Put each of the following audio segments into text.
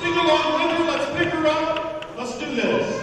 Sing along with her, let's pick her up. Let's do this.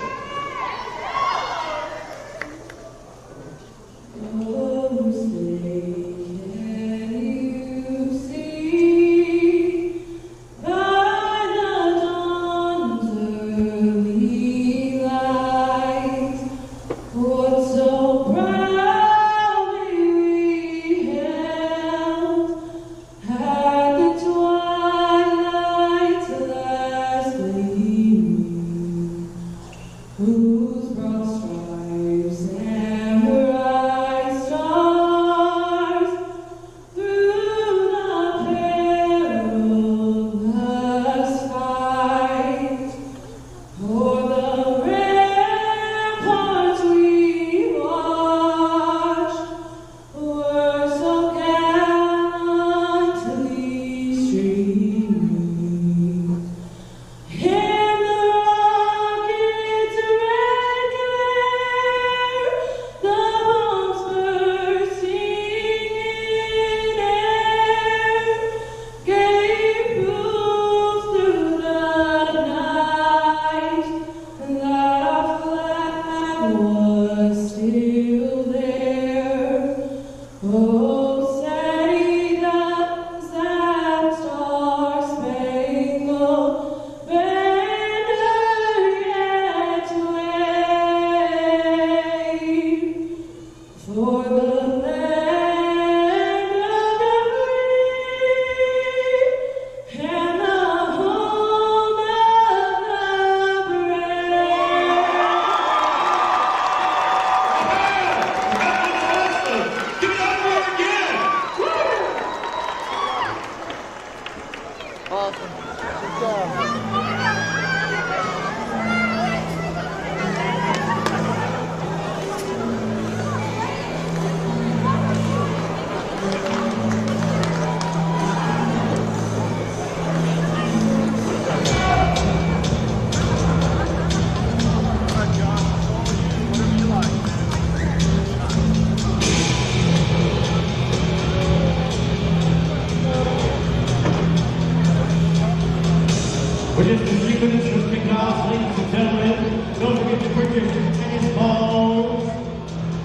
We're just a few minutes from kickoff, ladies and gentlemen. Don't forget to purchase your tennis balls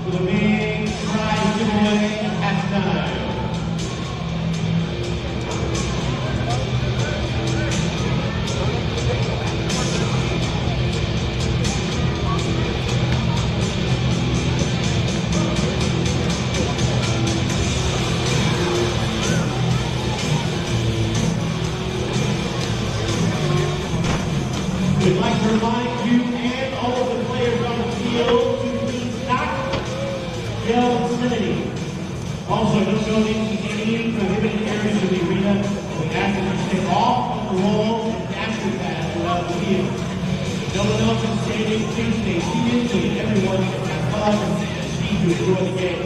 for the big prize giveaway at halftime. We'd like to remind you and all of the players on the field to please not yell obscenity. Also, don't go into any prohibited areas of the arena. We ask that you stay off of the walls and dasher pads throughout the field. No one else is standing. Please stay seated so that everyone can have fun and see to enjoy the game.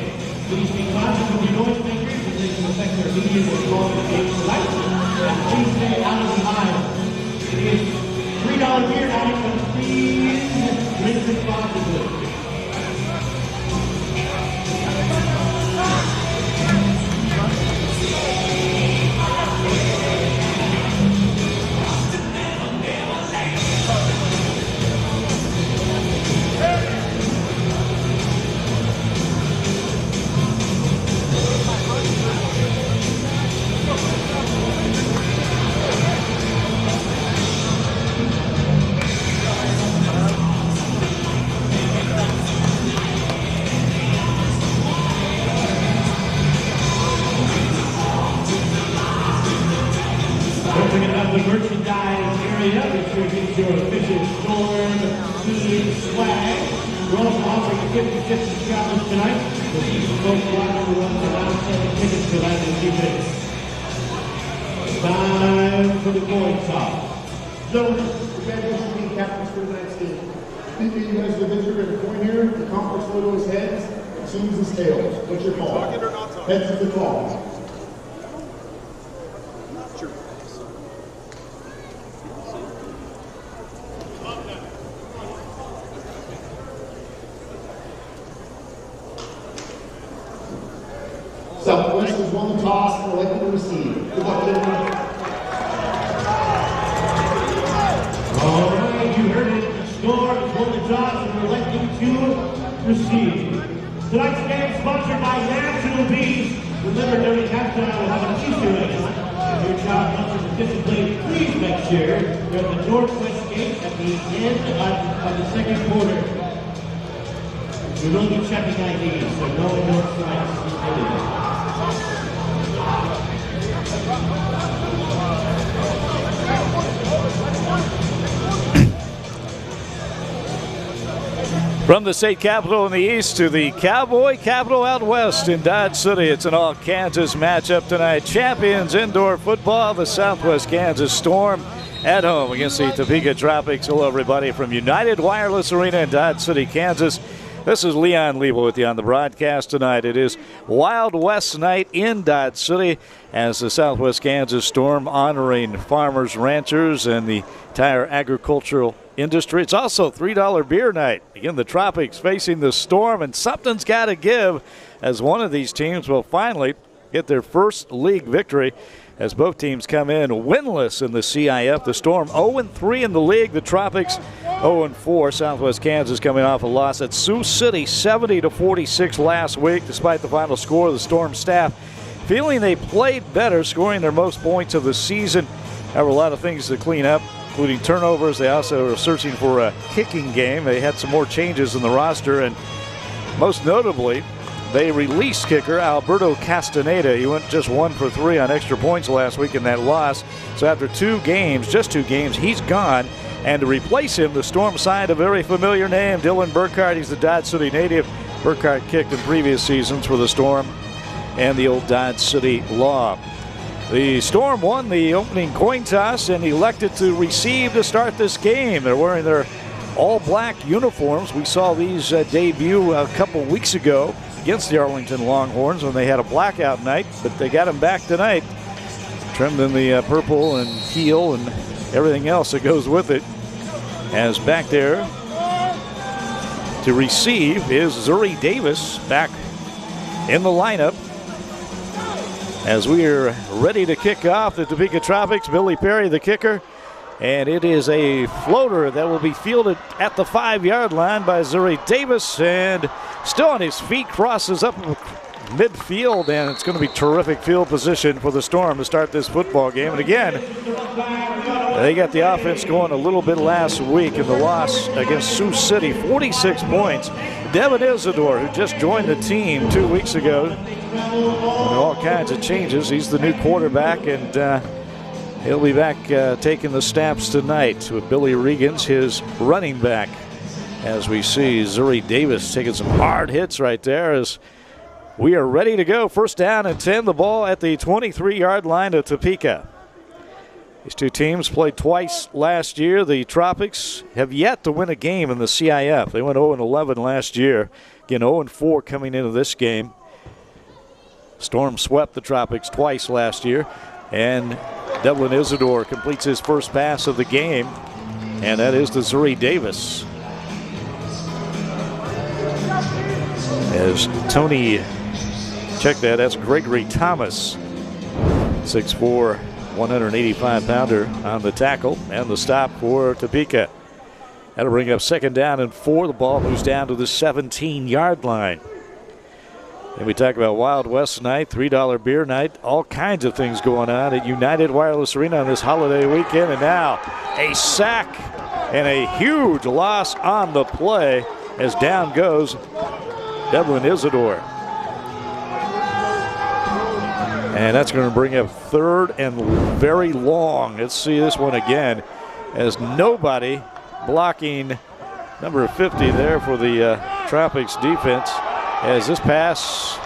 Please be conscious of your noise makers as they can affect their media as well as the game tonight. And please stay out of the aisle. It is $3 beer night, but please drink responsibly. The merchandise area, which is your official storm team swag. We're also offering a 50-50 challenge tonight. We'll see some folks watching who runs around selling tickets for that in a few minutes. Time for the coin toss. Gentlemen, congratulations being captains for tonight's game. Speaking of you guys with this, we're going to coin here. The conference logo is heads, teams is tails. What's your call? Talk it or not talk? Heads is the call. Southwest has won the toss and elected to receive. Good luck, gentlemen. to receive. Tonight's game is sponsored by National Bees. Remember, during halftime, we'll have a Easter egg hunt. If your child wants to participate, please make sure you're at the northwest gate at the end of the second quarter. We will be checking IDs, so no adult strikes intended. From the state capitol in the east to the cowboy capital out west in Dodge City, it's an all-Kansas matchup tonight. Champions indoor football, the Southwest Kansas Storm at home against the Topeka Tropics. Hello, everybody, from United Wireless Arena in Dodge City, Kansas. This is Leon Liebel with you on the broadcast tonight. It is Wild West night in Dodge City as the Southwest Kansas Storm honoring farmers, ranchers, and the entire agricultural industry. It's also $3 beer night. Again, the Tropics facing the Storm, and something's got to give as one of these teams will finally get their first league victory as both teams come in winless in the CIF. The Storm 0-3 in the league. The Tropics 0-4. Southwest Kansas coming off a loss at Sioux City 70-46 last week. Despite the final score, the Storm staff feeling they played better, scoring their most points of the season. However, a lot of things to clean up, including turnovers. They also are searching for a kicking game. They had some more changes in the roster, and most notably, they released kicker Alberto Castaneda. He went just 1 for 3 on extra points last week in that loss. So after just two games, he's gone. And to replace him, the Storm signed a very familiar name, Dylan Burkhardt. He's the Dodge City native. Burkhardt kicked in previous seasons for the Storm and the old Dodge City Law. The Storm won the opening coin toss and elected to receive to start this game. They're wearing their all-black uniforms. We saw these debut a couple weeks ago against the Arlington Longhorns when they had a blackout night, but they got them back tonight, trimmed in the purple and teal and everything else that goes with it. As back there to receive is Zuri Davis back in the lineup. As we are ready to kick off the Topeka Tropics, Billy Perry, the kicker, and it is a floater that will be fielded at the 5-yard line by Zuri Davis, and still on his feet, crosses up midfield, and it's going to be terrific field position for the Storm to start this football game. And again, they got the offense going a little bit last week in the loss against Sioux City, 46 points. Devin Isidore, who just joined the team 2 weeks ago, and all kinds of changes. He's the new quarterback, and he'll be back taking the snaps tonight with Billy Regans, his running back. As we see Zuri Davis taking some hard hits right there as we are ready to go. First down and 10, the ball at the 23-yard line of Topeka. These two teams played twice last year. The Tropics have yet to win a game in the CIF. They went 0-11 last year. Again, 0-4 coming into this game. Storm swept the Tropics twice last year. And Devlin Isidore completes his first pass of the game, and that is to Zuri Davis. As Tony, check that's Gregory Thomas, 6'4", 185-pounder on the tackle and the stop for Topeka. That'll bring up second down and 4. The ball moves down to the 17-yard line. And we talk about Wild West night, $3 beer night, all kinds of things going on at United Wireless Arena on this holiday weekend. And now a sack and a huge loss on the play as down goes Devlin Isidore. And that's going to bring up third and very long. Let's see this one again as nobody blocking number 50 there for the Tropics defense. As this pass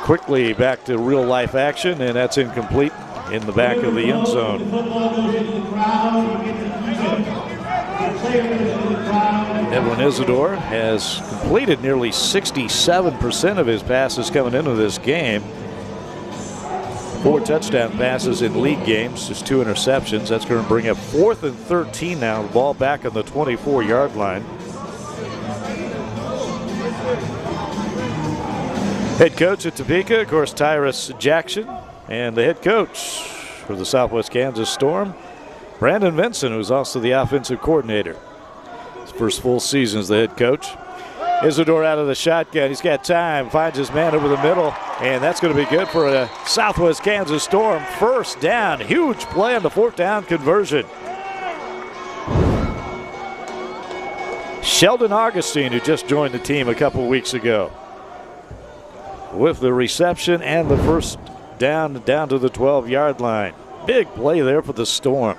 quickly back to real life action, and that's incomplete in the back of the end zone. Devlin Isidore has completed nearly 67% of his passes coming into this game. 4 touchdown passes in league games, just 2 interceptions. That's going to bring up 4th and 13 now. The ball back on the 24-yard line. Head coach at Topeka, of course, Tyrus Jackson, and the head coach for the Southwest Kansas Storm, Brandon Vinson, who's also the offensive coordinator. His first full season as the head coach. Isidore out of the shotgun. He's got time, finds his man over the middle, and that's going to be good for a Southwest Kansas Storm. First down, huge play on the fourth down conversion. Sheldon Augustine, who just joined the team a couple weeks ago, with the reception and the first down to the 12-yard line. Big play there for the Storm.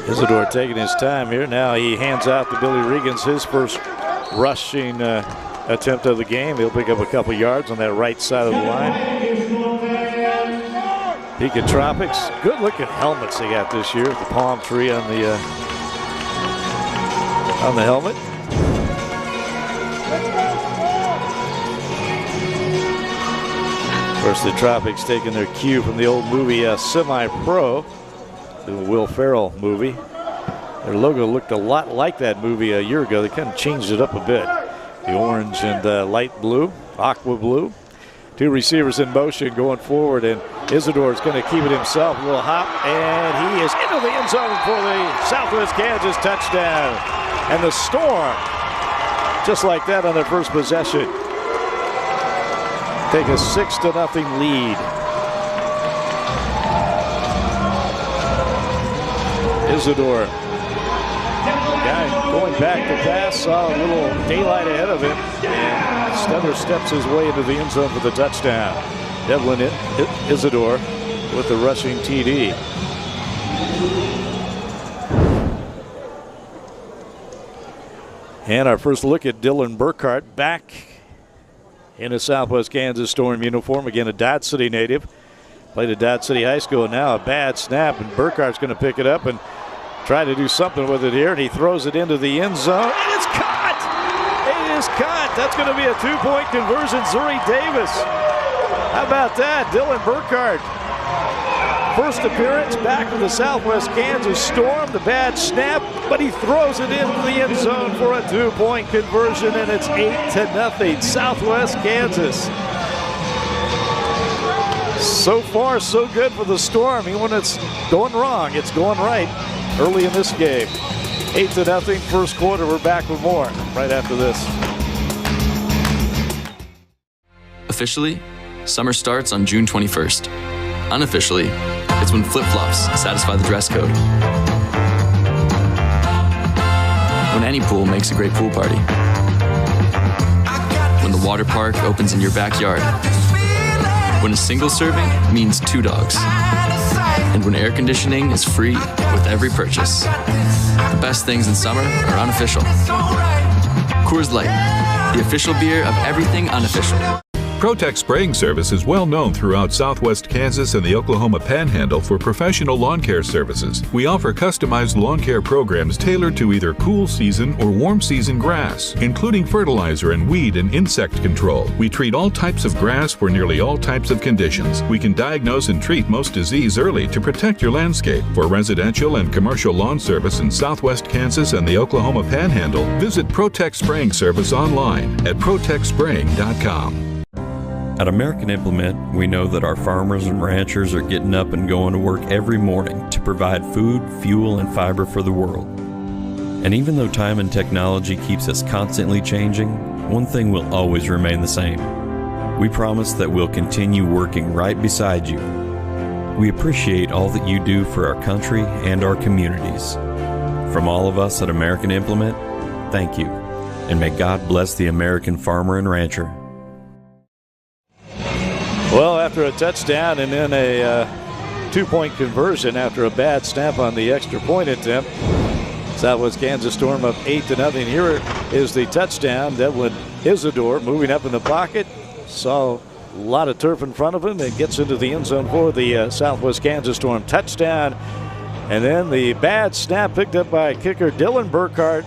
Isidore taking his time here. Now he hands out to Billy Regans his first rushing attempt of the game. He'll pick up a couple yards on that right side of the line. Topeka Tropics. Good looking helmets they got this year. The palm tree on the helmet. Of course, the Tropics taking their cue from the old movie Semi-Pro. The Will Ferrell movie. Their logo looked a lot like that movie a year ago. They kind of changed it up a bit. The orange and light blue, aqua blue. Two receivers in motion going forward, and Isidore is going to keep it himself. A little hop, and he is into the end zone for the Southwest Kansas touchdown. And the Storm, just like that on their first possession, take a 6-0 lead. Isidore, guy going back to pass, saw a little daylight ahead of him, and Stutter steps his way into the end zone for the touchdown. Devlin Isidore with the rushing TD. And our first look at Dylan Burkhart back in a Southwest Kansas Storm uniform. Again, a Dodge City native. Played at Dodge City High School, and now a bad snap, and Burkhart's going to pick it up and try to do something with it here, and he throws it into the end zone, and it's caught! It is caught! That's going to be a 2-point conversion. Zuri Davis. How about that? Dylan Burkhart. First appearance back with the Southwest Kansas Storm. The bad snap, but he throws it into the end zone for a 2-point conversion, and it's 8-0 Southwest Kansas. So far, so good for the Storm. Even when it's going wrong, it's going right early in this game. 8-0, first quarter. We're back with more right after this. Officially, summer starts on June 21st. Unofficially, it's when flip-flops satisfy the dress code. When any pool makes a great pool party. When the water park opens in your backyard. When a single serving means 2 dogs. And when air conditioning is free with every purchase. The best things in summer are unofficial. Coors Light, the official beer of everything unofficial. ProTech Spraying Service is well known throughout Southwest Kansas and the Oklahoma Panhandle for professional lawn care services. We offer customized lawn care programs tailored to either cool season or warm season grass, including fertilizer and weed and insect control. We treat all types of grass for nearly all types of conditions. We can diagnose and treat most disease early to protect your landscape. For residential and commercial lawn service in Southwest Kansas and the Oklahoma Panhandle, visit ProTech Spraying Service online at protechspraying.com. At American Implement, we know that our farmers and ranchers are getting up and going to work every morning to provide food, fuel, and fiber for the world. And even though time and technology keeps us constantly changing, one thing will always remain the same. We promise that we'll continue working right beside you. We appreciate all that you do for our country and our communities. From all of us at American Implement, thank you, and may God bless the American farmer and rancher. Well, after a touchdown and then a 2-point conversion after a bad snap on the extra point attempt, Southwest Kansas Storm up 8-0. Here is the touchdown. Devlin Isidore moving up in the pocket. Saw a lot of turf in front of him and gets into the end zone for the Southwest Kansas Storm touchdown. And then the bad snap picked up by kicker Dylan Burkhart.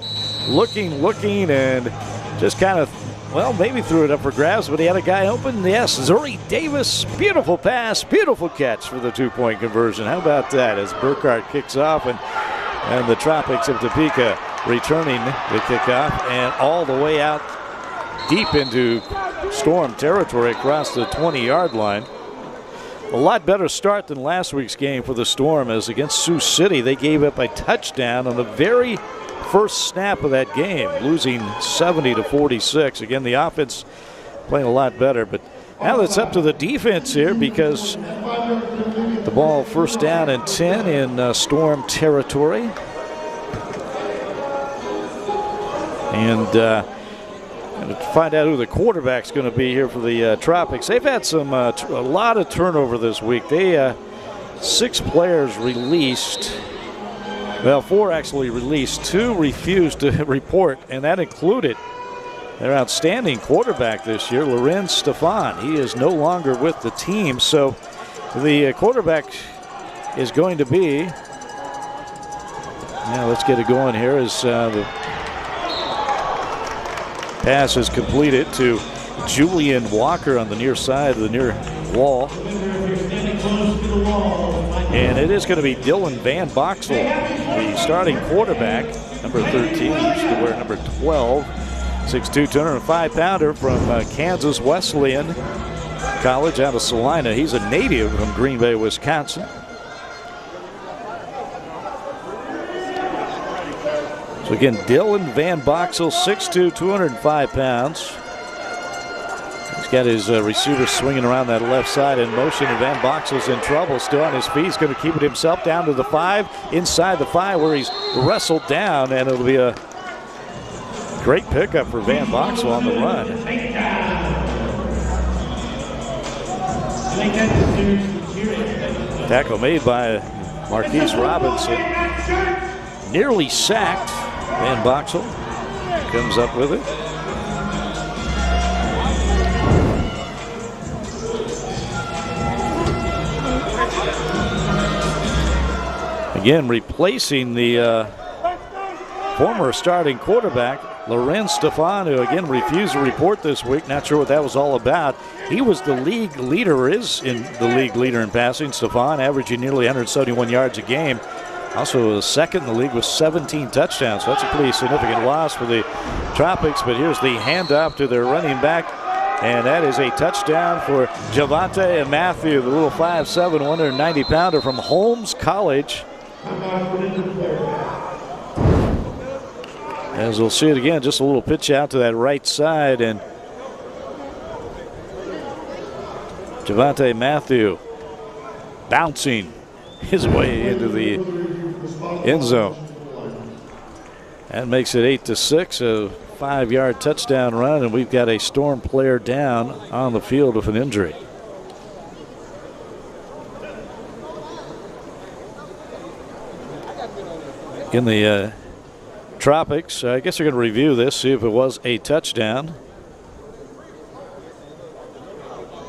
Looking, and just kind of, well, maybe threw it up for grabs, but he had a guy open. Yes, Zuri Davis, beautiful pass, beautiful catch for the 2-point conversion. How about that as Burkhart kicks off, and the Tropics of Topeka returning the kickoff and all the way out deep into Storm territory across the 20-yard line. A lot better start than last week's game for the Storm, as against Sioux City they gave up a touchdown on the very first snap of that game, losing 70-46. Again, the offense playing a lot better, but now it's up to the defense here, because the ball first down and 10 in Storm territory. And to find out who the quarterback's going to be here for the Tropics. They've had a lot of turnover this week. They 6 players released. Well, 4 actually released. 2 refused to report, and that included their outstanding quarterback this year, Lorenz Stefan. He is no longer with the team, so the quarterback is going to be. Now let's get it going here as the pass is completed to Julian Walker on the near side of the near wall. And it is going to be Dylan Van Boxel, the starting quarterback, number 13. He used to wear number 12. 6'2", 205-pounder from Kansas Wesleyan College out of Salina. He's a native from Green Bay, Wisconsin. So again, Dylan Van Boxel, 6'2", 205 pounds. He's got his receiver swinging around that left side in motion, and Van Boxel's in trouble, still on his feet. He's going to keep it himself down to the 5, inside the 5 where he's wrestled down, and it'll be a great pickup for Van Boxel on the run. Tackle made by Marquise Robinson. Nearly sacked. Van Boxel comes up with it. Again, replacing the former starting quarterback, Lorenz Stefan, who again refused to report this week. Not sure what that was all about. He was the league leader, in passing. Stefan averaging nearly 171 yards a game. Also second in the league with 17 touchdowns. So that's a pretty significant loss for the Tropics. But here's the handoff to their running back. And that is a touchdown for Javante and Matthew, the little 5'7", 190-pounder from Holmes College. As we'll see it again, just a little pitch out to that right side, and Javante Matthew bouncing his way into the end zone. That makes it 8-6, a 5-yard touchdown run, and we've got a Storm player down on the field with an injury. In the Tropics, I guess they're going to review this, see if it was a touchdown.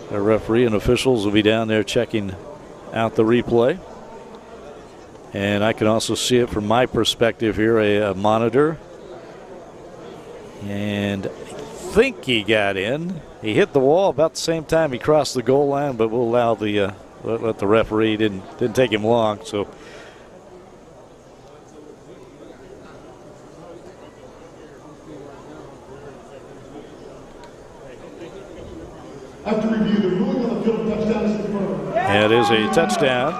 The referee and officials will be down there checking out the replay. And I can also see it from my perspective here, a monitor. And I think he got in. He hit the wall about the same time he crossed the goal line, but we'll allow the let the referee. Didn't take him long, so. After review, the ruling on the field touchdown is confirmed. It is a touchdown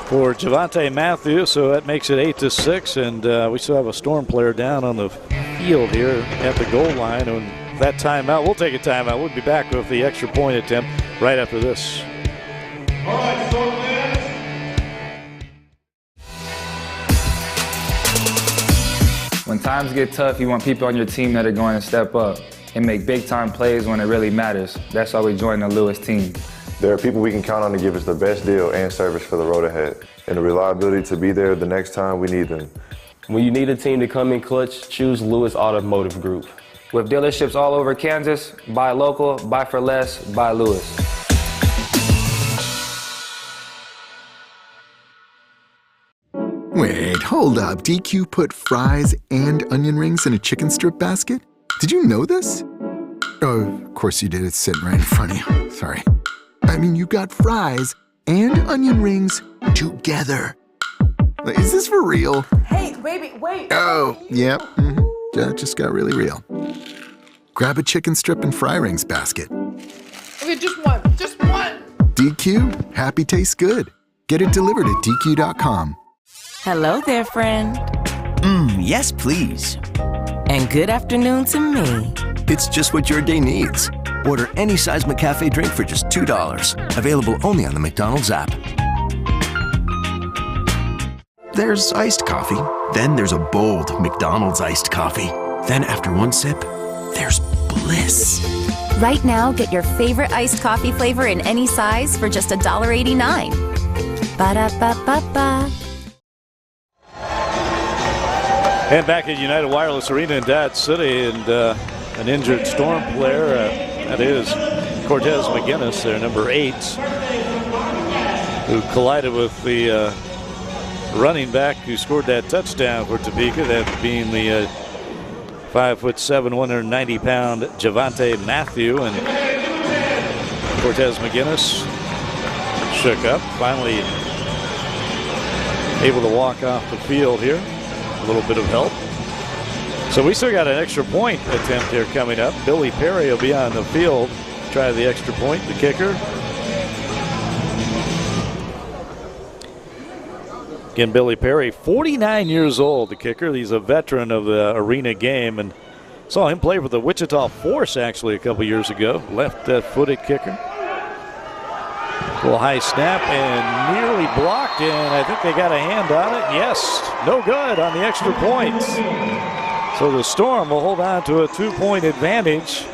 for Javante Matthew, so that makes it 8-6, and we still have a Storm player down on the field here at the goal line. And that timeout, we'll take a timeout. We'll be back with the extra point attempt right after this. All right, Storm fans. When times get tough, you want people on your team that are going to step up and make big-time plays when it really matters. That's why we joined the Lewis team. There are people we can count on to give us the best deal and service for the road ahead, and the reliability to be there the next time we need them. When you need a team to come in clutch, choose Lewis Automotive Group. With dealerships all over Kansas, buy local, buy for less, buy Lewis. Wait, hold up. DQ put fries and onion rings in a chicken strip basket? Did you know this? Oh, of course you did. It's sitting right in front of you. Sorry. I mean, you got fries and onion rings together. Is this for real? Hey, baby, wait. Oh, yeah. That just got really real. grab a chicken strip and fry rings basket. Okay, just one. Just one. DQ, happy tastes good. Get it delivered at DQ.com. Hello there, friend. Yes, please. And good afternoon to me. It's just what your day needs. Order any size McCafe drink for just $2. Available only on the McDonald's app. There's iced coffee. Then there's a bold McDonald's iced coffee. Then after one sip, there's bliss. Right now, get your favorite iced coffee flavor in any size for just $1.89. Ba-da-ba-ba-ba. And back at United Wireless Arena in Dodge City, and an injured Storm player, that is Cortez McGinnis, their number 8, who collided with the running back who scored that touchdown for Topeka, that being the 5'7", 190-pound Javante Matthew. And Cortez McGinnis shook up, finally able to walk off the field here. A little bit of help. So we still got an extra point attempt here coming up. Billy Perry will be on the field. Try the extra point, the kicker. Again, Billy Perry, 49 years old, the kicker. He's a veteran of the arena game, and saw him play for the Wichita Force actually a couple years ago. Left-footed kicker. A little high snap and nearly blocked, and I think they got a hand on it. Yes, no good on the extra point. So the Storm will hold on to a 2-point advantage,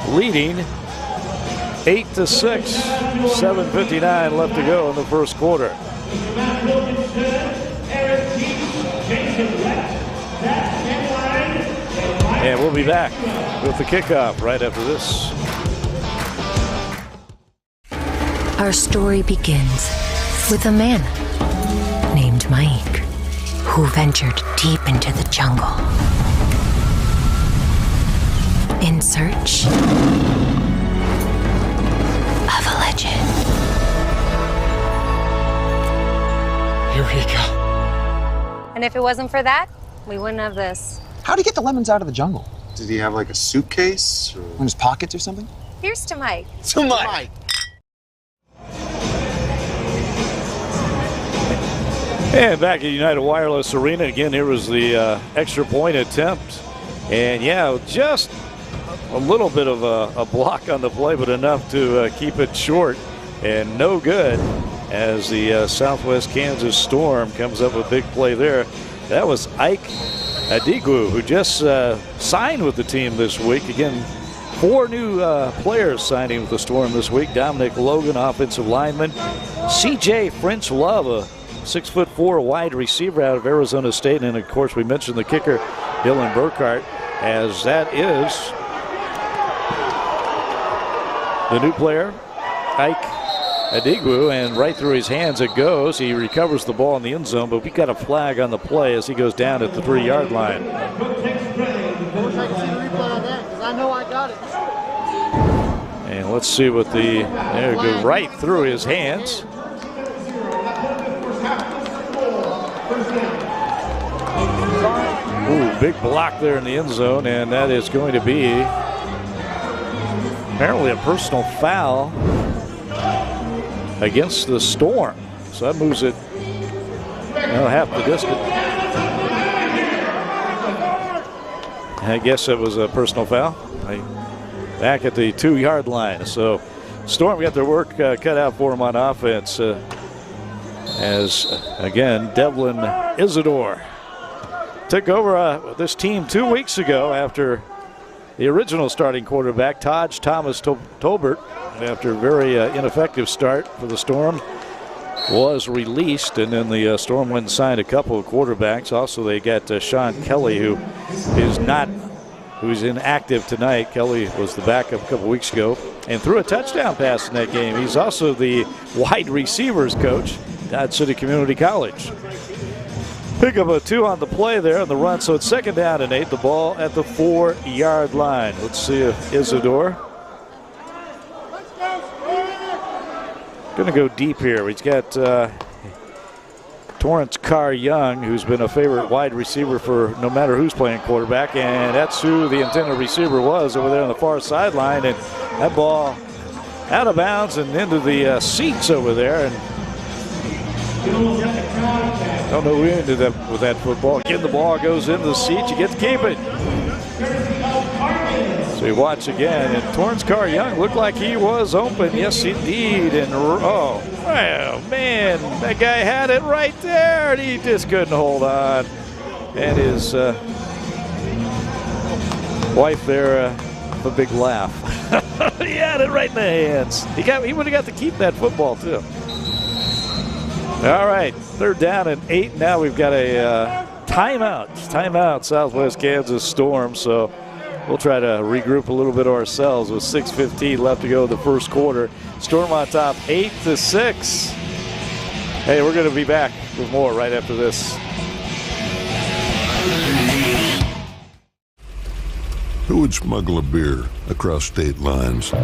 leading 8-6. 7:59 left to go in the first quarter. And we'll be back with the kickoff right after this. Our story begins with a man named Mike who ventured deep into the jungle in search of a legend. Here we go. And if it wasn't for that, we wouldn't have this. How'd he get the lemons out of the jungle? Did he have like a suitcase? Or in his pockets or something? Here's to Mike. To Mike. And back at United Wireless Arena, again, here was the extra point attempt. And yeah, just a little bit of a block on the play, but enough to keep it short and no good as the Southwest Kansas Storm comes up with a big play there. That was Ike Adigwu, who just signed with the team this week. Again, 4 new players signing with the Storm this week. Dominic Logan, offensive lineman. C.J. French Love, a 6'4" wide receiver out of Arizona State. And of course, we mentioned the kicker, Dylan Burkhart, as that is the new player, Ike Adigwu, and right through his hands it goes. He recovers the ball in the end zone, but we got a flag on the play as he goes down at the 3-yard line. I wish I could see the replay on that, because I know I got it. And let's see what there it goes right through his hands. Ooh, big block there in the end zone, and that is going to be apparently a personal foul against the Storm. So that moves it half the distance. I guess it was a personal foul. Back at the 2-yard line. So Storm got their work cut out for them on offense. As again, Devlin Isidore took over this team 2 weeks ago after the original starting quarterback, Taj Thomas Tolbert, after a very ineffective start for the Storm, was released. And then the Storm went and signed a couple of quarterbacks. Also, they got Sean Kelly, who's inactive tonight. Kelly was the backup a couple weeks ago and threw a touchdown pass in that game. He's also the wide receivers coach, Dodge City Community College. Pick up a 2 on the play there on the run, so it's 2nd down and 8. The ball at the 4-yard line. Let's see if Isidore going to go deep here. He's got Torrance Carr Young, who's been a favorite wide receiver for no matter who's playing quarterback, and that's who the intended receiver was over there on the far sideline, and that ball out of bounds and into the seats over there, and don't know who ended up with that football. Again, the ball goes into the seats, you get to keep it. So you watch again, and Torrance Carr Young looked like he was open. Yes, indeed. And oh, well, man, that guy had it right there, and he just couldn't hold on. And his wife there, a big laugh. He had it right in the hands. He would have got to keep that football too. All right, 3rd down and 8. Now we've got a timeout, Southwest Kansas Storm. So we'll try to regroup a little bit ourselves with 6:15 left to go in the first quarter. Storm on top 8-6. Hey, we're going to be back with more right after this. Who would smuggle a beer across state lines?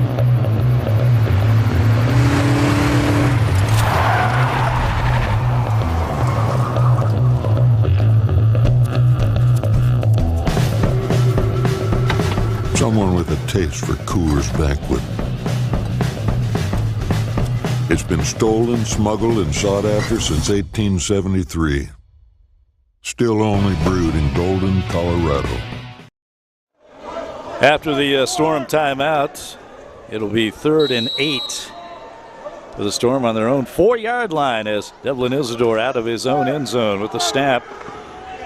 Someone with a taste for Coors Banquet. It's been stolen, smuggled, and sought after since 1873. Still only brewed in Golden, Colorado. After the Storm timeout, it'll be 3rd and 8 for the Storm on their own 4-yard line as Devlin Isidore out of his own end zone with the snap.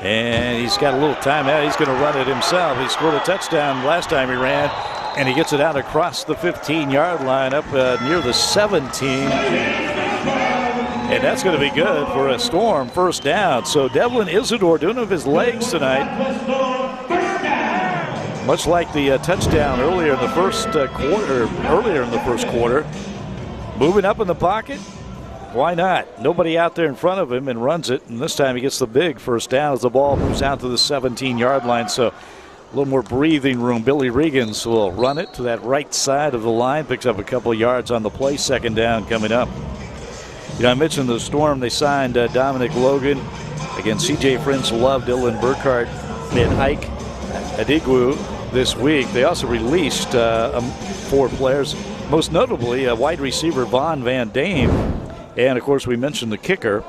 And he's got a little timeout. He's going to run it himself. He scored a touchdown last time he ran, and he gets it out across the 15-yard line up near the 17. And that's going to be good for a Storm first down. So Devlin Isidore doing it with his legs tonight. Much like the touchdown earlier in the first quarter, moving up in the pocket. Why not? Nobody out there in front of him and runs it. And this time he gets the big first down as the ball moves out to the 17-yard line. So a little more breathing room. Billy Regans will run it to that right side of the line. Picks up a couple of yards on the play. 2nd down coming up. You know, I mentioned the Storm. They signed Dominic Logan. Again, C.J. Prince, Love, Dylan Burkhart, and Ike Adigwu this week. They also released 4 players. Most notably, wide receiver Vaughn Van Dame. And, of course, we mentioned the kicker,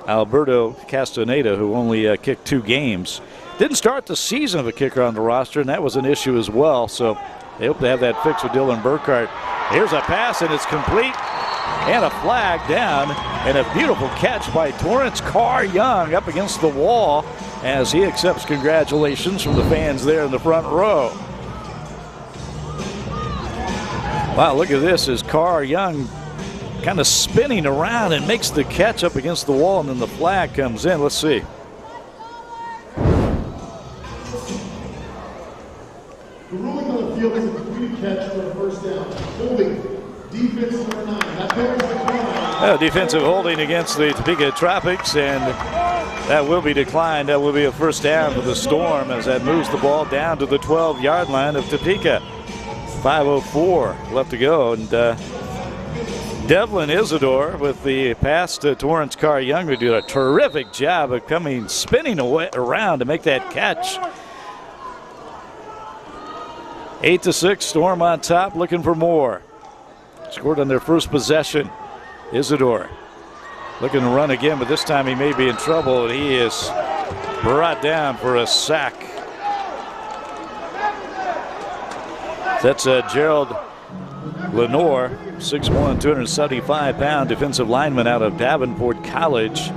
Alberto Castaneda, who only kicked 2 games. Didn't start the season of a kicker on the roster, and that was an issue as well. So they hope to have that fixed with Dylan Burkhart. Here's a pass, and it's complete. And a flag down, and a beautiful catch by Torrance Carr Young up against the wall as he accepts congratulations from the fans there in the front row. Wow, look at this as Carr Young kind of spinning around and makes the catch up against the wall, and then the flag comes in. Let's see. The ruling on the field is a completed catch for a first down. Holding, defense number 9. That penalty is declined. Defensive holding against the Topeka Tropics, and that will be declined. That will be a first down for the Storm as that moves the ball down to the 12-yard line of Topeka. 5:04 left to go, and Devlin Isidore with the pass to Torrance Carr Young, who did a terrific job of spinning around to make that catch. 8-6, Storm on top, looking for more. Scored on their first possession. Isidore looking to run again, but this time he may be in trouble, and he is brought down for a sack. That's Gerald Lenore, 6'1", 275-pound defensive lineman out of Davenport College.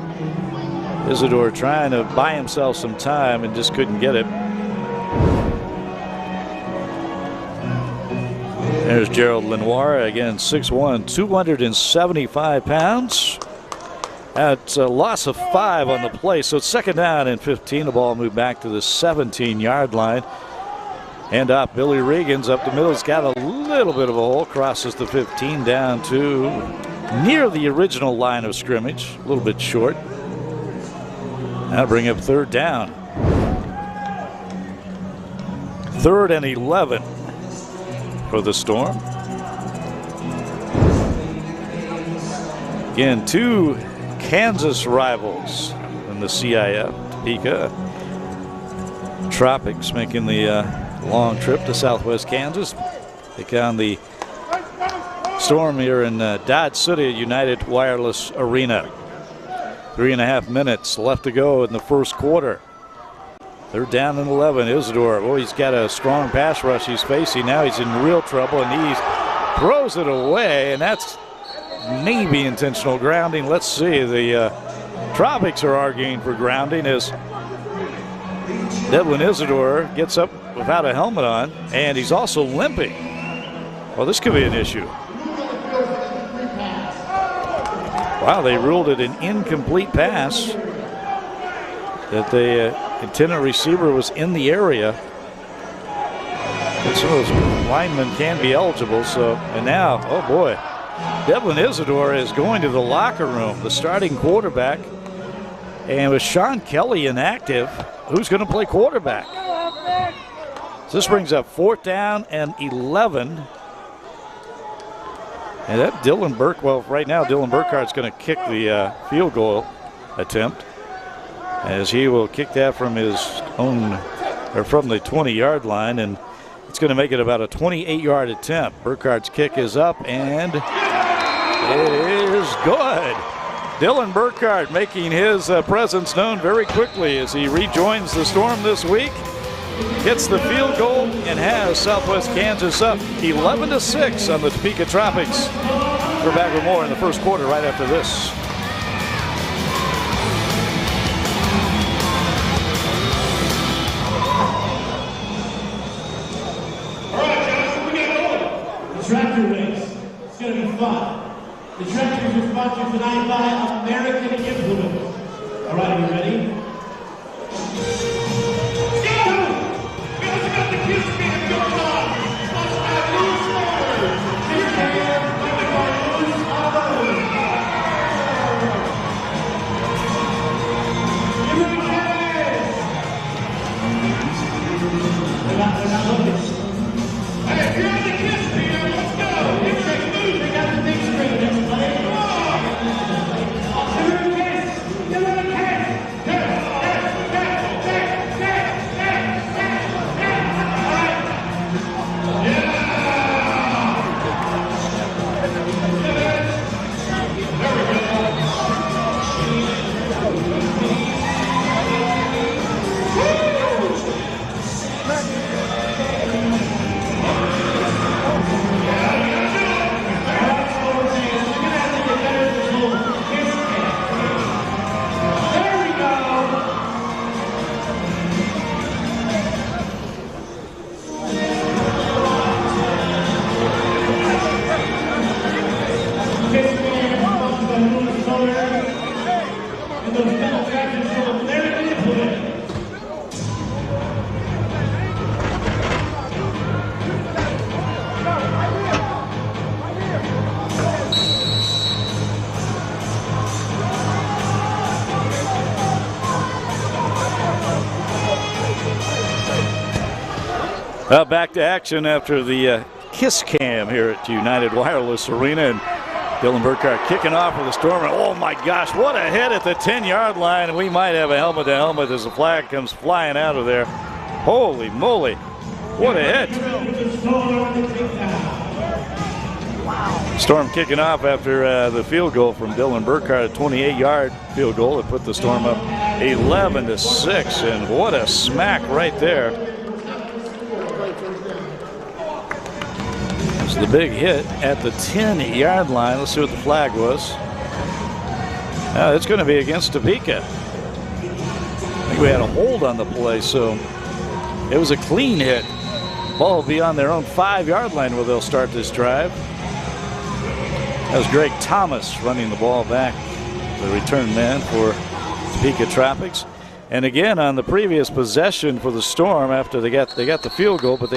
Isidore trying to buy himself some time and just couldn't get it. There's Gerald Lenoir, again 6'1", 275 pounds. That's a loss of 5 on the play, so it's 2nd down and 15. The ball moved back to the 17-yard line. Hand off Billy Regans up the middle. He's got a little bit of a hole, crosses the 15 down to near the original line of scrimmage, a little bit short. Now bring up 3rd down. 3rd and 11 for the Storm. Again, 2 Kansas rivals in the CIF. Topeka Tropics making the long trip to southwest Kansas. Take on the Storm here in Dodge City at United Wireless Arena. 3.5 minutes left to go in the first quarter. They're down in 11. Isidore, well, he's got a strong pass rush he's facing. Now he's in real trouble, and he throws it away, and that's maybe intentional grounding. Let's see. The Tropics are arguing for grounding as Devlin Isidore gets up without a helmet on, and he's also limping. Well, this could be an issue. Wow, they ruled it an incomplete pass. That the intended receiver was in the area. And some of those linemen can be eligible. So, and now, oh boy, Devlin Isidore is going to the locker room, the starting quarterback. And with Sean Kelly inactive, who's going to play quarterback? So this brings up 4th down and 11. And that Dylan Burke, well, right now Dylan Burkhart's going to kick the field goal attempt, as he will kick that from his own, or from the 20-yard line, and it's going to make it about a 28-yard attempt. Burkhart's kick is up, and it is good. Dylan Burkhart making his presence known very quickly as he rejoins the Storm this week. Hits the field goal and has Southwest Kansas up 11-6 on the Topeka Tropics. We're back with more in the first quarter right after this. Tractor race. It's going to be fun. The tractors are sponsored tonight by American Implements. All right, are you ready? Let's go! We also got the kids game going on. Sponsored by Loose Motors. Kids game sponsored by Loose Motors. Give me cash! They're not looking. Hey, if you're on the kids team, let's go! They got the big screen. Let's play. Give her a kiss! Give her a kiss! Back to action after the kiss cam here at United Wireless Arena, and Dylan Burkhart kicking off with the Storm. And oh my gosh, what a hit at the 10-yard line. We might have a helmet-to-helmet as the flag comes flying out of there. Holy moly, what a hit. Storm kicking off after the field goal from Dylan Burkhart, a 28-yard field goal that put the Storm up 11-6, and what a smack right there. The big hit at the 10-yard line. Let's see what the flag was. It's going to be against Topeka. I think we had a hold on the play, so it was a clean hit. Ball will be on their own 5-yard line where they'll start this drive. That was Greg Thomas running the ball back, the return man for Topeka Tropics. And again, on the previous possession for the Storm, after they got the field goal, but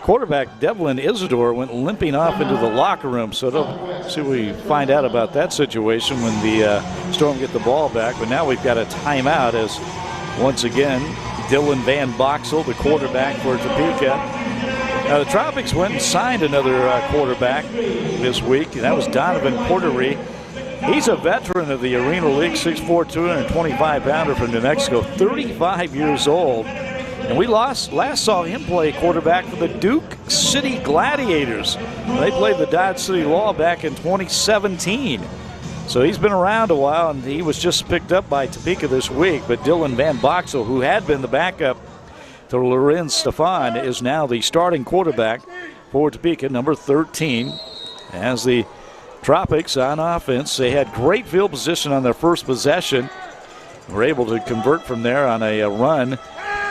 quarterback Devlin Isidore went limping off into the locker room. So let's see what we find out about that situation when the Storm get the ball back. But now we've got a timeout as once again Dylan Van Boxel, the quarterback for Topeka. Now the Tropics went and signed another quarterback this week. That was Donovan Portery. He's a veteran of the Arena League, 6'4", 225-pounder from New Mexico, 35 years old. And we last saw him play quarterback for the Duke City Gladiators. They played the Dodge City Law back in 2017. So he's been around a while, and he was just picked up by Topeka this week. But Dylan Van Boxel, who had been the backup to Lorenz Stefan, is now the starting quarterback for Topeka, number 13. As the Tropics on offense, they had great field position on their first possession. Were able to convert from there on a run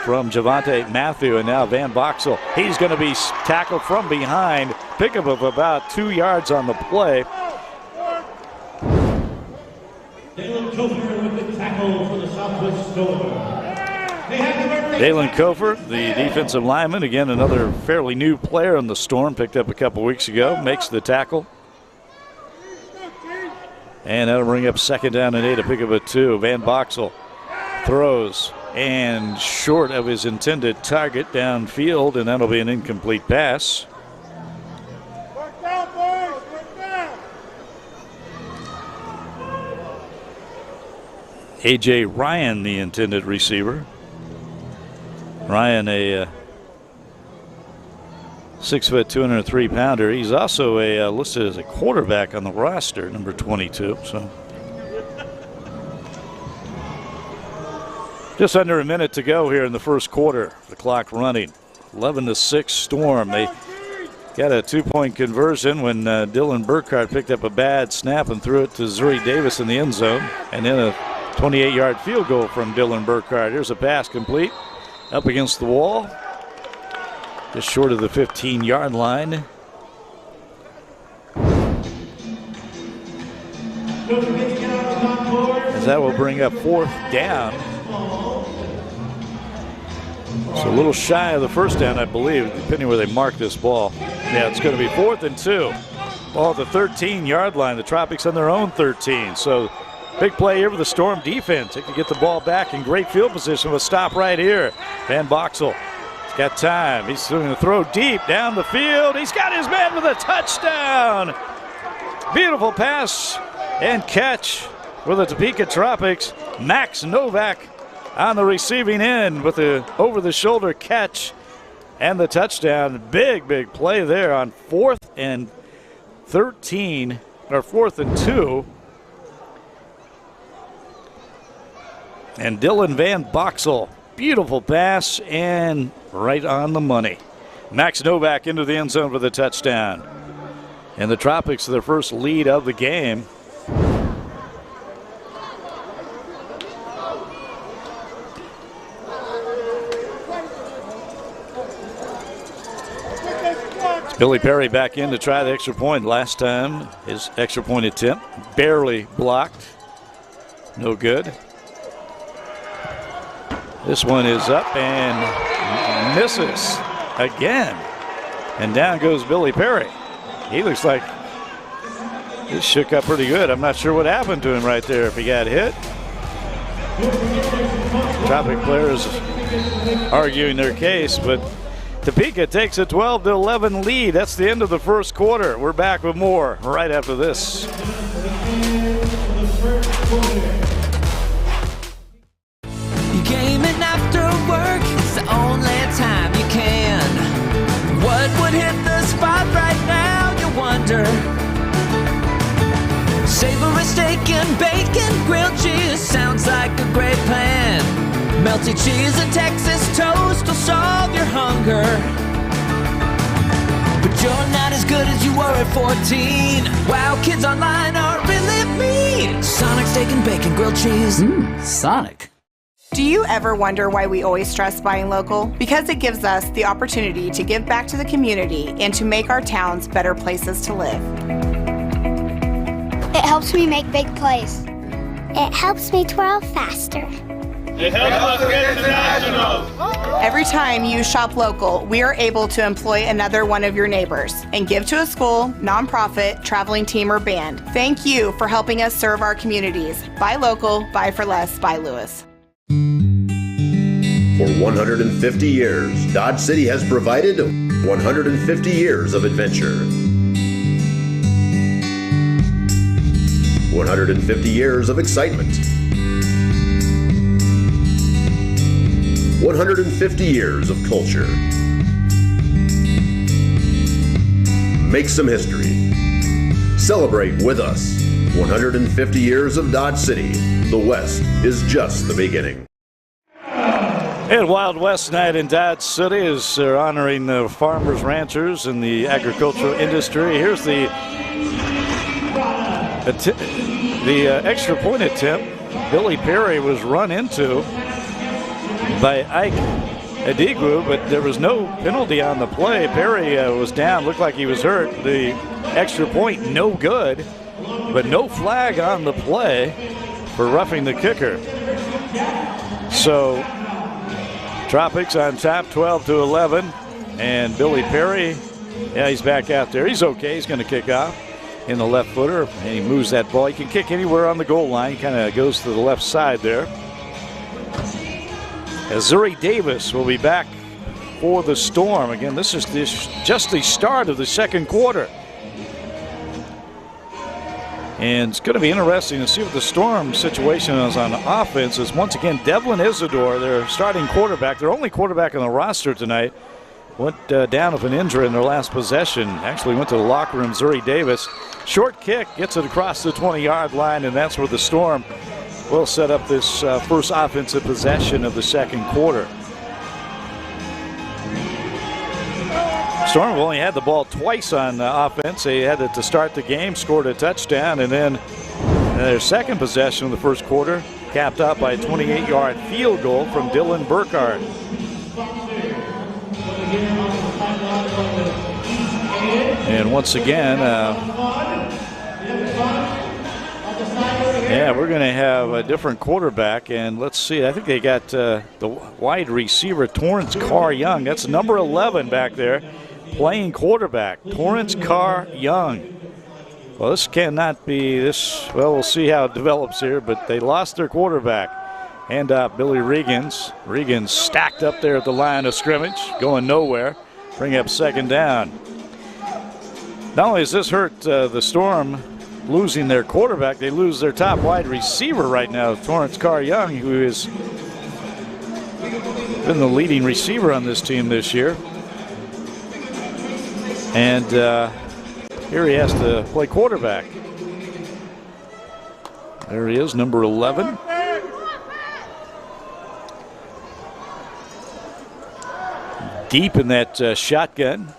from Javante Matthew, and now Van Boxel. He's going to be tackled from behind. Pickup of about 2 yards on the play. Dalen Kofer with the tackle for the Southwest Storm. Dalen Kofer, the defensive lineman, again another fairly new player in the Storm, picked up a couple weeks ago, makes the tackle. And that'll bring up 2nd down and 8, a pickup of 2. Van Boxel throws and short of his intended target downfield, and that'll be an incomplete pass. A.J. Ryan, the intended receiver. Ryan, a 6', 203-pounder. He's also listed as a quarterback on the roster, number 22. So, just under a minute to go here in the first quarter. The clock running. 11-6 Storm. They got a 2-point conversion when Dylan Burkhardt picked up a bad snap and threw it to Zuri Davis in the end zone, and then a 28-yard field goal from Dylan Burkhardt. Here's a pass complete up against the wall, just short of the 15-yard line. As that will bring up 4th down. So a little shy of the 1st down, I believe, depending where they mark this ball. Yeah, it's going to be 4th and 2. Ball at the 13-yard line. The Tropics on their own 13. So big play here for the Storm defense. They can get the ball back in great field position with a stop right here. Van Boxel, he's got time. He's going to throw deep down the field. He's got his man with a touchdown. Beautiful pass and catch for the Topeka Tropics. Max Novak on the receiving end with the over-the-shoulder catch and the touchdown. Big play there on 4th and 13, or 4th and 2. And Dylan Van Boxel, beautiful pass and right on the money. Max Novak into the end zone for the touchdown. And the Tropics, their first lead of the game. It's Billy Perry back in to try the extra point. Last time, his extra point attempt barely blocked. No good. This one is up and misses again. And down goes Billy Perry. He looks like he shook up pretty good. I'm not sure what happened to him right there, if he got hit. Tropic players arguing their case, but Topeka takes a 12-11 lead. That's the end of the first quarter. We're back with more right after this. Gaming after work is the only time you can. What would hit the spot right now, you wonder? Savory steak and bacon, grilled cheese sounds like a great plan. Melty cheese and Texas toast will solve your hunger. But you're not as good as you were at 14. Wow, kids online are really mean. Sonic steak and bacon, grilled cheese. Sonic. Do you ever wonder why we always stress buying local? Because it gives us the opportunity to give back to the community and to make our towns better places to live. It helps me make big plays. It helps me twirl faster. It helps us get to nationals. Every time you shop local, we are able to employ another one of your neighbors and give to a school, nonprofit, traveling team, or band. Thank you for helping us serve our communities. Buy local, buy for less, buy Lewis. For 150 years, Dodge City has provided 150 years of adventure. 150 years of excitement. 150 years of culture. Make some history. Celebrate with us. 150 years of Dodge City. The West is just the beginning. And Wild West Night in Dodge City is honoring the farmers, ranchers, and the agricultural industry. Here's the extra point attempt. Billy Perry was run into by Ike Adigwu, but there was no penalty on the play. Perry was down, looked like he was hurt. The extra point, no good, but no flag on the play for roughing the kicker. So Tropics on top, 12-11, and Billy Perry, yeah, he's back out there. He's okay. He's going to kick off in the left footer, and he moves that ball. He can kick anywhere on the goal line. He kind of goes to the left side there. As Zuri Davis will be back for the Storm. Again, this is just the start of the second quarter. And it's going to be interesting to see what the Storm situation is on offense. Is once again Devlin Isidore, their starting quarterback, their only quarterback on the roster tonight, went down with an injury in their last possession. Actually went to the locker room. Zuri Davis, short kick, gets it across the 20-yard line, and that's where the Storm will set up this first offensive possession of the second quarter. Storm have only had the ball twice on offense. They had it to start the game, scored a touchdown, and then their second possession of the first quarter capped out by a 28-yard field goal from Dylan Burkhardt. And once again, yeah, we're going to have a different quarterback, and let's see. I think they got the wide receiver, Torrance Carr Young. That's number 11 back there, playing quarterback. Torrance Carr Young. Well, this cannot be this. Well, we'll see how it develops here, but they lost their quarterback. Hand up, Billy Regans. Regans stacked up there at the line of scrimmage, going nowhere. Bring up second down. Not only has this hurt the Storm losing their quarterback, they lose their top wide receiver right now, Torrance Carr Young, who has been the leading receiver on this team this year. And here he has to play quarterback. There he is, number 11. Deep in that shotgun.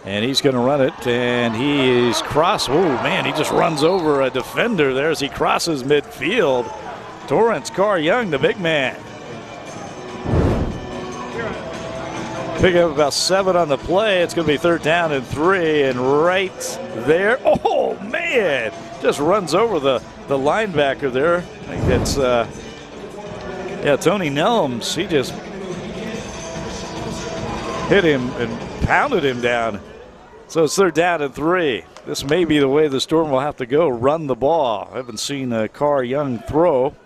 And he's going to run it, and he is oh man, he just runs over a defender there as he crosses midfield. Torrance Carr Young, the big man. Pick up about 7 on the play. It's going to be 3rd down and 3, and right there, oh man, just runs over the linebacker there. I think that's, yeah, Tony Nelms. He just hit him and pounded him down. So it's 3rd down and 3. This may be the way the Storm will have to go, run the ball. I haven't seen Carr Young throw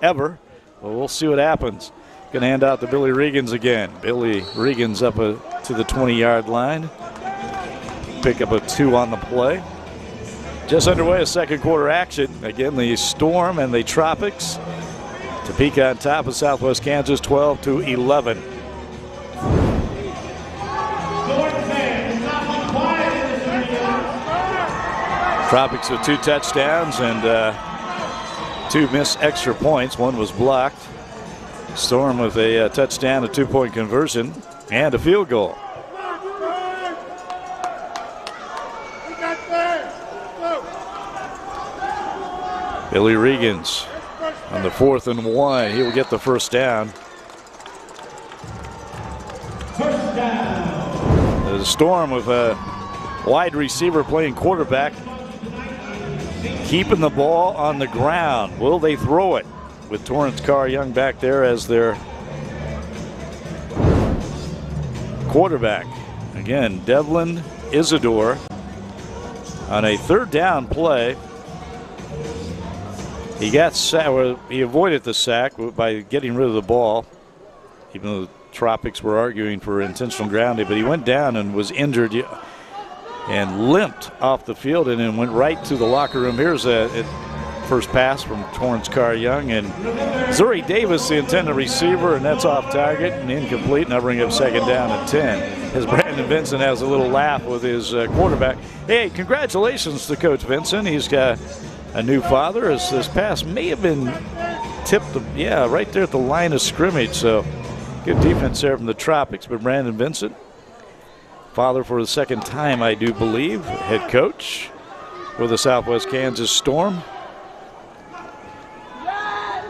ever. Well, we'll see what happens. Going to hand out to Billy Regans again. Billy Regans up to the 20-yard line. Pick up a 2 on the play. Just underway, a second quarter action. Again, the Storm and the Tropics. Topeka on top of Southwest Kansas, 12-11. Tropics with 2 touchdowns and 2 missed extra points. 1 was blocked. Storm with a touchdown, a 2-point conversion, and a field goal. Billy Regans on the 4th and 1. He will get the first down. The Storm with a wide receiver playing quarterback, keeping the ball on the ground. Will they throw it with Torrance Carr Young back there as their quarterback? Again, Devlin Isidore on a 3rd down play. He got he avoided the sack by getting rid of the ball, even though the Tropics were arguing for intentional grounding, but he went down and was injured. and limped off the field and then went right to the locker room. Here's a first pass from Torrance Carr Young, and Zuri Davis, the intended receiver, and that's off target and incomplete. Now bring up second down and 10. As Brandon Vincent has a little laugh with his quarterback. Hey, congratulations to Coach Vincent. He's got a new father. This pass may have been tipped, right there at the line of scrimmage. So good defense there from the Tropics. But Brandon Vincent, father for the second time, I do believe, head coach for the Southwest Kansas Storm.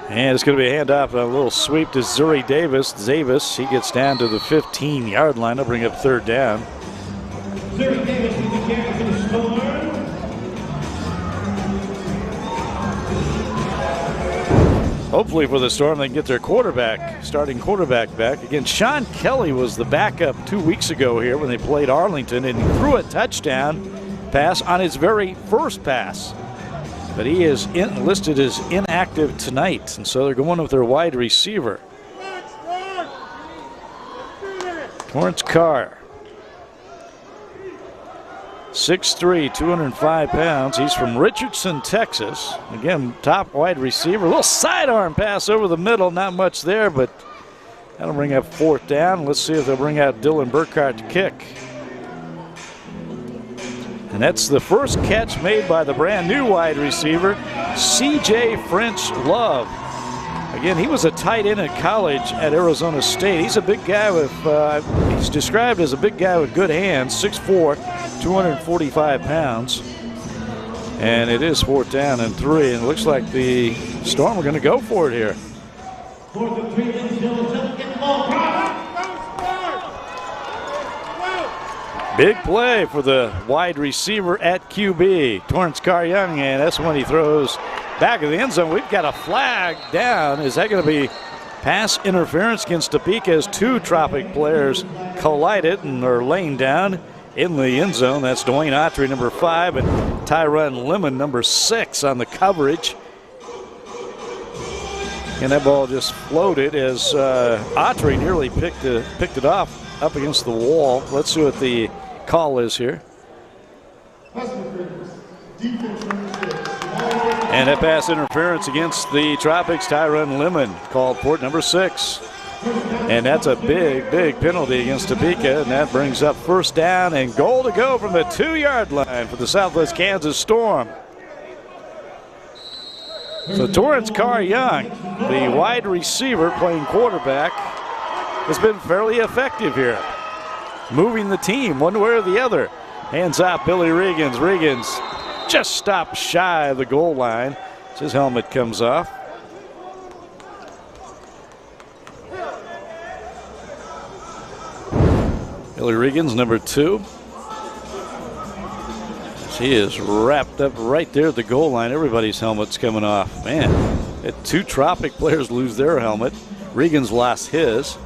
And it's going to be a handoff, a little sweep to Zuri Davis. Davis, he gets down to the 15-yard line. They'll bring up third down. Zuri Davis with the carry for the Storm. Hopefully for the Storm, they can get their starting quarterback back. Again, Sean Kelly was the backup 2 weeks ago here when they played Arlington, and he threw a touchdown pass on his very first pass. But he is listed as inactive tonight, and so they're going with their wide receiver. Torrance Carr, 6'3", 205 pounds. He's from Richardson, Texas. Again, top wide receiver. A little sidearm pass over the middle, not much there, but that'll bring up fourth down. Let's see if they'll bring out Dylan Burkhart to kick. And that's the first catch made by the brand new wide receiver, C.J. French Love. Again, he was a tight end in college at Arizona State. He's a big guy with, he's described as a big guy with good hands, 6'4", 245 pounds. And it is fourth down and 3, and it looks like the Storm are going to go for it here. Fourth and 3, Lynn Dillon doesn't get the ball. Big play for the wide receiver at QB, Torrance Carr Young, and that's when he throws back of the end zone. We've got a flag down. Is that going to be pass interference against Topeka as two Tropic players collided and are laying down in the end zone? That's Dwayne Autry, number 5, and Tyron Lemon, number 6, on the coverage. And that ball just floated as Autry nearly picked it off up against the wall. Let's see what the call is here. And that pass interference against the Tropics, Tyron Lemon called for it, number 6. And that's a big, big penalty against Topeka, and that brings up first down and goal to go from the 2-yard line for the Southwest Kansas Storm. So Torrance Carr Young, the wide receiver playing quarterback, has been fairly effective here, moving the team one way or the other. Hands off Billy Regans. Regans just stopped shy of the goal line as his helmet comes off. Billy Regans, number 2. She is wrapped up right there at the goal line. Everybody's helmet's coming off. Man, had 2 Tropic players lose their helmet. Regans lost his.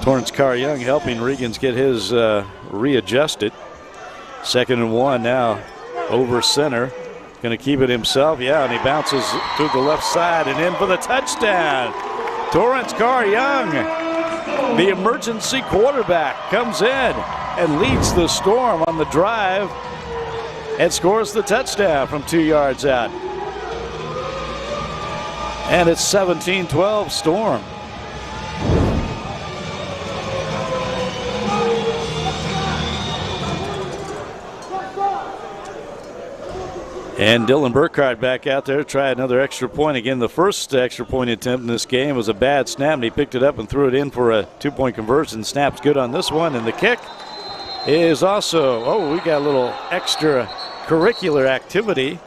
Torrance Carr Young helping Regans get his readjusted. 2nd and 1 now over center. Going to keep it himself. Yeah, and he bounces to the left side and in for the touchdown. Torrance Carr Young, the emergency quarterback, comes in and leads the Storm on the drive and scores the touchdown from 2 yards out. And it's 17-12 Storm. And Dylan Burkhart back out there to try another extra point. Again, the first extra point attempt in this game was a bad snap, and he picked it up and threw it in for a 2-point conversion. Snap's good on this one, and the kick is also, we got a little extra curricular activity.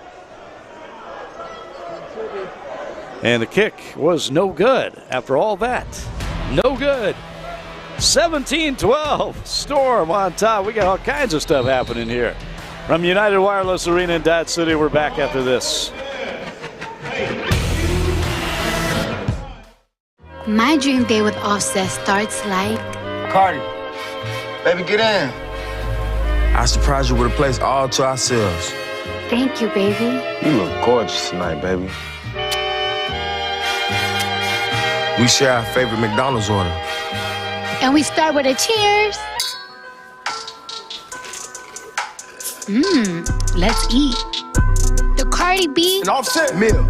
And the kick was no good after all that. No good. 17-12, Storm on top. We got all kinds of stuff happening here. From United Wireless Arena in Dodge City, we're back after this. My dream day with Offset starts like... Cardi, baby, get in. I surprised you with a place all to ourselves. Thank you, baby. You look gorgeous tonight, baby. We share our favorite McDonald's order. And we start with a cheers. Let's eat. The Cardi B. An Offset meal.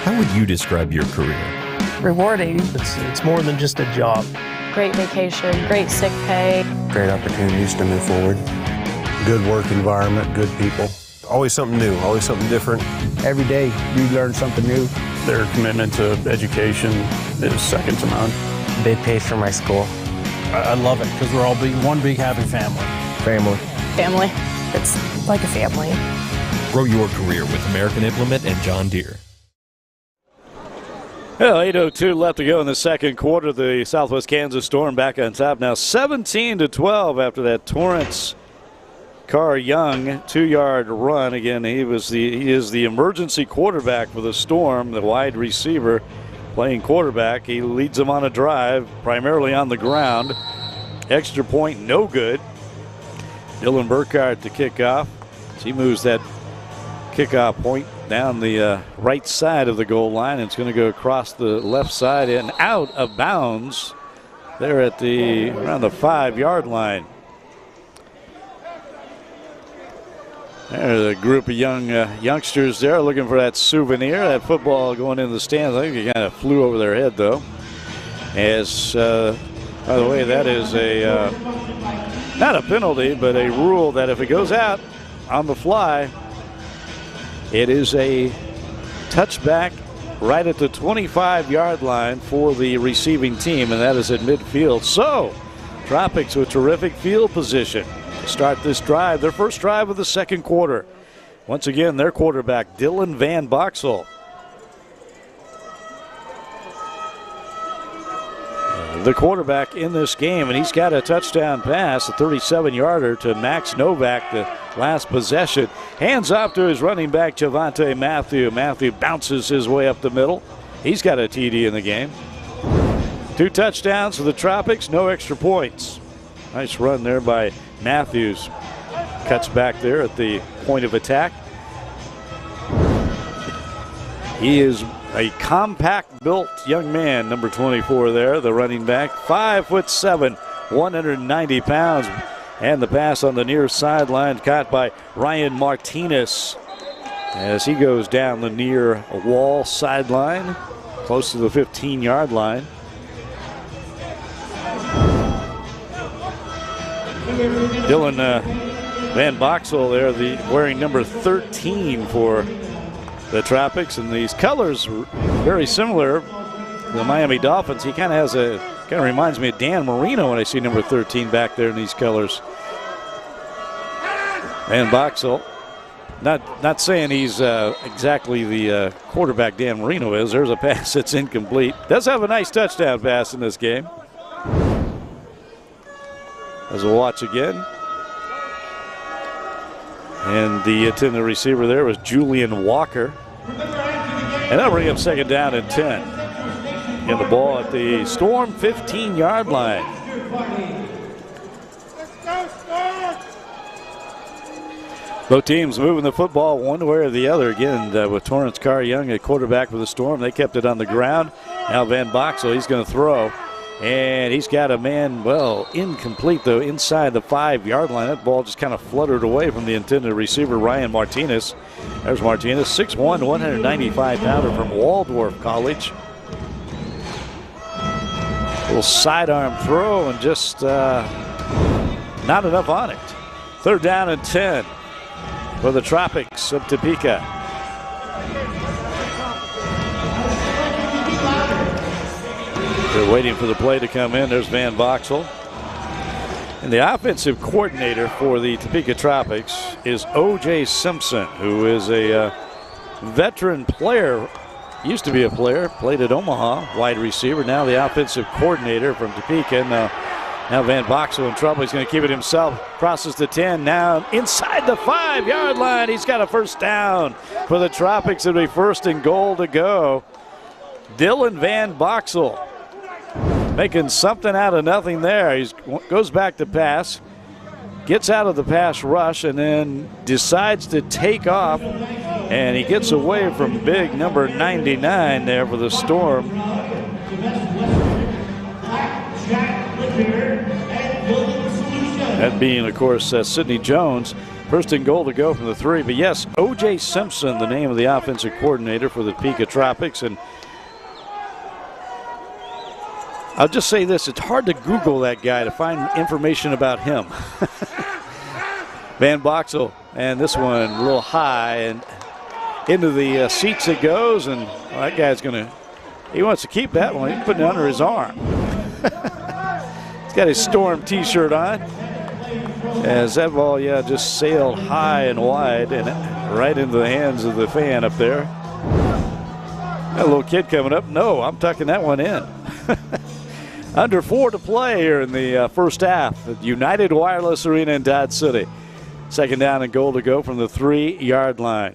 How would you describe your career? Rewarding. It's more than just a job. Great vacation, great sick pay. Great opportunities to move forward. Good work environment, good people. Always something new, always something different. Every day you learn something new. Their commitment to education is second to none. They pay for my school. I love it because we're all one big happy family. Family. It's like a family. Grow your career with American Implement and John Deere. Well, 8:02 left to go in the second quarter. The Southwest Kansas Storm back on top now, 17-12 after that Torrance Carr Young 2-yard run. Again, he is the emergency quarterback for the Storm, the wide receiver playing quarterback. He leads them on a drive, primarily on the ground. Extra point, no good. Dylan Burkhardt to kick off. He moves that kickoff point down the right side of the goal line. It's going to go across the left side and out of bounds there at around the 5-yard line. There's a group of youngsters there looking for that souvenir, that football going in the stands. I think it kind of flew over their head, though. As, by the way, that is not a penalty, but a rule that if it goes out on the fly, it is a touchback right at the 25-yard line for the receiving team, and that is at midfield. So, Tropics with terrific field position to start this drive, their first drive of the second quarter. Once again, their quarterback, Dylan Van Boxel. The quarterback in this game, and he's got a touchdown pass, a 37-yarder to Max Novak, the last possession. Hands off to his running back, Javante Matthew. Matthew bounces his way up the middle. He's got a TD in the game. 2 touchdowns for the Tropics, no extra points. Nice run there by Matthews. Cuts back there at the point of attack. He is a compact-built young man, number 24 there, the running back. 5'7", 190 pounds. And the pass on the near sideline caught by Ryan Martinez as he goes down the near wall sideline, close to the 15-yard line. Dylan Van Boxel there, wearing number 13 for the Tropics, and these colors very similar to the Miami Dolphins. He kind of reminds me of Dan Marino when I see number 13 back there in these colors. Van Boxel, not saying he's exactly the quarterback Dan Marino is. There's a pass that's incomplete. Does have a nice touchdown pass in this game. As we'll watch again. And the intended receiver there was Julian Walker. And that'll bring up second down and 10. And the ball at the Storm 15-yard line. Both teams moving the football one way or the other. Again, with Torrance Carr Young, a quarterback for the Storm, they kept it on the ground. Now Van Boxel, he's going to throw. And he's got a man, incomplete though, inside the 5-yard line. That ball just kind of fluttered away from the intended receiver, Ryan Martinez. There's Martinez, 6'1", 195-pounder from Waldorf College. A little sidearm throw and just not enough on it. Third down and 10 for the Tropics of Topeka. They're waiting for the play to come in. There's Van Boxel. And the offensive coordinator for the Topeka Tropics is O.J. Simpson, who is a veteran player. Used to be a player, played at Omaha, wide receiver. Now the offensive coordinator from Topeka. Now Van Boxel in trouble. He's going to keep it himself. Crosses the 10. Now inside the 5-yard line. He's got a first down for the Tropics. It'll be first and goal to go. Dylan Van Boxel making something out of nothing there. He goes back to pass, gets out of the pass rush, and then decides to take off. And he gets away from big number 99 there for the Storm. That being, of course, Sidney Jones. First and goal to go from the 3. But yes, O.J. Simpson, the name of the offensive coordinator for the Topeka Tropics. And I'll just say this, it's hard to Google that guy to find information about him. Van Boxel, and this one a little high, and into the seats it goes, and that guy's he wants to keep that one. He's putting it under his arm. He's got his Storm t-shirt on. As that ball, just sailed high and wide and right into the hands of the fan up there. Got a little kid coming up. No, I'm tucking that one in. Under 4 to play here in the first half at United Wireless Arena in Dodge City. Second down and goal to go from the 3-yard line.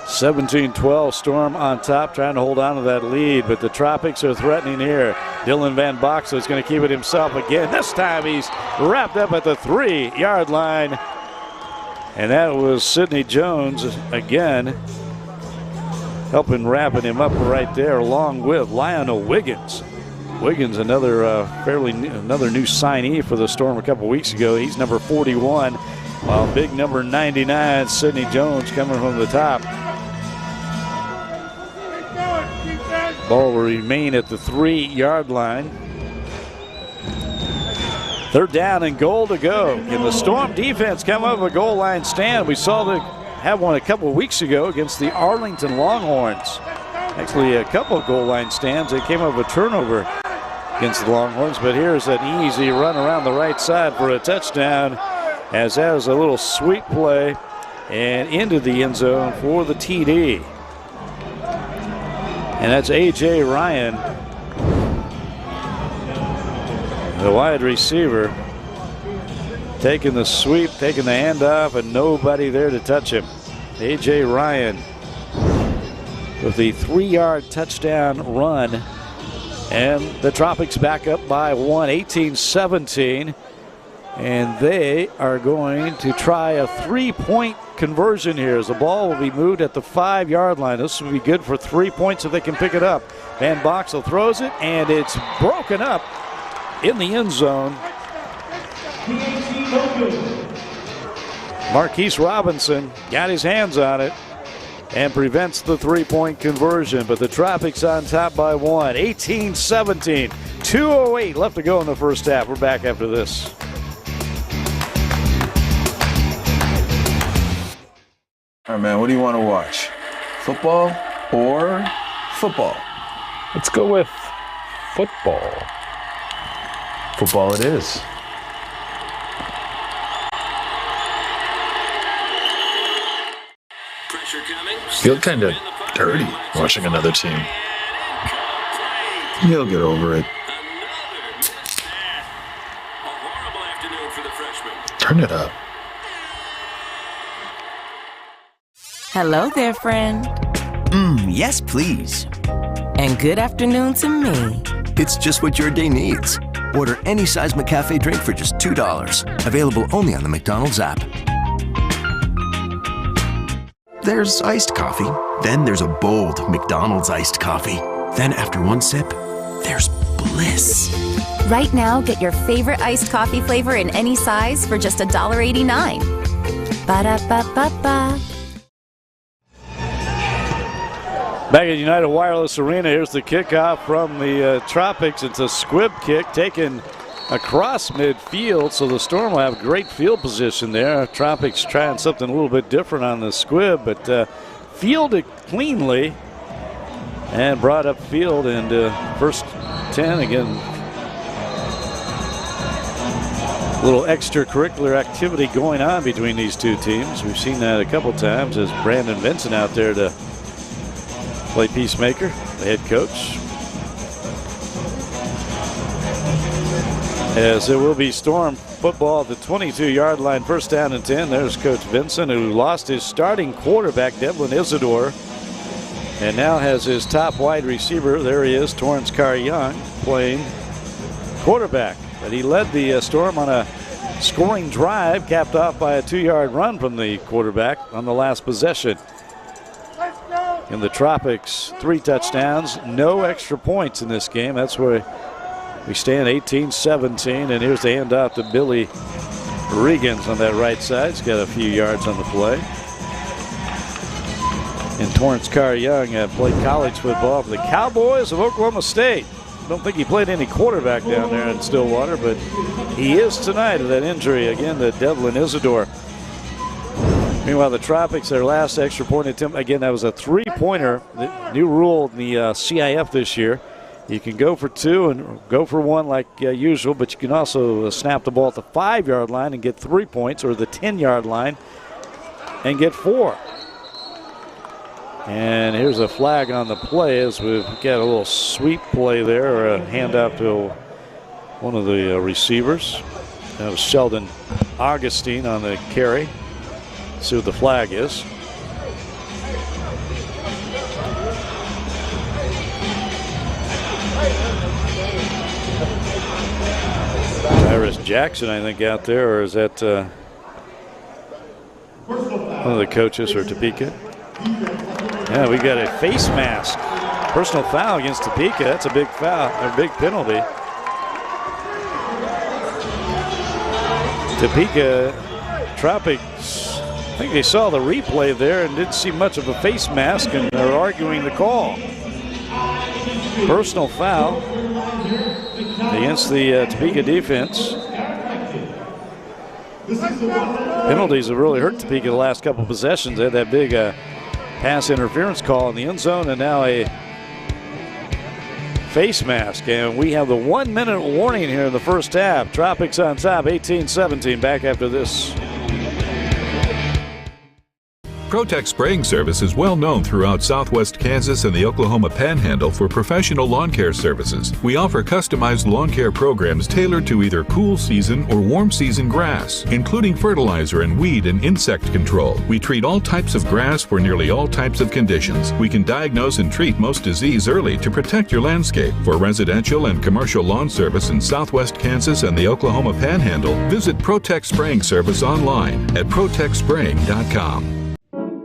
17-12, Storm on top, trying to hold on to that lead, but the Tropics are threatening here. Dylan Van Boxel is going to keep it himself again. This time he's wrapped up at the 3-yard line. And that was Sidney Jones again, helping wrapping him up right there, along with Lionel Wiggins. Wiggins, another new signee for the Storm a couple weeks ago. He's number 41, while big number 99, Sidney Jones, coming from the top. Ball will remain at the 3-yard line. Third down and goal to go. Can the Storm defense come up with a goal line stand? We saw them have one a couple of weeks ago against the Arlington Longhorns. Actually, a couple of goal line stands. They came up with a turnover against the Longhorns, but here's an easy run around the right side for a touchdown, as that was a little sweep play and into the end zone for the TD. And that's A.J. Ryan, the wide receiver, taking the sweep, taking the handoff, and nobody there to touch him. A.J. Ryan with the 3-yard touchdown run. And the Tropics back up by 1, 18-17. And they are going to try a 3-point conversion here, as the ball will be moved at the 5-yard line. This will be good for 3 points if they can pick it up. Van Boxel throws it, and it's broken up in the end zone. Marquise Robinson got his hands on it and prevents the 3-point conversion. But the Tropics on top by 1, 18-17. 2:08 left to go in the first half. We're back after this. All right, man, what do you want to watch? Football or football? Let's go with football. Football it is. Feel kind of dirty watching another team. He'll get over it. Turn it up. Hello there, friend. Yes, please. And good afternoon to me. It's just what your day needs. Order any size McCafe drink for just $2. Available only on the McDonald's app. There's iced coffee. Then there's a bold McDonald's iced coffee. Then after one sip, there's bliss. Right now, get your favorite iced coffee flavor in any size for just $1.89. Ba-da-ba-ba-ba. Back at United Wireless Arena, here's the kickoff from the Tropics. It's a squib kick taken across midfield, so the Storm will have great field position there. Tropics trying something a little bit different on the squib, but fielded cleanly and brought up field, and first 10 again. A little extracurricular activity going on between these two teams. We've seen that a couple times as Brandon Vincent out there to play peacemaker, the head coach. As it will be Storm football at the 22-yard line, first down and 10. There's Coach Vincent, who lost his starting quarterback, Devlin Isidore, and now has his top wide receiver, there he is, Torrance Carr-Young, playing quarterback. But he led the Storm on a scoring drive, capped off by a 2-yard run from the quarterback on the last possession. In the Tropics, 3 touchdowns, no extra points in this game. That's where We stand 18-17, and here's the handoff to Billy Regans on that right side. He's got a few yards on the play. And Torrance Carr Young played college football for the Cowboys of Oklahoma State. I don't think he played any quarterback down there in Stillwater, but he is tonight of that injury again to Devlin Isidore. Meanwhile, the Tropics, their last extra point attempt, again, that was a three-pointer. The new rule in the CIF this year. You can go for two and go for one like usual, but you can also snap the ball at the 5-yard line and get 3 points, or the 10-yard line and get 4. And here's a flag on the play as we've got a little sweep play there, or a handoff to one of the receivers. That was Sheldon Augustine on the carry. See what the flag is. Tyrus Jackson, I think, out there, or is that one of the coaches for Topeka? Yeah, we got a face mask. Personal foul against Topeka. That's a big foul, a big penalty. Topeka Tropics, I think they saw the replay there and didn't see much of a face mask, and they're arguing the call. Personal foul against the Topeka defense. Penalties have really hurt Topeka the last couple of possessions. They had that big pass interference call in the end zone, and now a face mask. And we have the 1 minute warning here in the first half. Tropics on top, 18-17. Back after this. ProTech Spraying Service is well known throughout southwest Kansas and the Oklahoma Panhandle for professional lawn care services. We offer customized lawn care programs tailored to either cool season or warm season grass, including fertilizer and weed and insect control. We treat all types of grass for nearly all types of conditions. We can diagnose and treat most disease early to protect your landscape. For residential and commercial lawn service in southwest Kansas and the Oklahoma Panhandle, visit ProTech Spraying Service online at protechspraying.com.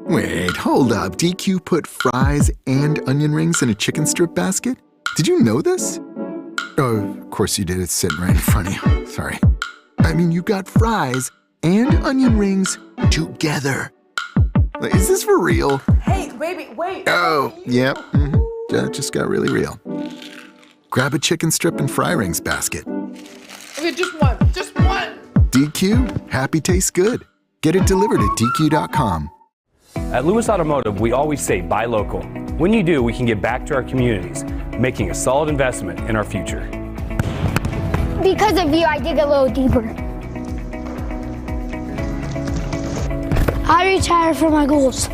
Wait, hold up. DQ put fries and onion rings in a chicken strip basket? Did you know this? Oh, of course you did. It's sitting right in front of you. Sorry. I mean, you got fries and onion rings together. Like, is this for real? Hey, baby, wait. Oh, yep. That just got really real. Grab a chicken strip and fry rings basket. Okay, just one. Just one. DQ, happy tastes good. Get it delivered at DQ.com. At Lewis Automotive, we always say buy local. When you do, we can give back to our communities, making a solid investment in our future. Because of you, I dig a little deeper. I retire from my goals.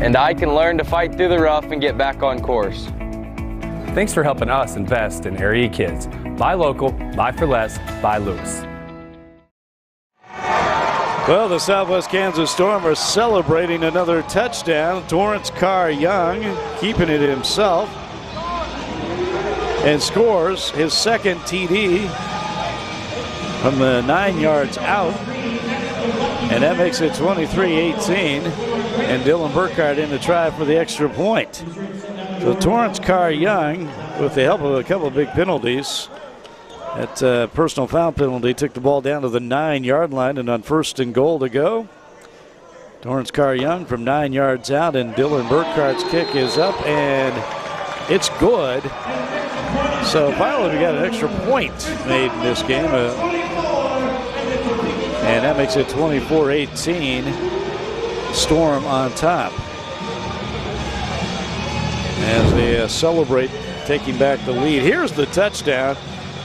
And I can learn to fight through the rough and get back on course. Thanks for helping us invest in area kids. Buy local, buy for less, buy Lewis. Well, the Southwest Kansas Storm are celebrating another touchdown. Torrance Carr Young keeping it himself and scores his second TD from the 9 yards out. And that makes it 23-18. And Dylan Burkhardt in to try for the extra point. So Torrance Carr Young, with the help of a couple of big penalties, that personal foul penalty took the ball down to the 9-yard line, and on 1st and goal to go. Torrance Carr Young from 9 yards out, and Dylan Burkhardt's kick is up, and it's good. So finally we got an extra point made in this game. And that makes it 24-18. Storm on top. As they celebrate taking back the lead. Here's the touchdown.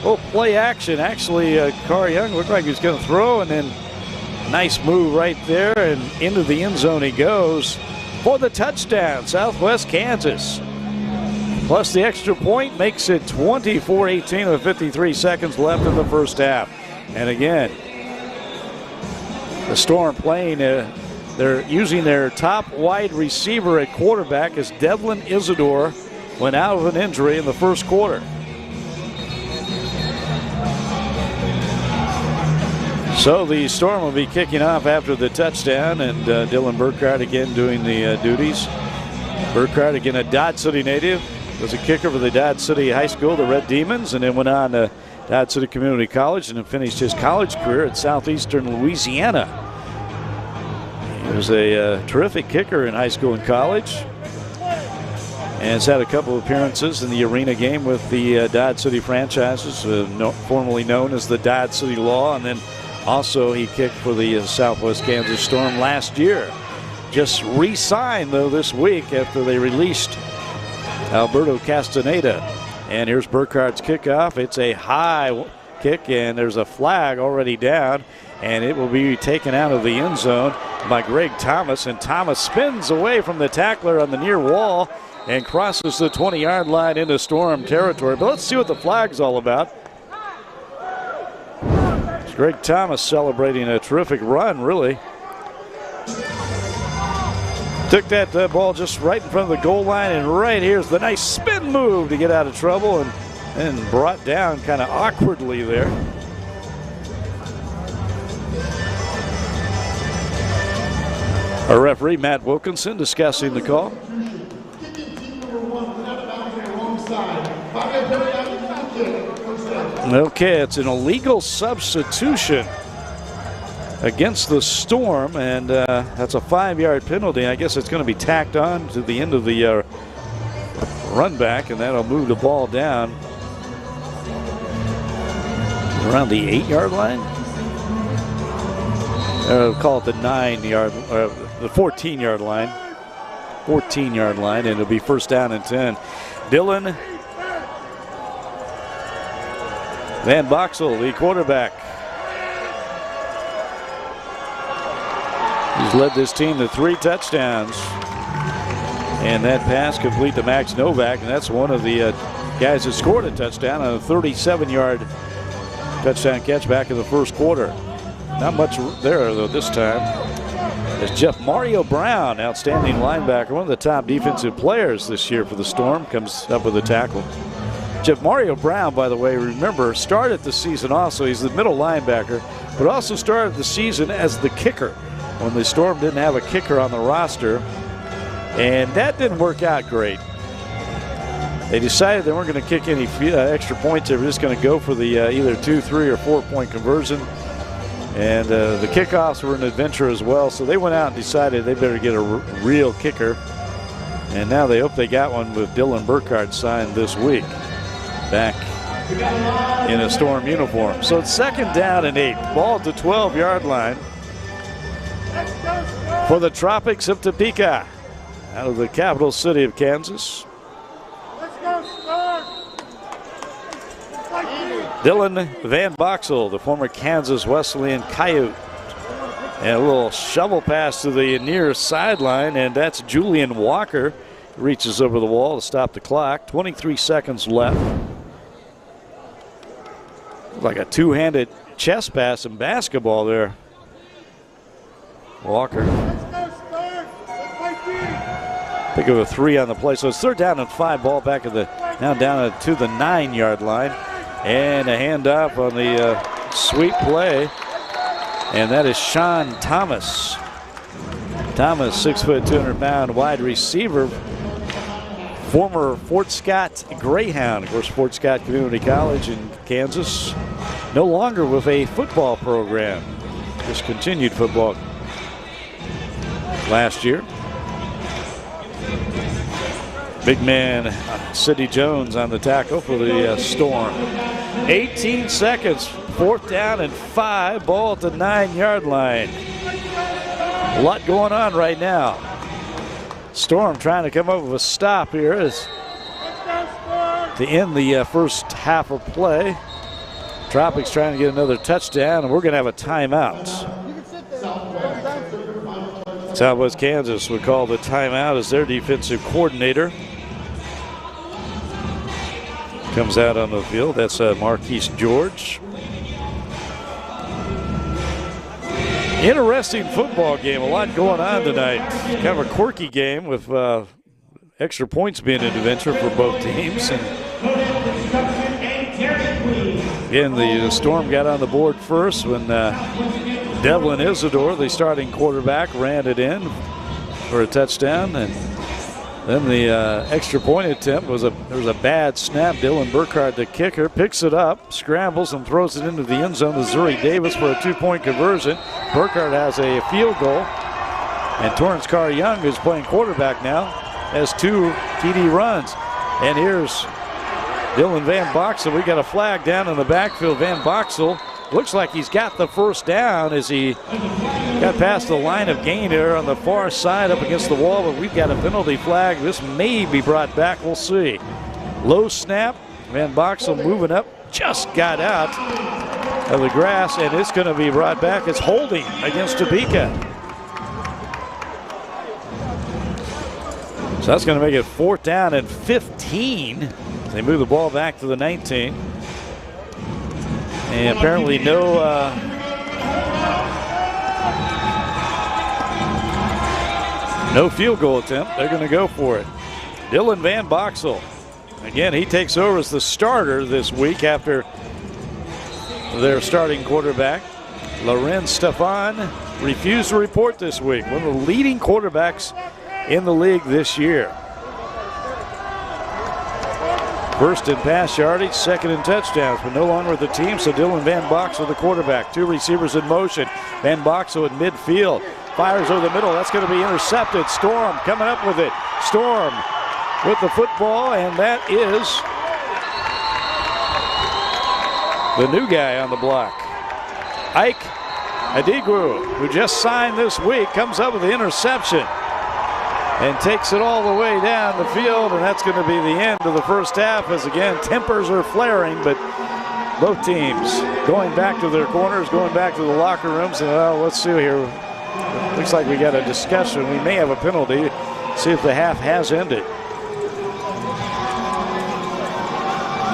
Oh, play action. Actually, Carr Young looked like he was going to throw, and then nice move right there, and into the end zone he goes for the touchdown. Southwest Kansas. Plus the extra point makes it 24-18 with 53 seconds left in the first half. And again, the Storm playing, they're using their top wide receiver at quarterback as Devlin Isidore went out of an injury in the first quarter. So the Storm will be kicking off after the touchdown, and Dylan Burkhardt again doing the duties. Burkhardt, again a Dodge City native, was a kicker for the Dodge City High School, the Red Demons, and then went on to Dodge City Community College and then finished his college career at Southeastern Louisiana. He was a terrific kicker in high school and college, and has had a couple of appearances in the arena game with the Dodge City franchises, formerly known as the Dodge City Law, and then also he kicked for the Southwest Kansas Storm last year. Just re-signed, though, this week after they released Alberto Castaneda. And here's Burkhardt's kickoff. It's a high kick, and there's a flag already down, and it will be taken out of the end zone by Greg Thomas, and Thomas spins away from the tackler on the near wall and crosses the 20-yard line into Storm territory. But let's see what the flag's all about. It's Greg Thomas celebrating a terrific run, really. Took that ball just right in front of the goal line, and right here's the nice spin move to get out of trouble, and brought down kind of awkwardly there. Our referee, Matt Wilkinson, discussing the call. Okay, it's an illegal substitution against the Storm, and that's a 5-yard penalty. I guess it's going to be tacked on to the end of the run back, and that'll move the ball down around the 8-yard line. We'll call it the 9-yard, the 14-yard line. 14-yard line, and it'll be first down and 10. Dylan Van Boxel, the quarterback. He's led this team to 3 touchdowns. And that pass complete to Max Novak, and that's one of the guys that scored a touchdown on a 37-yard touchdown catch back in the first quarter. Not much there, though, this time. As Jeff Mario Brown, outstanding linebacker, one of the top defensive players this year for the Storm, comes up with a tackle. Jeff Mario Brown, by the way, remember, started the season also. He's the middle linebacker, but also started the season as the kicker when the Storm didn't have a kicker on the roster. And that didn't work out great. They decided they weren't going to kick any extra points. They were just going to go for the either 2, 3, or 4-point conversion. And the kickoffs were an adventure as well. So they went out and decided they better get a real kicker. And now they hope they got one with Dylan Burkhardt signed this week, back in a Storm uniform. So it's second down and 8. Ball at the 12-yard line for the Tropics of Topeka, out of the capital city of Kansas. Dylan Van Boxel, the former Kansas Wesleyan Coyote. And a little shovel pass to the near sideline, and that's Julian Walker. Reaches over the wall to stop the clock. 23 seconds left. Like a two-handed chest pass in basketball there. Walker. Pick up a 3 on the play. So it's third down and 5. Ball back at the now down to the 9-yard line. And a handoff on the sweep play. And that is Sean Thomas. Thomas, 6', 200-pound wide receiver. Former Fort Scott Greyhound. Of course, Fort Scott Community College in Kansas. No longer with a football program. Discontinued football last year. Big man Sidney Jones on the tackle for the Storm. 18 seconds, fourth down and 5. Ball at the 9-yard line. A lot going on right now. Storm trying to come up with a stop here as to end the first half of play. Tropics trying to get another touchdown, and we're going to have a timeout. Southwest Kansas would call the timeout as their defensive coordinator comes out on the field. That's Marquise George. Interesting football game. A lot going on tonight. Kind of a quirky game with extra points being an adventure for both teams. And again, the Storm got on the board first when Devlin Isidore, the starting quarterback, ran it in for a touchdown. And Then the extra point attempt there was a bad snap. Dylan Burkhardt, the kicker, picks it up, scrambles, and throws it into the end zone to Zuri Davis for a 2-point conversion. Burkhardt has a field goal, and Torrance Carr-Young, who's playing quarterback now, has 2 TD runs. And here's Dylan Van Boxel. We got a flag down in the backfield. Van Boxel looks like he's got the first down as he got past the line of gain there on the far side up against the wall, but we've got a penalty flag. This may be brought back. We'll see. Low snap. Van Boxel moving up. Just got out of the grass, and it's going to be brought back. It's holding against Topeka. So that's going to make it 4th down and 15. They move the ball back to the 19. And apparently no field goal attempt. They're going to go for it. Dylan Van Boxel. Again, he takes over as the starter this week after their starting quarterback, Lorenz Stefan, refused to report this week. One of the leading quarterbacks in the league this year. First in pass yardage, second in touchdowns, but no longer with the team, so Dylan Van Boxel, the quarterback. 2 receivers in motion. Van Boxel in midfield. Fires over the middle. That's going to be intercepted. Storm coming up with it. Storm with the football, and that is the new guy on the block. Ike Adigwu, who just signed this week, comes up with the interception and takes it all the way down the field, and that's going to be the end of the first half as, again, tempers are flaring, but both teams going back to their corners, going back to the locker rooms, and let's see here. Looks like we got a discussion. We may have a penalty. See if the half has ended.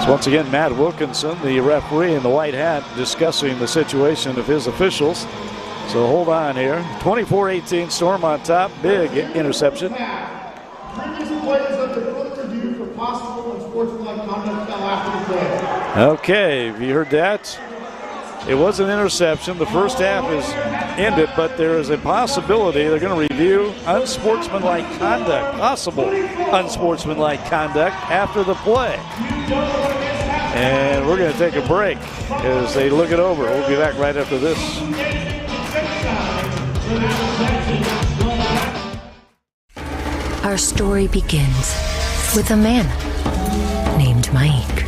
So once again, Matt Wilkinson, the referee in the white hat, discussing the situation of his officials. So hold on here. 24-18, Storm on top. Big interception. Previous players under further review for possible unsportsmanlike conduct fell after the play. Okay, have you heard that? It was an interception. The first half is ended, but there is a possibility they're going to review unsportsmanlike conduct, possible unsportsmanlike conduct after the play. And we're going to take a break as they look it over. We'll be back right after this. Our story begins with a man named Mike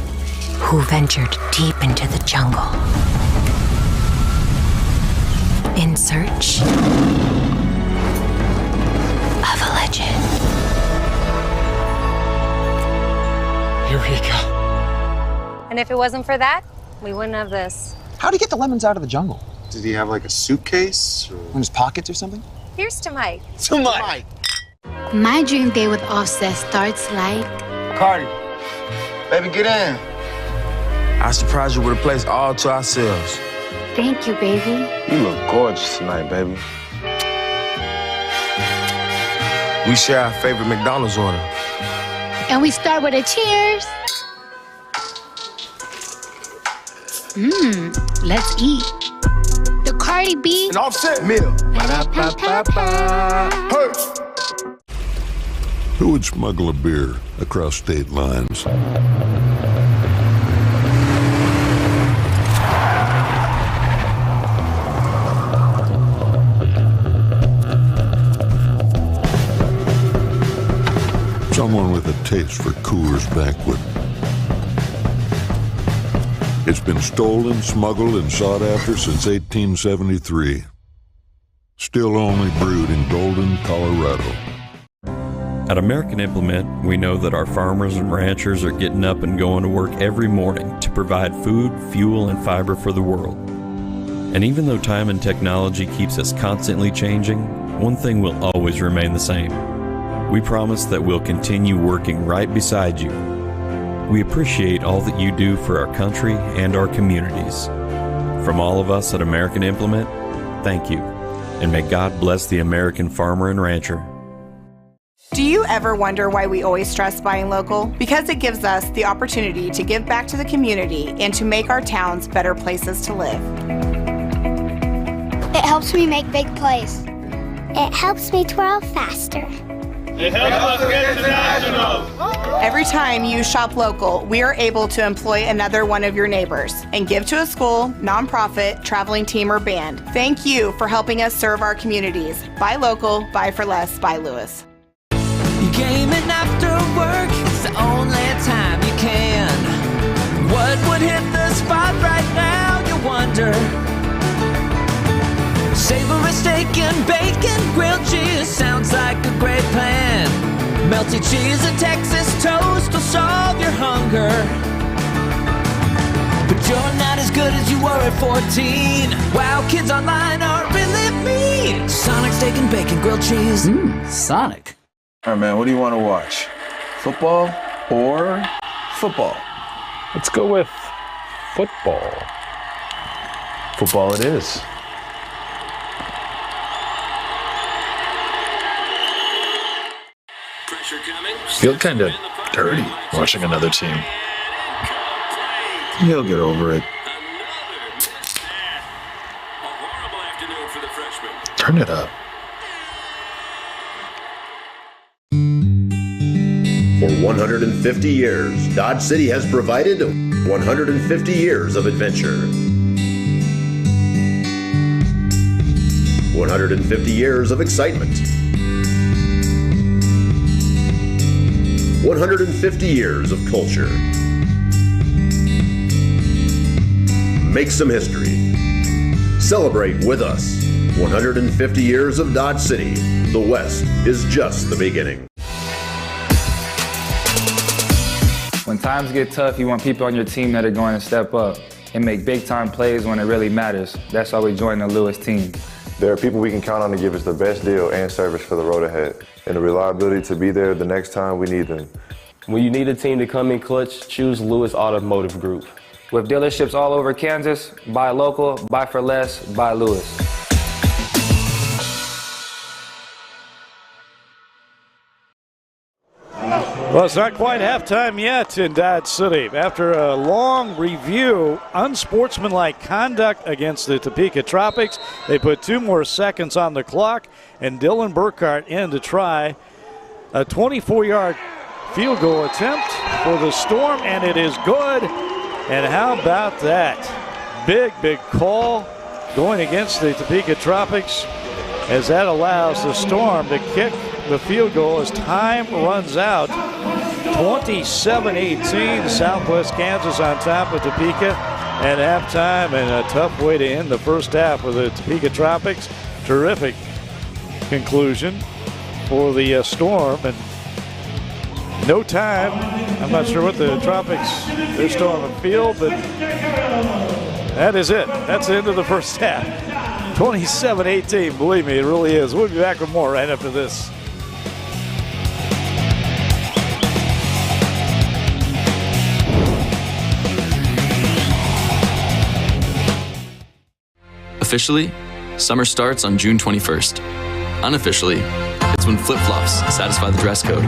who ventured deep into the jungle in search of a legend. Here we go. And if it wasn't for that, we wouldn't have this. How'd he get the lemons out of the jungle? Did he have like a suitcase? Or... in his pockets or something? Here's to Mike. To Mike. My dream day with Offset starts like... Cardi, baby, get in. I surprised you with a place all to ourselves. Thank you, baby. You look gorgeous tonight, baby. We share our favorite McDonald's order. And we start with a cheers. Let's eat. The Cardi B. An Offset meal. Who would smuggle a beer across state lines? Someone with a taste for Coors Banquet. It's been stolen, smuggled, and sought after since 1873. Still only brewed in Golden, Colorado. At American Implement, we know that our farmers and ranchers are getting up and going to work every morning to provide food, fuel, and fiber for the world. And even though time and technology keeps us constantly changing, one thing will always remain the same. We promise that we'll continue working right beside you. We appreciate all that you do for our country and our communities. From all of us at American Implement, thank you, and may God bless the American farmer and rancher. Do you ever wonder why we always stress buying local? Because it gives us the opportunity to give back to the community and to make our towns better places to live. It helps me make big plays. It helps me twirl faster. They help us get to nationals. Every time you shop local, we are able to employ another one of your neighbors and give to a school, nonprofit, traveling team, or band. Thank you for helping us serve our communities. Buy local, buy for less, buy Lewis. You gaming after work, it's the only time you can. What would hit the spot right now, you wonder? Savory steak and bacon, grilled cheese sounds like a great plan. Melty cheese and Texas toast will solve your hunger. But you're not as good as you were at 14. Wow, kids online are really mean. Sonic steak and bacon, grilled cheese. Sonic. All right, man, what do you want to watch? Football or football? Let's go with football. Football it is. Feel kind of dirty watching another team. He'll get over it. Turn it up. For 150 years, Dodge City has provided 150 years of adventure. 150 years of excitement. 150 years of culture. Make some history. Celebrate with us. 150 years of Dodge City. The West is just the beginning. When times get tough, you want people on your team that are going to step up and make big-time plays when it really matters. That's why we joined the Lewis team. There are people we can count on to give us the best deal and service for the road ahead, and the reliability to be there the next time we need them. When you need a team to come in clutch, choose Lewis Automotive Group. With dealerships all over Kansas, buy local, buy for less, buy Lewis. Well, it's not quite halftime yet in Dodge City. After a long review, unsportsmanlike conduct against the Topeka Tropics. They put 2 more seconds on the clock, and Dylan Burkhart in to try a 24-yard field goal attempt for the Storm, and it is good. And how about that? Big call going against the Topeka Tropics, as that allows the Storm to kick the field goal as time runs out. 27-18, Southwest Kansas on top of Topeka at halftime, and a tough way to end the first half with the Topeka Tropics. Terrific conclusion for the Storm, and no time. I'm not sure what the Tropics, they're still on the field, but that is it. That's the end of the first half. 27-18, believe me, it really is. We'll be back with more right after this. Officially, summer starts on June 21st. Unofficially, it's when flip-flops satisfy the dress code.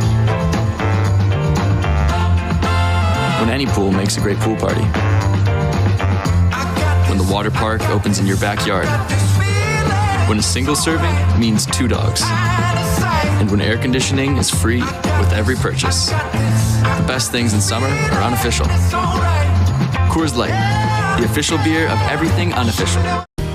When any pool makes a great pool party. When the water park opens in your backyard. When a single serving means 2 dogs. And when air conditioning is free with every purchase. The best things in summer are unofficial. Coors Light, the official beer of everything unofficial.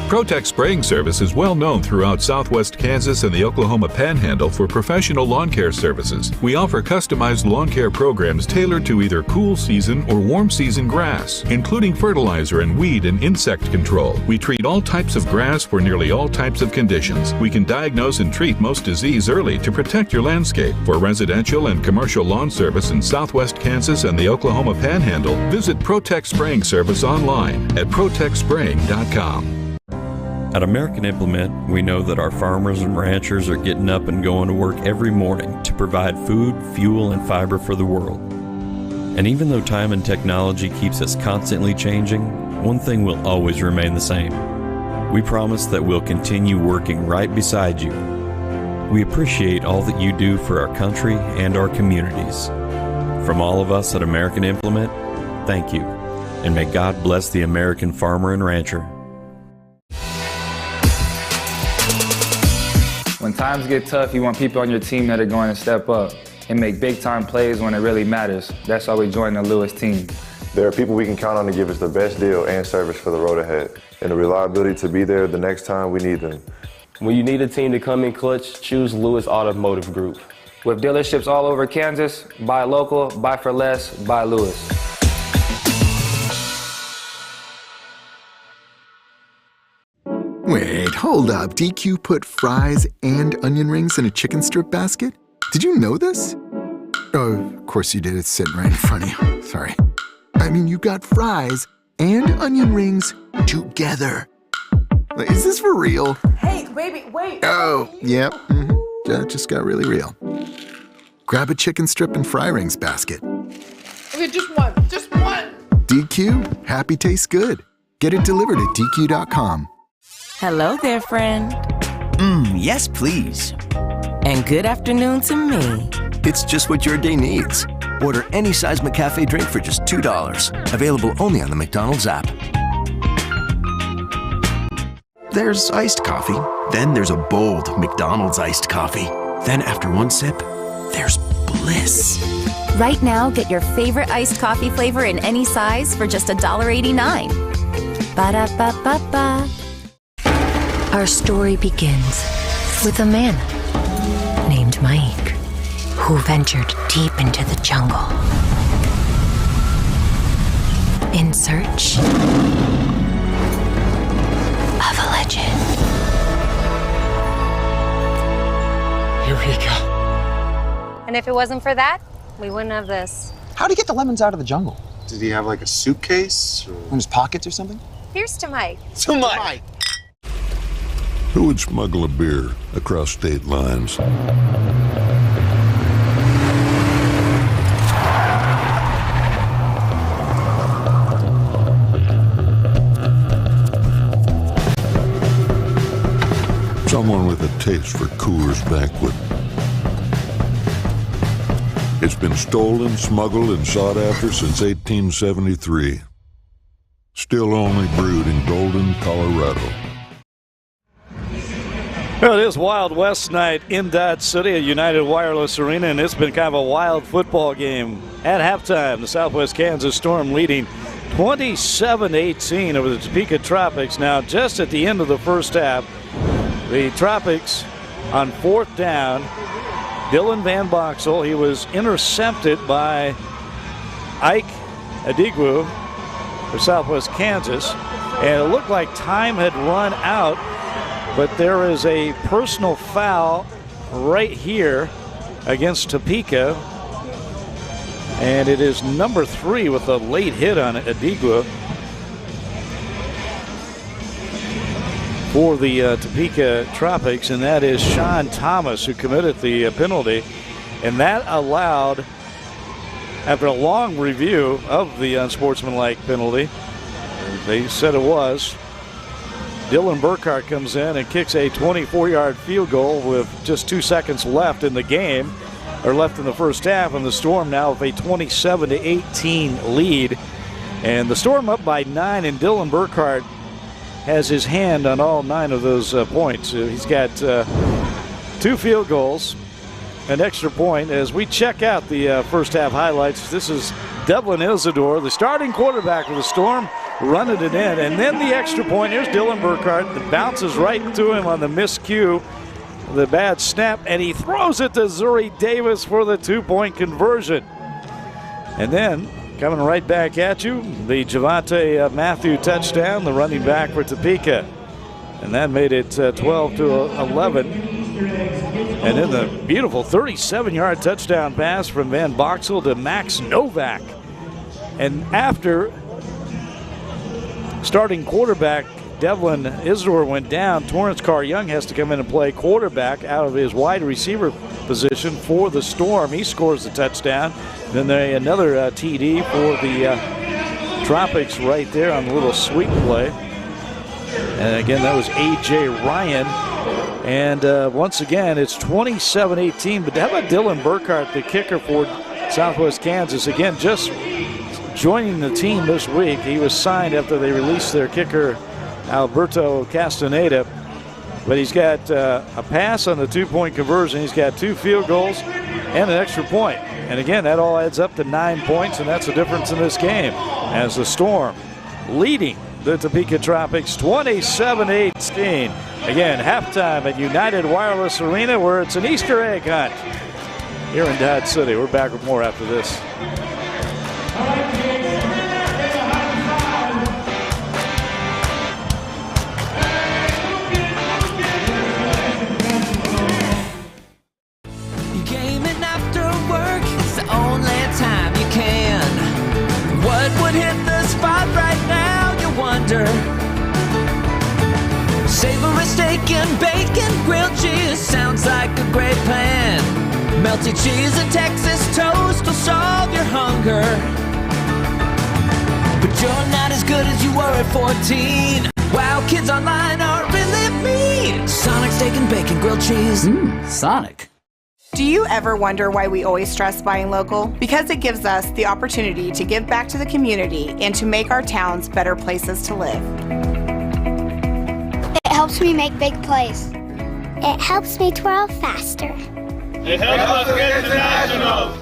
Protect Spraying Service is well known throughout southwest Kansas and the Oklahoma Panhandle for professional lawn care services. We offer customized lawn care programs tailored to either cool season or warm season grass, including fertilizer and weed and insect control. We treat all types of grass for nearly all types of conditions. We can diagnose and treat most disease early to protect your landscape. For residential and commercial lawn service in southwest Kansas and the Oklahoma Panhandle, visit Protect Spraying Service online at protectspraying.com. At American Implement, we know that our farmers and ranchers are getting up and going to work every morning to provide food, fuel, and fiber for the world. And even though time and technology keeps us constantly changing, one thing will always remain the same. We promise that we'll continue working right beside you. We appreciate all that you do for our country and our communities. From all of us at American Implement, thank you, and may God bless the American farmer and rancher. When times get tough, you want people on your team that are going to step up and make big-time plays when it really matters. That's why we joined the Lewis team. There are people we can count on to give us the best deal and service for the road ahead, and the reliability to be there the next time we need them. When you need a team to come in clutch, choose Lewis Automotive Group. With dealerships all over Kansas, buy local, buy for less, buy Lewis. Wait, hold up. DQ put fries and onion rings in a chicken strip basket? Did you know this? Oh, of course you did. It's sitting right in front of you. Sorry. I mean, you got fries and onion rings together. Like, is this for real? Hey, baby, wait. Oh, yep. That just got really real. Grab a chicken strip and fry rings basket. Okay, just one. Just one. DQ, happy tastes good. Get it delivered at DQ.com. Hello there, friend. Yes, please. And good afternoon to me. It's just what your day needs. Order any size McCafe drink for just $2. Available only on the McDonald's app. There's iced coffee. Then there's a bold McDonald's iced coffee. Then after one sip, there's bliss. Right now, get your favorite iced coffee flavor in any size for just $1.89. Ba-da-ba-ba-ba. Our story begins with a man named Mike, who ventured deep into the jungle in search of a legend. Here we go. And if it wasn't for that, we wouldn't have this. How'd he get the lemons out of the jungle? Did he have like a suitcase or in his pockets or something? Here's to Mike. To Mike. Who would smuggle a beer across state lines? Someone with a taste for Coors Banquet. It's been stolen, smuggled, and sought after since 1873. Still only brewed in Golden, Colorado. Well, it is Wild West night in Dodge City at United Wireless Arena, and it's been kind of a wild football game. At halftime, the Southwest Kansas Storm leading 27-18 over the Topeka Tropics. Now, just at the end of the first half, the Tropics on fourth down, Dylan Van Boxel, he was intercepted by Ike Adigwu for Southwest Kansas, and it looked like time had run out. But there is a personal foul right here against Topeka. And it is number 3 with a late hit on Adigwa for the Topeka Tropics. And that is Sean Thomas who committed the penalty. And that allowed, after a long review of the unsportsmanlike penalty, they said it was, Dylan Burkhart comes in and kicks a 24-yard field goal with just 2 seconds left in the game, or left in the first half, and the Storm now with a 27-18 lead. And the Storm up by 9, and Dylan Burkhart has his hand on all 9 of those points. He's got 2 field goals, an extra point. As we check out the first half highlights, this is Devlin Isidore, the starting quarterback of the Storm, running it in, and then the extra point. Here's Dylan Burkhart. It bounces right to him on the miscue, the bad snap, and he throws it to Zuri Davis for the 2-point conversion. And then coming right back at you, the Javante Matthew touchdown, the running back for Topeka, and that made it 12-11. And then the beautiful 37-yard touchdown pass from Van Boxel to Max Novak. And after starting quarterback Devlin Isidore went down, Torrance Carr-Young has to come in and play quarterback out of his wide receiver position for the Storm. He scores the touchdown. Then another TD for the Tropics right there on the little sweep play. And again, that was A.J. Ryan. And once again, it's 27-18. But how about Dylan Burkhart, the kicker for Southwest Kansas? Again, just joining the team this week. He was signed after they released their kicker, Alberto Castaneda. But he's got a pass on the 2-point conversion. He's got 2 field goals and an extra point. And again, that all adds up to 9 points, and that's the difference in this game as the Storm leading the Topeka Tropics 27-18. Again, halftime at United Wireless Arena, where it's an Easter egg hunt here in Dodge City. We're back with more after this. Savory steak and bacon, grilled cheese sounds like a great plan. Melty cheese and Texas toast will solve your hunger. But you're not as good as you were at 14. Wow, kids online are really mean. Sonic steak and bacon, grilled cheese. Sonic. Do you ever wonder why we always stress buying local? Because it gives us the opportunity to give back to the community and to make our towns better places to live. It helps me make big plays. It helps me twirl faster. It helps us get to nationals.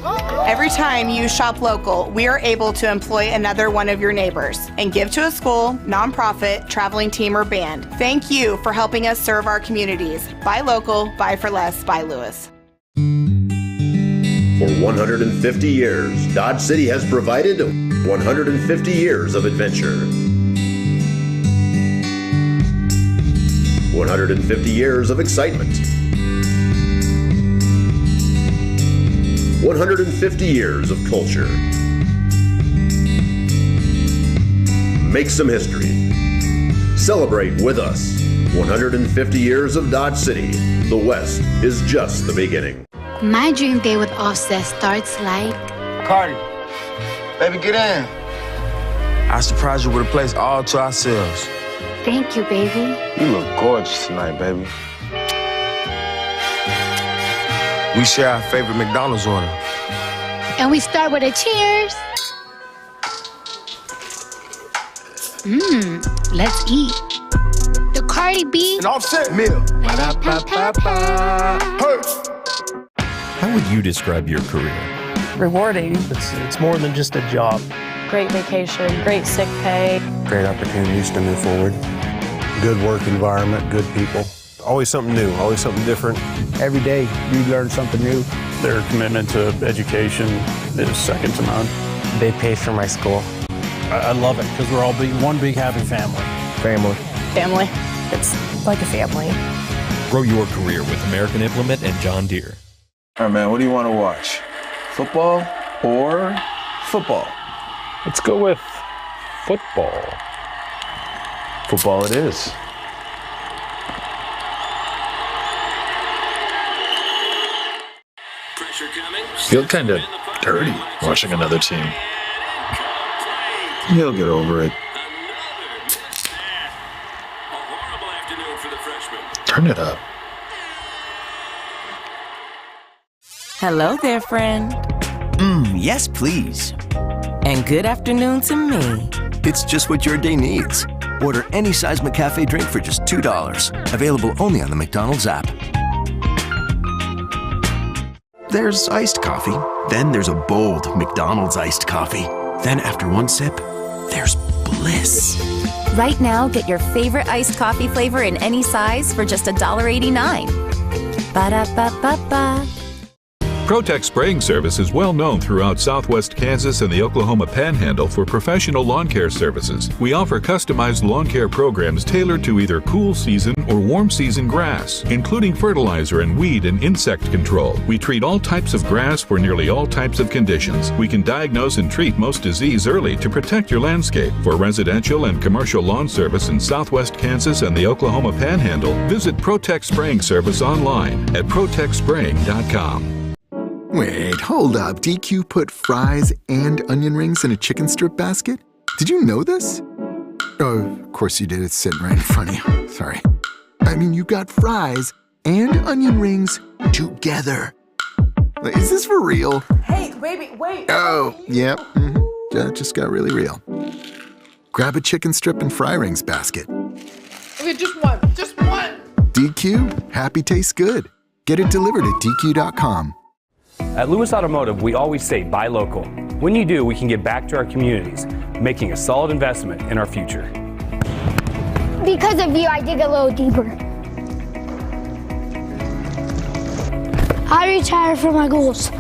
Every time you shop local, we are able to employ another one of your neighbors and give to a school, nonprofit, traveling team, or band. Thank you for helping us serve our communities. Buy local, buy for less, buy Lewis. For 150 years, Dodge City has provided 150 years of adventure. 150 years of excitement. 150 years of culture. Make some history. Celebrate with us. 150 years of Dodge City. The West is just the beginning. My dream day with Offset starts like... Cardi, baby, get in. I surprised you with a place all to ourselves. Thank you, baby. You look gorgeous tonight, baby. We share our favorite McDonald's order. And we start with a cheers. Let's eat. The Cardi B. An Offset meal. How would you describe your career? Rewarding. It's more than just a job. Great vacation, great sick pay. Great opportunities to move forward. Good work environment, good people. Always something new, always something different. Every day you learn something new. Their commitment to education is second to none. They pay for my school. I love it because we're all one big happy family. Family. Family. It's like a family. Grow your career with American Implement and John Deere. All right, man, what do you want to watch? Football or football? Let's go with football. Football it is. Feel kind of dirty watching another team. He'll get over it. Turn it up. Hello there, friend. Yes, please. And good afternoon to me. It's just what your day needs. Order any size McCafe drink for just $2. Available only on the McDonald's app. There's iced coffee. Then there's a bold McDonald's iced coffee. Then after one sip, there's bliss. Right now, get your favorite iced coffee flavor in any size for just $1.89. Ba-da-ba-ba-ba. Protect Spraying Service is well known throughout southwest Kansas and the Oklahoma Panhandle for professional lawn care services. We offer customized lawn care programs tailored to either cool season or warm season grass, including fertilizer and weed and insect control. We treat all types of grass for nearly all types of conditions. We can diagnose and treat most disease early to protect your landscape. For residential and commercial lawn service in southwest Kansas and the Oklahoma Panhandle, visit Protect Spraying Service online at protectspraying.com. Wait, hold up. DQ put fries and onion rings in a chicken strip basket? Did you know this? Oh, of course you did. It's sitting right in front of you. Sorry. I mean, you got fries and onion rings together. Is this for real? Hey, baby, wait. Oh, yep. That just got really real. Grab a chicken strip and fry rings basket. Okay, just one. Just one. DQ, happy tastes good. Get it delivered at DQ.com. At Lewis Automotive, we always say buy local. When you do, we can give back to our communities, making a solid investment in our future. Because of you, I dig a little deeper. I retire from my goals.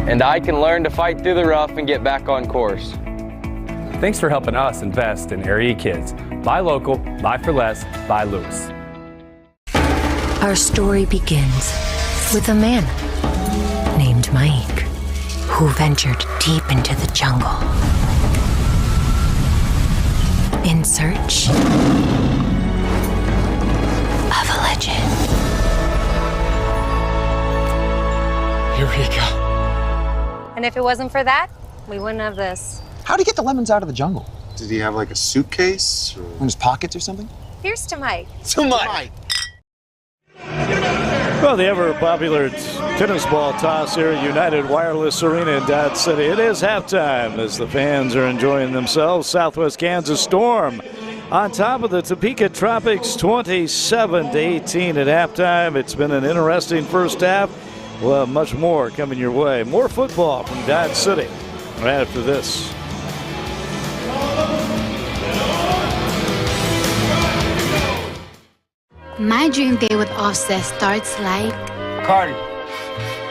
And I can learn to fight through the rough and get back on course. Thanks for helping us invest in area kids. Buy local, buy for less, buy Lewis. Our story begins with a man named Mike who ventured deep into the jungle in search of a legend. Here we go. And if it wasn't for that, we wouldn't have this. How'd he get the lemons out of the jungle? Did he have like a suitcase? Or... in his pockets or something? Here's to Mike. To Mike. Well, the ever-popular tennis ball toss here at United Wireless Arena in Dodge City. It is halftime as the fans are enjoying themselves. Southwest Kansas Storm on top of the Topeka Tropics, 27-18 at halftime. It's been an interesting first half. We'll have much more coming your way. More football from Dodge City right after this. My dream day with Offset starts like... Cardi,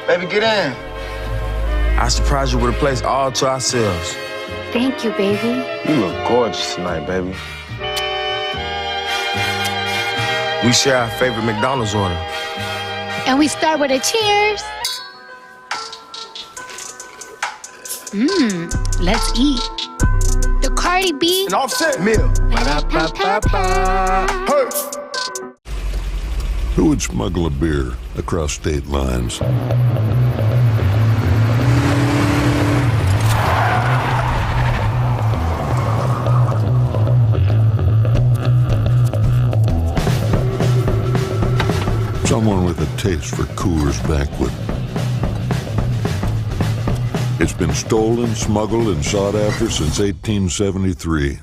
baby, get in. I surprised you with a place all to ourselves. Thank you, baby. You look gorgeous tonight, baby. We share our favorite McDonald's order. And we start with a cheers. Let's eat. The Cardi B. An Offset meal. Hey. Who would smuggle a beer across state lines? Someone with a taste for Coors Banquet. It's been stolen, smuggled, and sought after since 1873.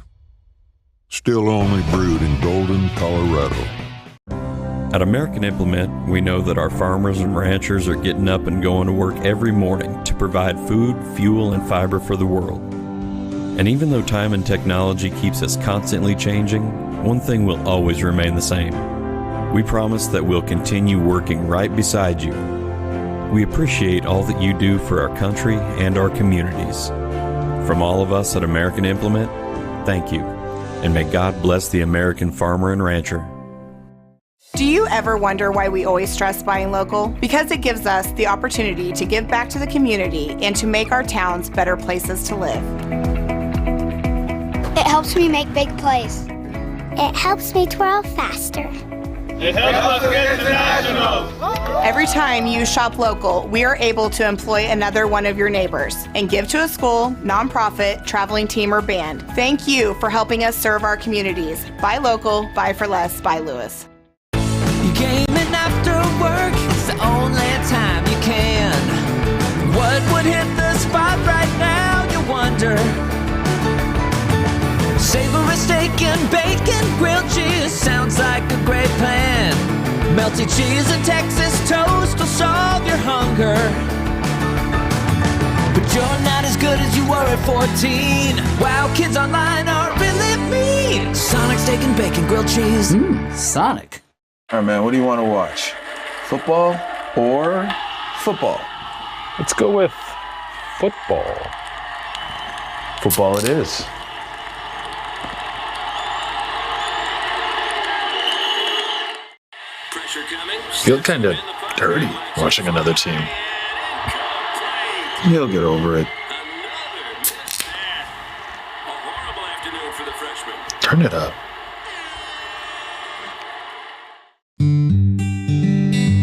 Still only brewed in Golden, Colorado. At American Implement, we know that our farmers and ranchers are getting up and going to work every morning to provide food, fuel, and fiber for the world. And even though time and technology keeps us constantly changing, one thing will always remain the same. We promise that we'll continue working right beside you. We appreciate all that you do for our country and our communities. From all of us at American Implement, thank you, and may God bless the American farmer and rancher. Do you ever wonder why we always stress buying local? Because it gives us the opportunity to give back to the community and to make our towns better places to live. It helps me make big plays. It helps me twirl faster. It helps us get to nationals. Every time you shop local, we are able to employ another one of your neighbors and give to a school, nonprofit, traveling team, or band. Thank you for helping us serve our communities. Buy local, buy for less, buy Lewis. You came in after work, it's the only time you can. What would hit the spot right now, you wonder? Savory steak and bacon, grilled cheese, sounds like a great plan. Melty cheese and Texas toast will solve your hunger. But you're not as good as you were at 14. Wow, kids online are really mean. Sonic steak and bacon, grilled cheese. Sonic. All right, man, what do you want to watch? Football or football? Let's go with football. Football it is. Feel kind of dirty watching another team. He'll get over it. Turn it up.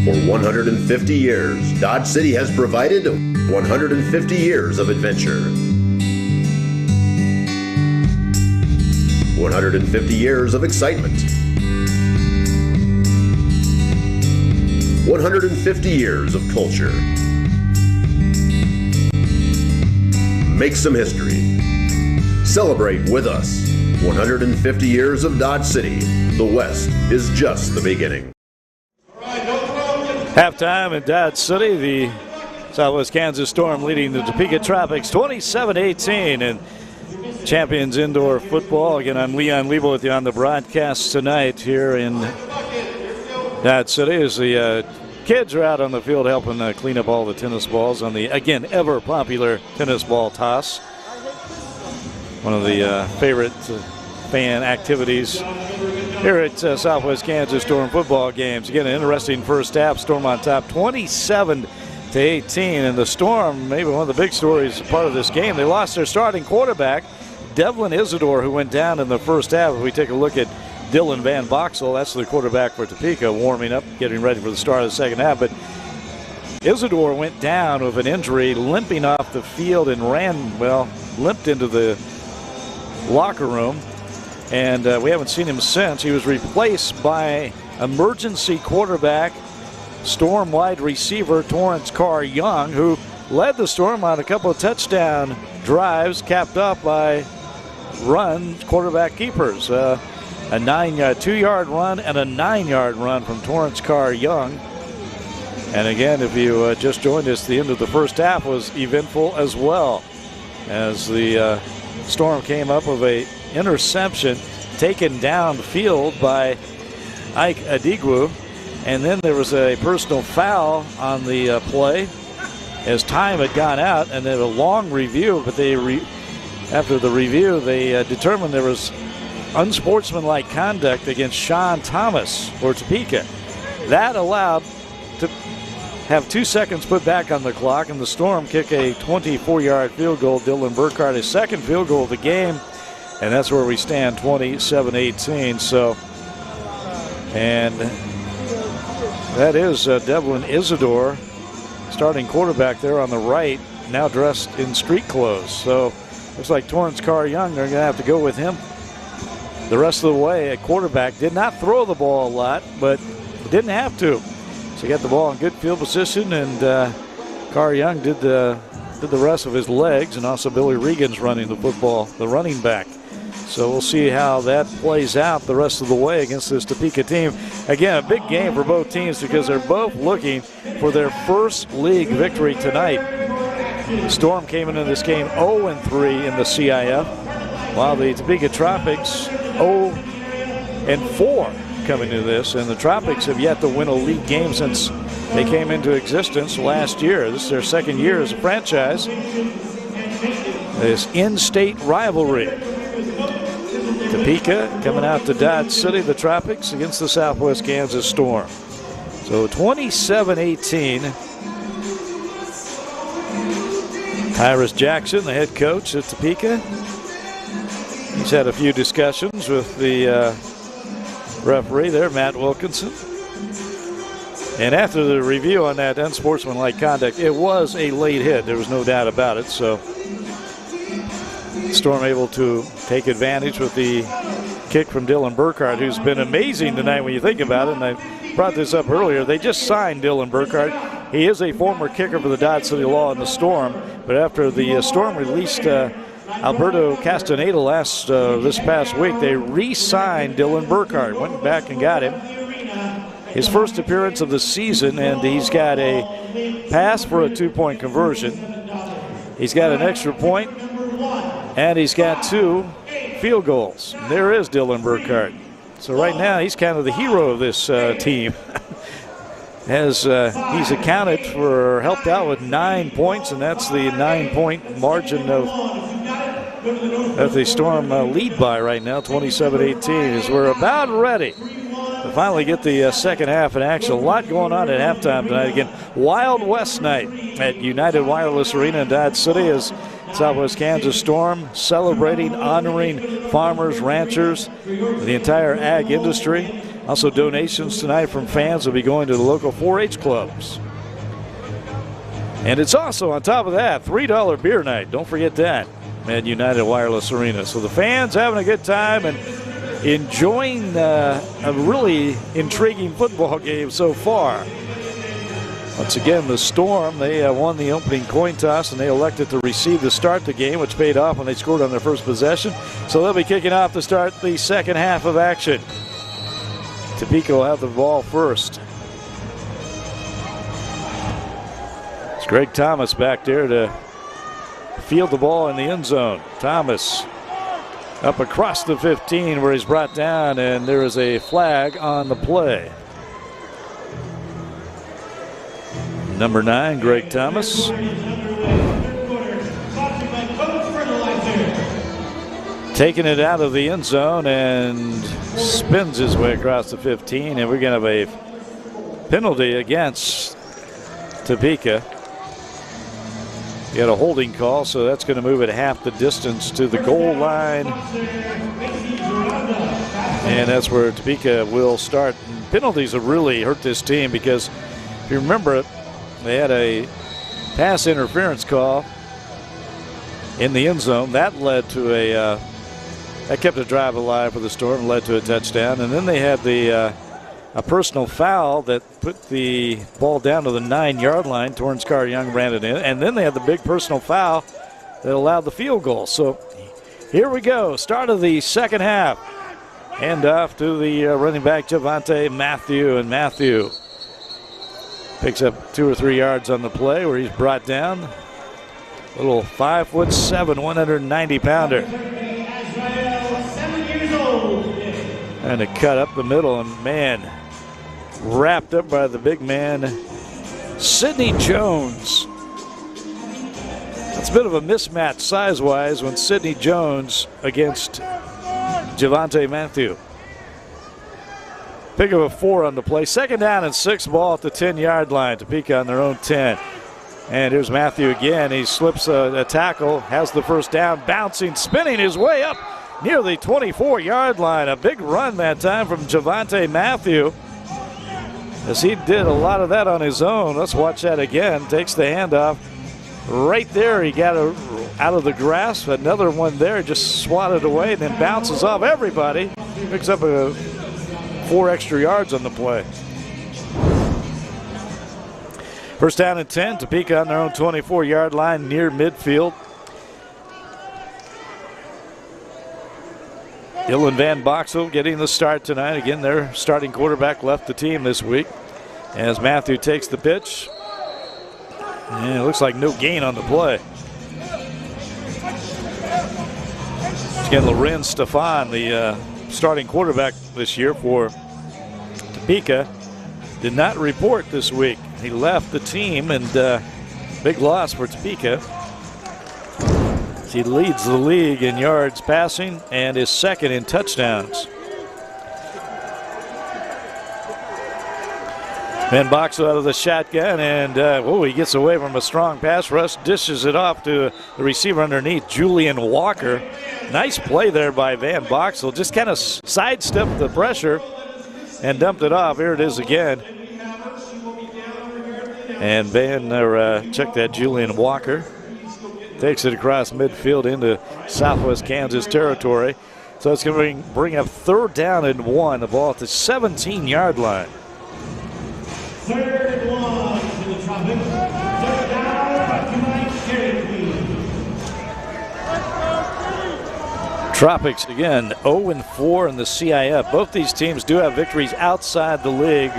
For 150 years, Dodge City has provided 150 years of adventure. 150 years of excitement. 150 years of culture. Make some history. Celebrate with us 150 years of Dodge City. The West is just the beginning. Halftime in Dodge City, the Southwest Kansas Storm leading the Topeka Tropics 27-18 in Champions Indoor Football. Again, I'm Leon Lebo with you on the broadcast tonight here in Dodge City as the kids are out on the field helping clean up all the tennis balls on the, again, ever popular tennis ball toss. One of the favorite fan activities here at Southwest Kansas Storm football games. Again, an interesting first half. Storm on top 27-18. And the Storm, maybe one of the big stories, part of this game, they lost their starting quarterback, Devlin Isidore, who went down in the first half. If we take a look at Dylan Van Boxel, that's the quarterback for Topeka, warming up, getting ready for the start of the second half. But Isidore went down with an injury, limping off the field and limped into the locker room. And we haven't seen him since. He was replaced by emergency quarterback, Storm wide receiver Torrance Carr Young, who led the Storm on a couple of touchdown drives, capped up by quarterback keepers. A 2-yard run and a 9-yard run from Torrance Carr Young. And again, if you just joined us, the end of the first half was eventful as well, as the Storm came up with a interception taken downfield by Ike Adigwu, and then there was a personal foul on the play as time had gone out, and then a long review, but after the review they determined there was unsportsmanlike conduct against Sean Thomas for Topeka. That allowed to have 2 seconds put back on the clock, and the Storm kick a 24-yard field goal. Dylan Burkhardt, his second field goal of the game, and that's where we stand, 27-18. So, and that is Devlin Isidore, starting quarterback there on the right, now dressed in street clothes. So looks like Torrance Carr Young, they're going to have to go with him the rest of the way at quarterback. Did not throw the ball a lot, but didn't have to. So he got the ball in good field position, and Carr Young did the rest of his legs, and also Billy Regan's running the football, the running back. So we'll see how that plays out the rest of the way against this Topeka team. Again, a big game for both teams because they're both looking for their first league victory tonight. The Storm came into this game 0-3 in the CIF, while the Topeka Tropics 0-4 coming into this. And the Tropics have yet to win a league game since they came into existence last year. This is their second year as a franchise. This in-state rivalry. Topeka coming out to Dodge City, the Tropics against the Southwest Kansas Storm. So 27-18. Tyrus Jackson, the head coach at Topeka. He's had a few discussions with the referee there, Matt Wilkinson. And after the review on that unsportsmanlike conduct, it was a late hit. There was no doubt about it. So Storm able to take advantage with the kick from Dylan Burkhardt, who's been amazing tonight when you think about it. And I brought this up earlier. They just signed Dylan Burkhardt. He is a former kicker for the Dodge City Law and the Storm. But after the Storm released Alberto Castaneda this past week, they re-signed Dylan Burkhardt. Went back and got him. His first appearance of the season, and he's got a pass for a 2-point conversion. He's got an extra point, and he's got 2 field goals. And there is Dylan Burkhardt. So right now, he's kind of the hero of this team. As he's accounted for, helped out with 9 points, and that's the 9-point margin that the Storm lead by right now, 27-18, as we're about ready to finally get the second half in action. A lot going on at halftime tonight. Again, Wild West night at United Wireless Arena in Dodge City as Southwest Kansas Storm celebrating, honoring farmers, ranchers, the entire ag industry. Also donations tonight from fans will be going to the local 4-H clubs. And it's also, on top of that, $3 beer night. Don't forget that at United Wireless Arena. So the fans having a good time and enjoying a really intriguing football game so far. Once again, the Storm, they won the opening coin toss, and they elected to receive to start the game, which paid off when they scored on their first possession. So they'll be kicking off to start the second half of action. Topeka will have the ball first. It's Greg Thomas back there to field the ball in the end zone. Thomas up across the 15 where he's brought down, and there is a flag on the play. Number 9, Greg Thomas. Taking it out of the end zone and spins his way across the 15, and we're going to have a penalty against Topeka. He had a holding call, so that's going to move it half the distance to the goal line. And that's where Topeka will start. And penalties have really hurt this team because if you remember it, they had a pass interference call in the end zone. That led to that kept a drive alive for the Storm and led to a touchdown. And then they had a personal foul that put the ball down to the 9-yard line. Torrance Carr Young ran it in. And then they had the big personal foul that allowed the field goal. So here we go. Start of the second half. Hand off to the running back Javante Matthew. And Matthew picks up 2 or 3 yards on the play where he's brought down. Little 5'7", 190-pounder. And a cut up the middle, and man, wrapped up by the big man, Sidney Jones. It's a bit of a mismatch size-wise when Sidney Jones against Javante Matthew. Pick up a 4 on the play. Second down and 6, ball at the 10-yard line. Topeka on their own 10. And here's Matthew again. He slips a tackle, has the first down, bouncing, spinning his way up near the 24-yard line. A big run that time from Javante Matthew, as he did a lot of that on his own. Let's watch that again. Takes the handoff. Right there, he got out of the grasp. Another one there, just swatted away, and then bounces off everybody. Picks up 4 extra yards on the play. First down and 10. Topeka on their own 24-yard line near midfield. Dylan Van Boxel getting the start tonight. Again, their starting quarterback left the team this week. As Matthew takes the pitch. And it looks like no gain on the play. Again, Loren Stefan, the starting quarterback this year for Topeka, did not report this week. He left the team, and big loss for Topeka. He leads the league in yards passing and is second in touchdowns. Van Boxel out of the shotgun, and he gets away from a strong pass rush, dishes it off to the receiver underneath, Julian Walker. Nice play there by Van Boxel. Just kind of sidestepped the pressure and dumped it off. Here it is again. And check that, Julian Walker takes it across midfield into Southwest Kansas territory. So it's going to bring up 3rd down and 1. The ball at the 17-yard line. 3rd and 1 to the Tropics. 3rd down to Mike Cherokee. Tropics again 0-4 in the CIF. Both these teams do have victories outside the league,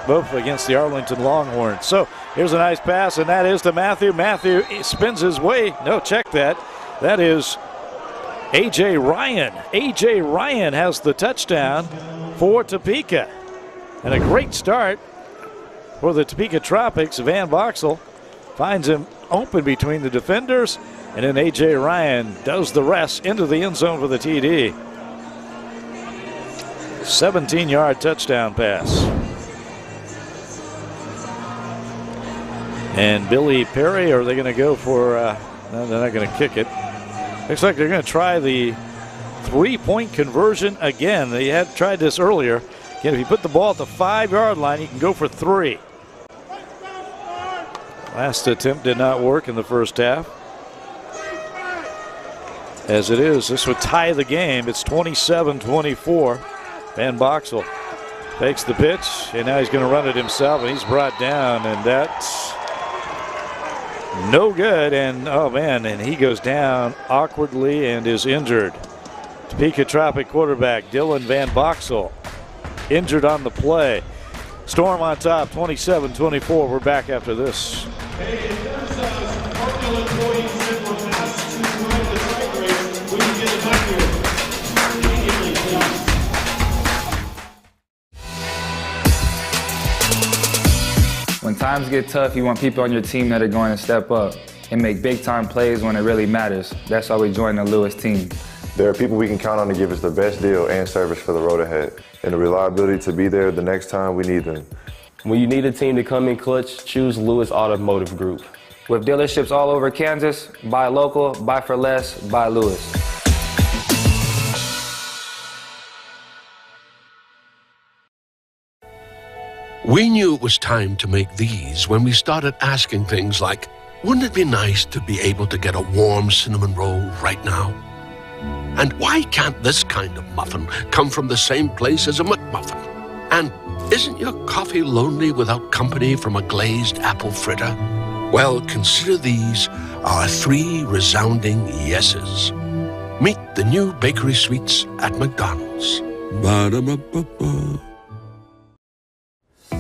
both against the Arlington Longhorns. So here's a nice pass, and that is to Matthew. Matthew spins his way. No, check that. That is A.J. Ryan. A.J. Ryan has the touchdown for Topeka. And a great start for the Topeka Tropics. Van Boxel finds him open between the defenders, and then A.J. Ryan does the rest into the end zone for the TD. 17-yard touchdown pass. And Billy Perry, are they going to go for, no, they're not going to kick it. Looks like they're going to try the 3-point conversion again. They had tried this earlier. Again, if you put the ball at the 5-yard line, you can go for 3. Last attempt did not work in the first half. As it is, this would tie the game. It's 27-24. Van Boxel Fakes the pitch, and now he's going to run it himself, and he's brought down, and that's no good. And oh man, and he goes down awkwardly and is injured. Topeka Tropic quarterback Dylan Van Boxel injured on the play. Storm on top, 27-24. We're back after this. Hey, if there's Sparkle employees that were asked to ride the track race, we can get it back here immediately, please. When times get tough, you want people on your team that are going to step up and make big-time plays when it really matters. That's why we joined the Lewis team. There are people we can count on to give us the best deal and service for the road ahead, and the reliability to be there the next time we need them. When you need a team to come in clutch, choose Lewis Automotive Group. With dealerships all over Kansas, buy local, buy for less, buy Lewis. We knew it was time to make these when we started asking things like, wouldn't it be nice to be able to get a warm cinnamon roll right now? And why can't this kind of muffin come from the same place as a McMuffin? And isn't your coffee lonely without company from a glazed apple fritter? Well, consider these our 3 resounding yeses. Meet the new bakery sweets at McDonald's. Ba-da-ba-ba-ba.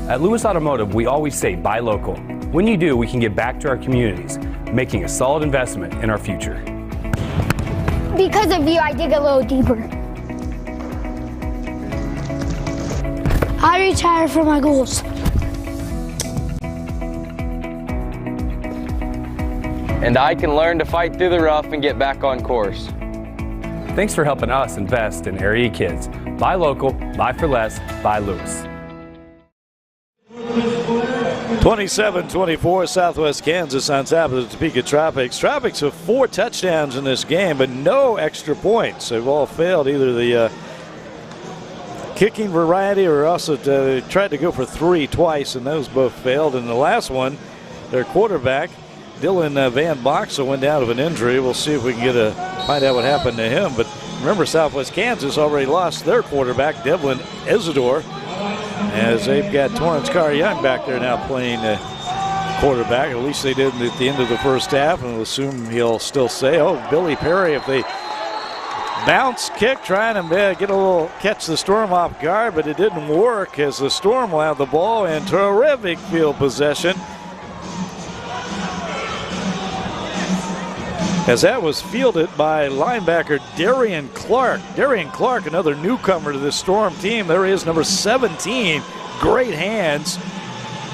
At Lewis Automotive, we always say buy local. When you do, we can get back to our communities, making a solid investment in our future. Because of you, I dig a little deeper. I retire from my goals. And I can learn to fight through the rough and get back on course. Thanks for helping us invest in area kids. Buy local, buy for less, buy Lewis. 27-24, Southwest Kansas on top of the Topeka Tropics. Tropics have 4 touchdowns in this game, but no extra points. They've all failed, either the kicking variety or also tried to go for 3 twice, and those both failed. And the last one, their quarterback, Dylan Van Boxel, went down with an injury. We'll see if we can find out what happened to him. But remember, Southwest Kansas already lost their quarterback, Devlin Isidore, as they've got Torrance Carr-Young back there now playing quarterback. At least they did at the end of the first half, and we'll assume he'll still say, oh, Billy Perry, if they bounce kick, trying to get a little catch the Storm off guard, but it didn't work as the Storm will have the ball in terrific field possession. As that was fielded by linebacker Darian Clark. Darian Clark, another newcomer to this Storm team. There he is, number 17. Great hands.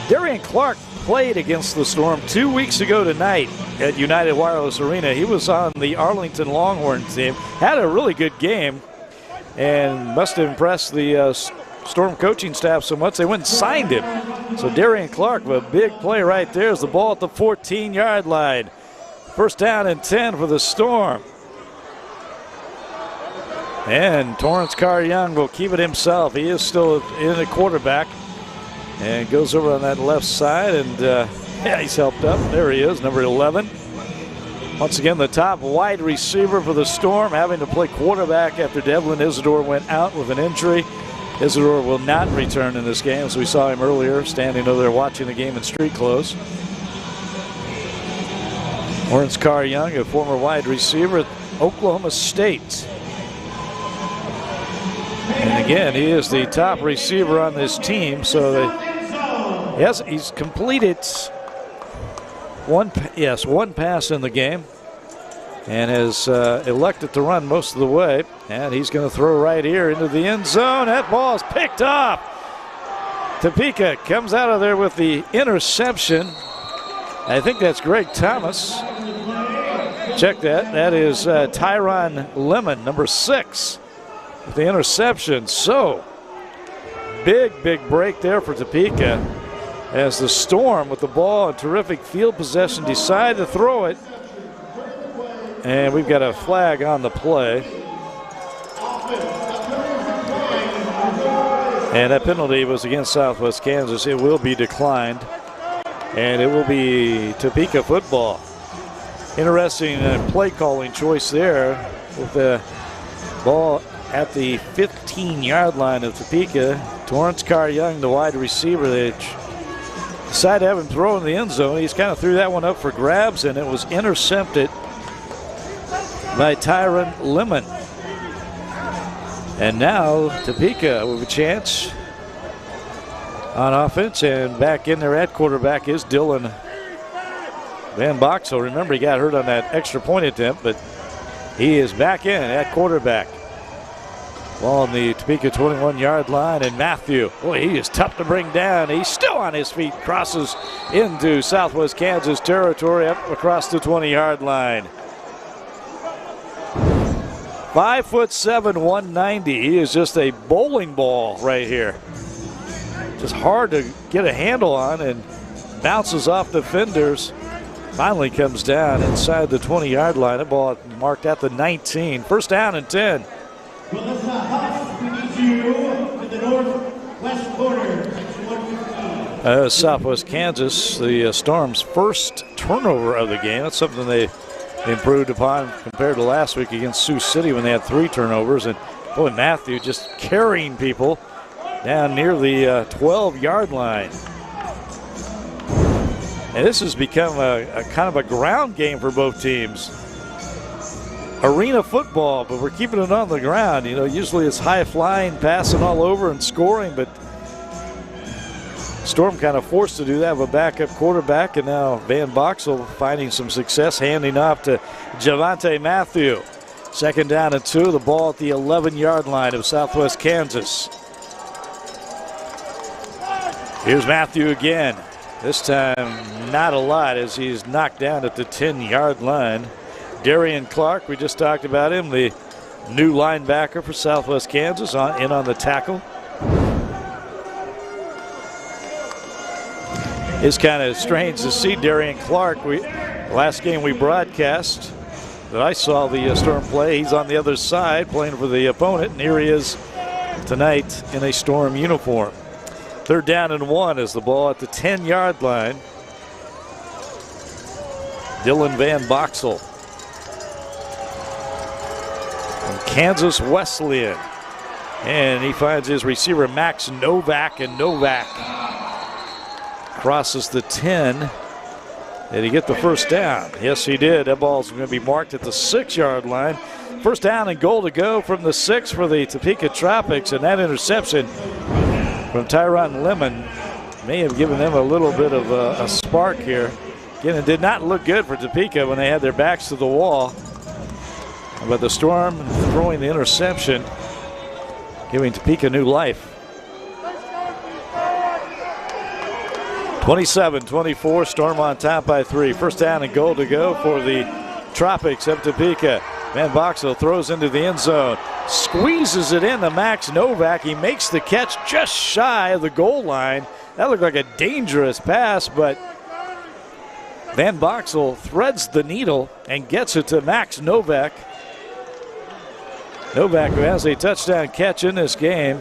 Darian Clark played against the Storm 2 weeks ago tonight at United Wireless Arena. He was on the Arlington Longhorn team. Had a really good game and must have impressed the Storm coaching staff so much they went and signed him. So Darian Clark with a big play right there as the ball at the 14-yard line. First down and 10 for the Storm. And Torrance Carr-Young will keep it himself. He is still in the quarterback. And goes over on that left side, and yeah, he's helped up. There he is, number 11. Once again, the top wide receiver for the Storm, having to play quarterback after Devlin Isidore went out with an injury. Isidore will not return in this game, as we saw him earlier, standing over there watching the game in street clothes. Torrance Carr-Young, a former wide receiver at Oklahoma State. And again, he is the top receiver on this team. So yes, he's completed one pass in the game and has elected to run most of the way. And he's going to throw right here into the end zone. That ball is picked up. Topeka comes out of there with the interception. I think that's Greg Thomas. Check that. That is Tyron Lemon, number 6, with the interception. So, big break there for Topeka as the Storm, with the ball and terrific field possession, decide to throw it. And we've got a flag on the play. And that penalty was against Southwest Kansas. It will be declined. And it will be Topeka football. Interesting play calling choice there with the ball at the 15-yard line of Topeka. Torrance Carr-Young, the wide receiver, they decided to have him throw in the end zone. He's kind of threw that one up for grabs, and it was intercepted by Tyron Lemon. And now Topeka with a chance on offense, and back in there at quarterback is Dylan Van Boxel. Remember, he got hurt on that extra point attempt, but he is back in at quarterback. Ball on the Topeka 21-yard line, and Matthew, boy, he is tough to bring down. He's still on his feet, crosses into Southwest Kansas territory up across the 20-yard line. 5'7", 190. He is just a bowling ball right here. Just hard to get a handle on, and bounces off defenders. Finally comes down inside the 20-yard line. The ball marked at the 19. First down and 10. Melissa Huff, we need you to the northwest corner, section 115. Southwest Kansas, the Storm's first turnover of the game. That's something they improved upon compared to last week against Sioux City when they had 3 turnovers. And boy, Matthew just carrying people down near the 12-yard line. And this has become a kind of a ground game for both teams. Arena football, but we're keeping it on the ground. You know, usually it's high flying, passing all over and scoring, but Storm kind of forced to do that with a backup quarterback, and now Van Boxel finding some success, handing off to Javante Matthew. Second down and 2, the ball at the 11-yard line of Southwest Kansas. Here's Matthew again. This time not a lot as he's knocked down at the 10-yard line. Darian Clark, we just talked about him, the new linebacker for Southwest Kansas, in on the tackle. It's kind of strange to see Darian Clark. Last game we broadcast that I saw the Storm play, he's on the other side playing for the opponent, and here he is tonight in a Storm uniform. Third down and 1 is the ball at the 10-yard line. Dylan Van Boxel from Kansas Wesleyan. And he finds his receiver Max Novak, and Novak crosses the 10. Did he get the first down? Yes, he did. That ball's going to be marked at the 6-yard line. First down and goal to go from the 6 for the Topeka Tropics, and that interception from Tyron Lemon may have given them a little bit of a spark here. Again, it did not look good for Topeka when they had their backs to the wall. But the Storm throwing the interception, giving Topeka new life. 27-24, Storm on top by 3. First down and goal to go for the Tropics of Topeka. Van Boxel throws into the end zone, squeezes it in to Max Novak. He makes the catch just shy of the goal line. That looked like a dangerous pass, but Van Boxel threads the needle and gets it to Max Novak. Novak, who has a touchdown catch in this game.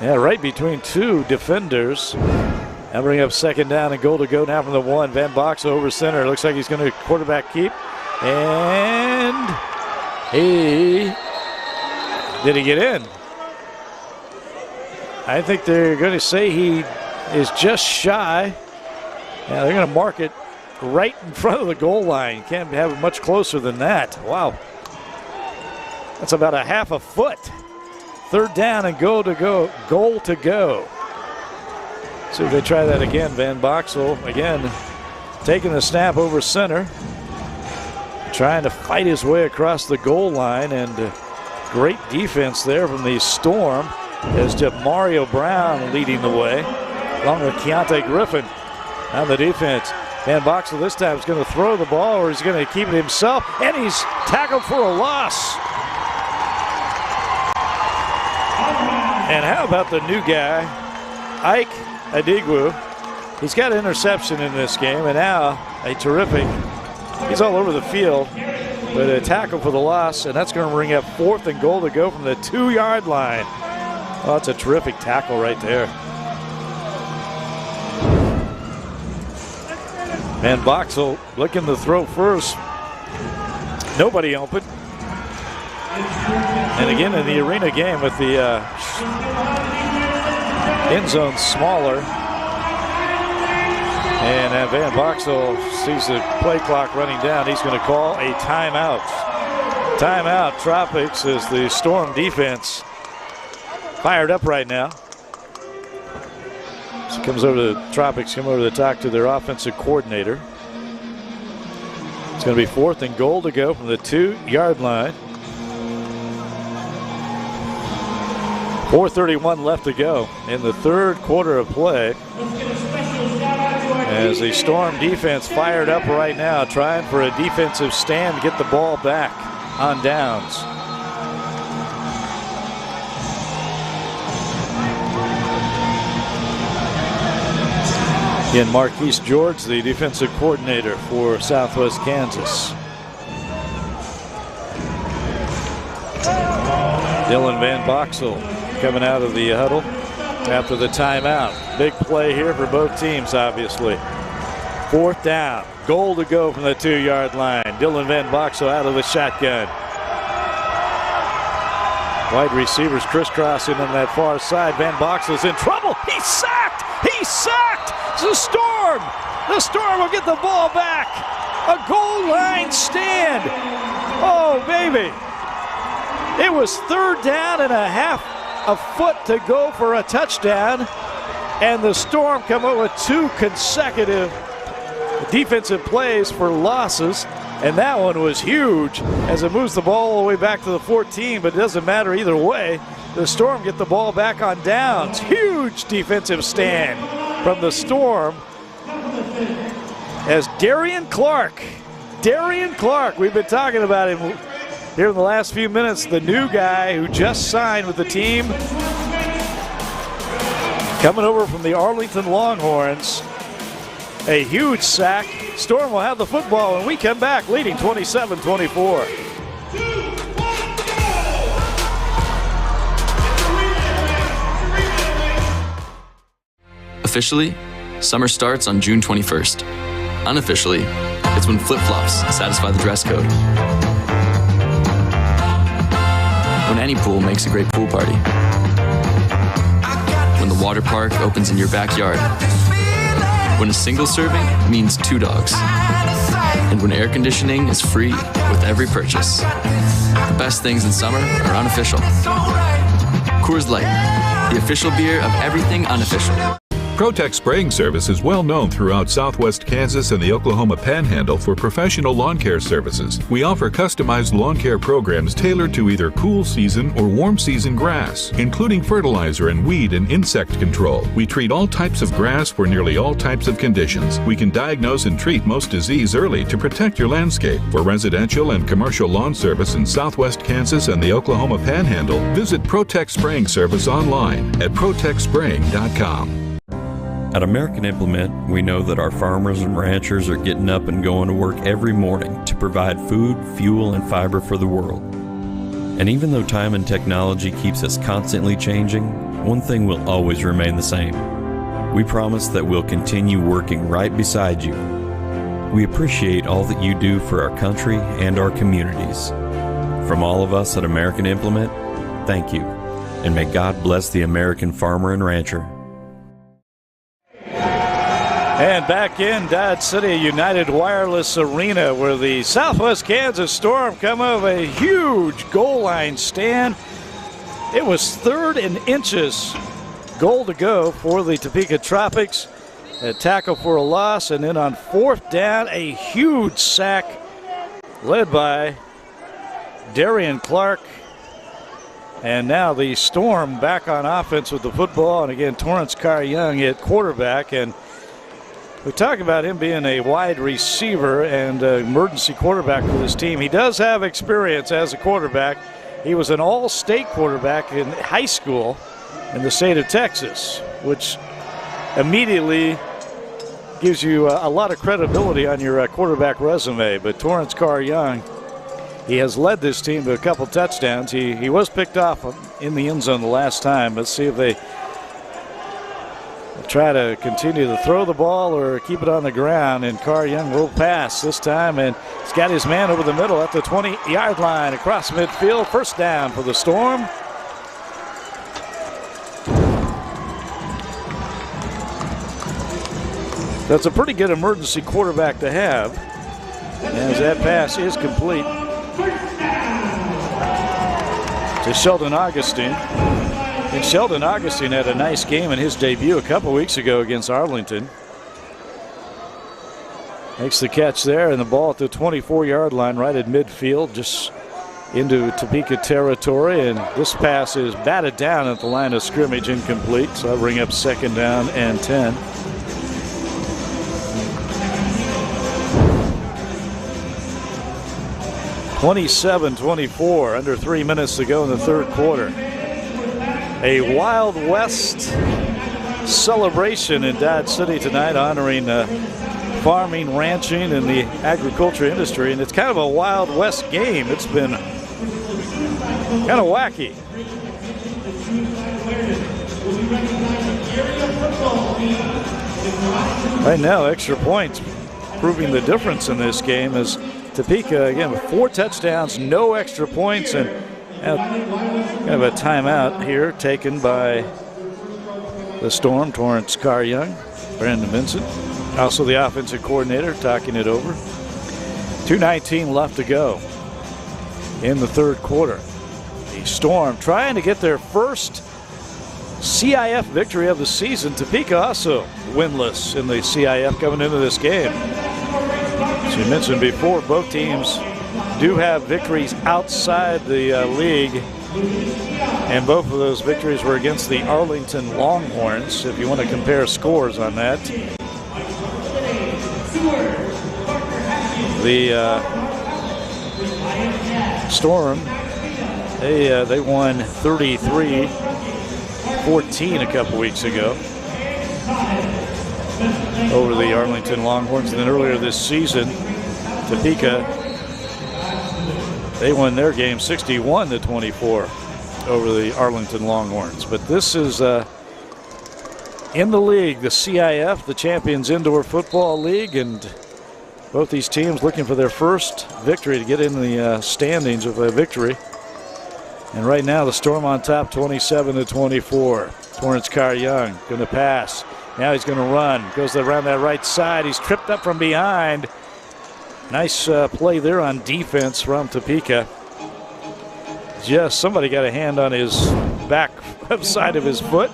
Yeah, right between 2 defenders. Now bring up second down and goal to go now from the 1. Van Boxel over center. Looks like he's going to quarterback keep. And did he get in? I think they're going to say he is just shy. Yeah, they're going to mark it right in front of the goal line. You can't have it much closer than that. Wow. That's about a half a foot. Third down and goal to go. See if they try that again. Van Boxel again taking the snap over center, trying to fight his way across the goal line, and great defense there from the Storm as Mario Brown leading the way along with Keontae Griffin on the defense. Van Boxel this time is going to throw the ball, or he's going to keep it himself, and he's tackled for a loss. And how about the new guy, Ike Adigwu? He's got an interception in this game, and now a terrific, he's all over the field, but a tackle for the loss, and that's going to bring up fourth and goal to go from the 2-yard line. Oh, that's a terrific tackle right there. Van Boxel looking to throw first. Nobody open. And again in the arena game with the end zone smaller. And Van Boxel sees the play clock running down. He's going to call a timeout. Timeout, Tropics, as the Storm defense fired up right now. So comes over to Tropics, come over to talk to their offensive coordinator. It's going to be 4th and goal to go from the 2-yard line. 4:31 left to go in the third quarter of play. As the Storm defense fired up right now, trying for a defensive stand to get the ball back on downs. Again, Marquise George, the defensive coordinator for Southwest Kansas. Dylan Van Boxel coming out of the huddle after the timeout. Big play here for both teams, obviously. 4th down, goal to go from the 2-yard line. Dylan Van Boxel out of the shotgun. Wide receivers crisscrossing on that far side. Van Boxel's in trouble. He's sacked. He's sacked. It's the Storm. The Storm will get the ball back. A goal line stand. Oh, baby. It was 3rd down and a half. A foot to go for a touchdown, and the Storm come up with 2 consecutive defensive plays for losses, and that one was huge as it moves the ball all the way back to the 14, but it doesn't matter either way. The Storm get the ball back on downs. Huge defensive stand from the Storm as Darian Clark, we've been talking about him here in the last few minutes, the new guy who just signed with the team, coming over from the Arlington Longhorns. A huge sack. Storm will have the football, and we come back leading 27-24. Officially, summer starts on June 21st. Unofficially, it's when flip-flops satisfy the dress code. When any pool makes a great pool party. When the water park opens in your backyard. When a single serving means 2 dogs. And when air conditioning is free with every purchase. The best things in summer are unofficial. Coors Light, the official beer of everything unofficial. ProTech Spraying Service is well known throughout southwest Kansas and the Oklahoma Panhandle for professional lawn care services. We offer customized lawn care programs tailored to either cool season or warm season grass, including fertilizer and weed and insect control. We treat all types of grass for nearly all types of conditions. We can diagnose and treat most disease early to protect your landscape. For residential and commercial lawn service in southwest Kansas and the Oklahoma Panhandle, visit ProTech Spraying Service online at protechspraying.com. At American Implement, we know that our farmers and ranchers are getting up and going to work every morning to provide food, fuel, and fiber for the world. And even though time and technology keeps us constantly changing, one thing will always remain the same. We promise that we'll continue working right beside you. We appreciate all that you do for our country and our communities. From all of us at American Implement, thank you, and may God bless the American farmer and rancher. And back in Dodge City United Wireless Arena, where the Southwest Kansas Storm come of a huge goal line stand. It was 3rd and inches. Goal to go for the Topeka Tropics. A tackle for a loss, and then on 4th down, a huge sack led by Darian Clark. And now the Storm back on offense with the football, and again Torrance Carr-Young at quarterback. And we talk about him being a wide receiver and emergency quarterback for this team. He does have experience as a quarterback. He was an all-state quarterback in high school in the state of Texas, which immediately gives you a lot of credibility on your quarterback resume. But Torrance Carr-Young, he has led this team to a couple touchdowns. He was picked off in the end zone the last time. Let's see if they try to continue to throw the ball or keep it on the ground, and Carr-Young will pass this time, and He's got his man over the middle at the 20-yard line, across midfield. First down for the Storm. That's a pretty good emergency quarterback to have, as that pass is complete to Sheldon Augustine. And Sheldon Augustine had a nice game in his debut a couple weeks ago against Arlington. Makes the catch there, and the ball at the 24-yard line right at midfield, just into Topeka territory. And this pass is batted down at the line of scrimmage, incomplete. So I'll bring up second down and 10. (27-24), under 3 minutes to go in the third quarter. A Wild West celebration in Dodge City tonight, honoring farming, ranching, and the agriculture industry. And it's kind of a Wild West game. It's been kind of wacky. Right now, extra points proving the difference in this game, as Topeka, again, with 4 touchdowns, no extra points, and kind of a timeout here taken by the Storm. Torrance Carr-Young, Brandon Vincent, also the offensive coordinator, talking it over. 2:19 left to go in the third quarter. The Storm trying to get their first CIF victory of the season. Topeka also winless in the CIF coming into this game. As you mentioned before, both teams do have victories outside the league, and both of those victories were against the Arlington Longhorns, if you want to compare scores on that. The Storm, they won 33-14 a couple weeks ago over the Arlington Longhorns. And then earlier this season, Topeka, they won their game 61-24 over the Arlington Longhorns. But this is in the league, the CIF, the Champions Indoor Football League, and both these teams looking for their first victory to get in the standings of a victory. And right now, the Storm on top, 27-24. Torrance Carr-Young going to pass. Now he's going to run. Goes around that right side. He's tripped up from behind. Nice play there on defense from Topeka. Just somebody got a hand on his back side of his foot.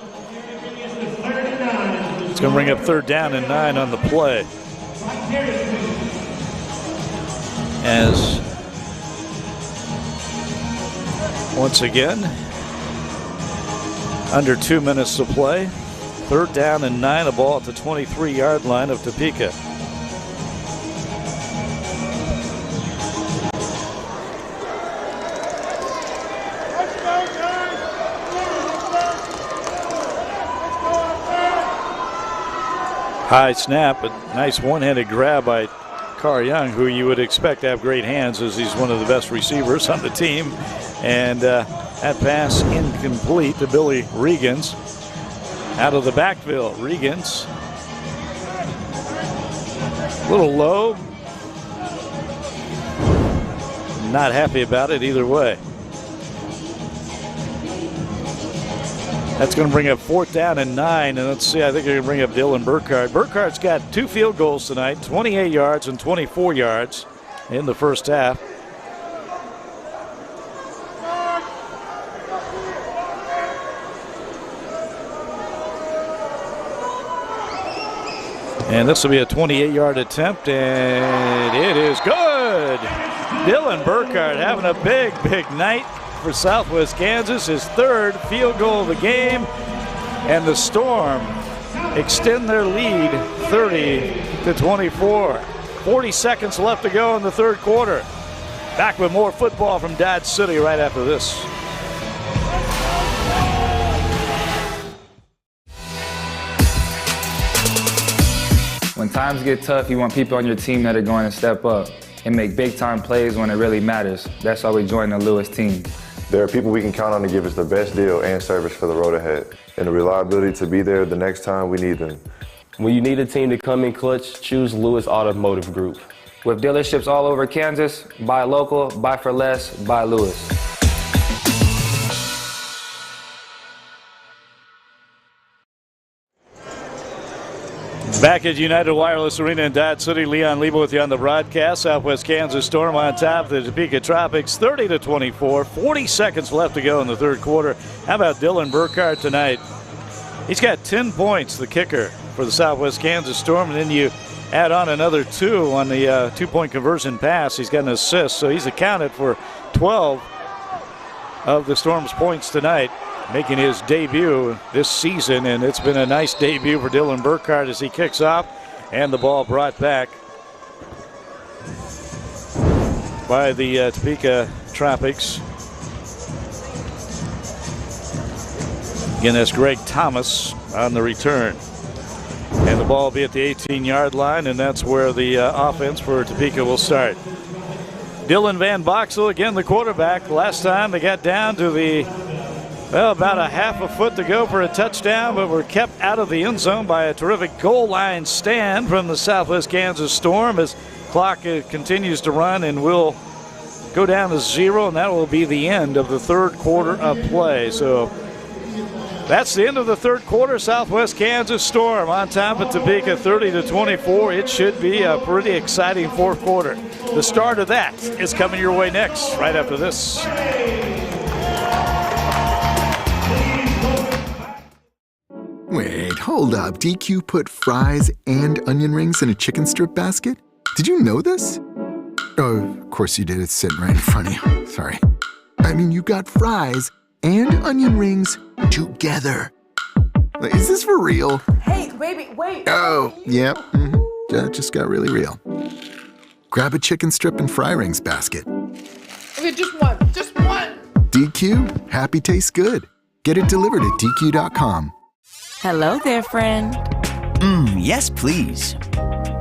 It's going to bring up third down and 9 on the play. As once again, under 2 minutes to play. Third down and 9, a ball at the 23-yard line of Topeka. High snap, but nice one-handed grab by Carr-Young, who you would expect to have great hands, as he's one of the best receivers on the team. And that pass incomplete to Billy Regans. Out of the backfield, Regans. A little low. Not happy about it either way. That's going to bring up fourth down and 9. And let's see, I think they're going to bring up Dylan Burkhardt. Burkhardt's got 2 field goals tonight, 28 yards and 24 yards in the first half. And this will be a 28-yard attempt, and it is good. Dylan Burkhardt having a big, big night for Southwest Kansas. His third field goal of the game, and the Storm extend their lead 30-24. 40 seconds left to go in the third quarter. Back with more football from Dodge City right after this. When times get tough, you want people on your team that are going to step up and make big-time plays when it really matters. That's why we joined the Lewis team. There are people we can count on to give us the best deal and service for the road ahead, and the reliability to be there the next time we need them. When you need a team to come in clutch, choose Lewis Automotive Group. With dealerships all over Kansas, buy local, buy for less, buy Lewis. Back at United Wireless Arena in Dodge City, Leon Lebo with you on the broadcast. Southwest Kansas Storm on top of the Topeka Tropics, 30-24. 40 seconds left to go in the third quarter. How about Dylan Burkhardt tonight? He's got 10 points, the kicker for the Southwest Kansas Storm, and then you add on another 2 on the two-point conversion pass. He's got an assist, so he's accounted for 12 of the Storm's points tonight, making his debut this season, and it's been a nice debut for Dylan Burkhardt as he kicks off, and the ball brought back by the Topeka Tropics. Again, that's Greg Thomas on the return. And the ball will be at the 18-yard line, and that's where the offense for Topeka will start. Dylan Van Boxel, again, the quarterback. Last time they got down to about a half a foot to go for a touchdown, but were kept out of the end zone by a terrific goal line stand from the Southwest Kansas Storm as clock continues to run and will go down to 0, and that will be the end of the third quarter of play. So that's the end of the third quarter. Southwest Kansas Storm on top of Topeka, 30-24. It should be a pretty exciting fourth quarter. The start of that is coming your way next, right after this. Wait, hold up. DQ put fries and onion rings in a chicken strip basket? Did you know this? Oh, of course you did. It's sitting right in front of you. Sorry. I mean, you got fries and onion rings together. Is this for real? Hey, baby, wait. Oh, yep. That just got really real. Grab a chicken strip and fry rings basket. Okay, just one. Just one. DQ, happy tastes good. Get it delivered at DQ.com. Hello there, friend. Yes, please.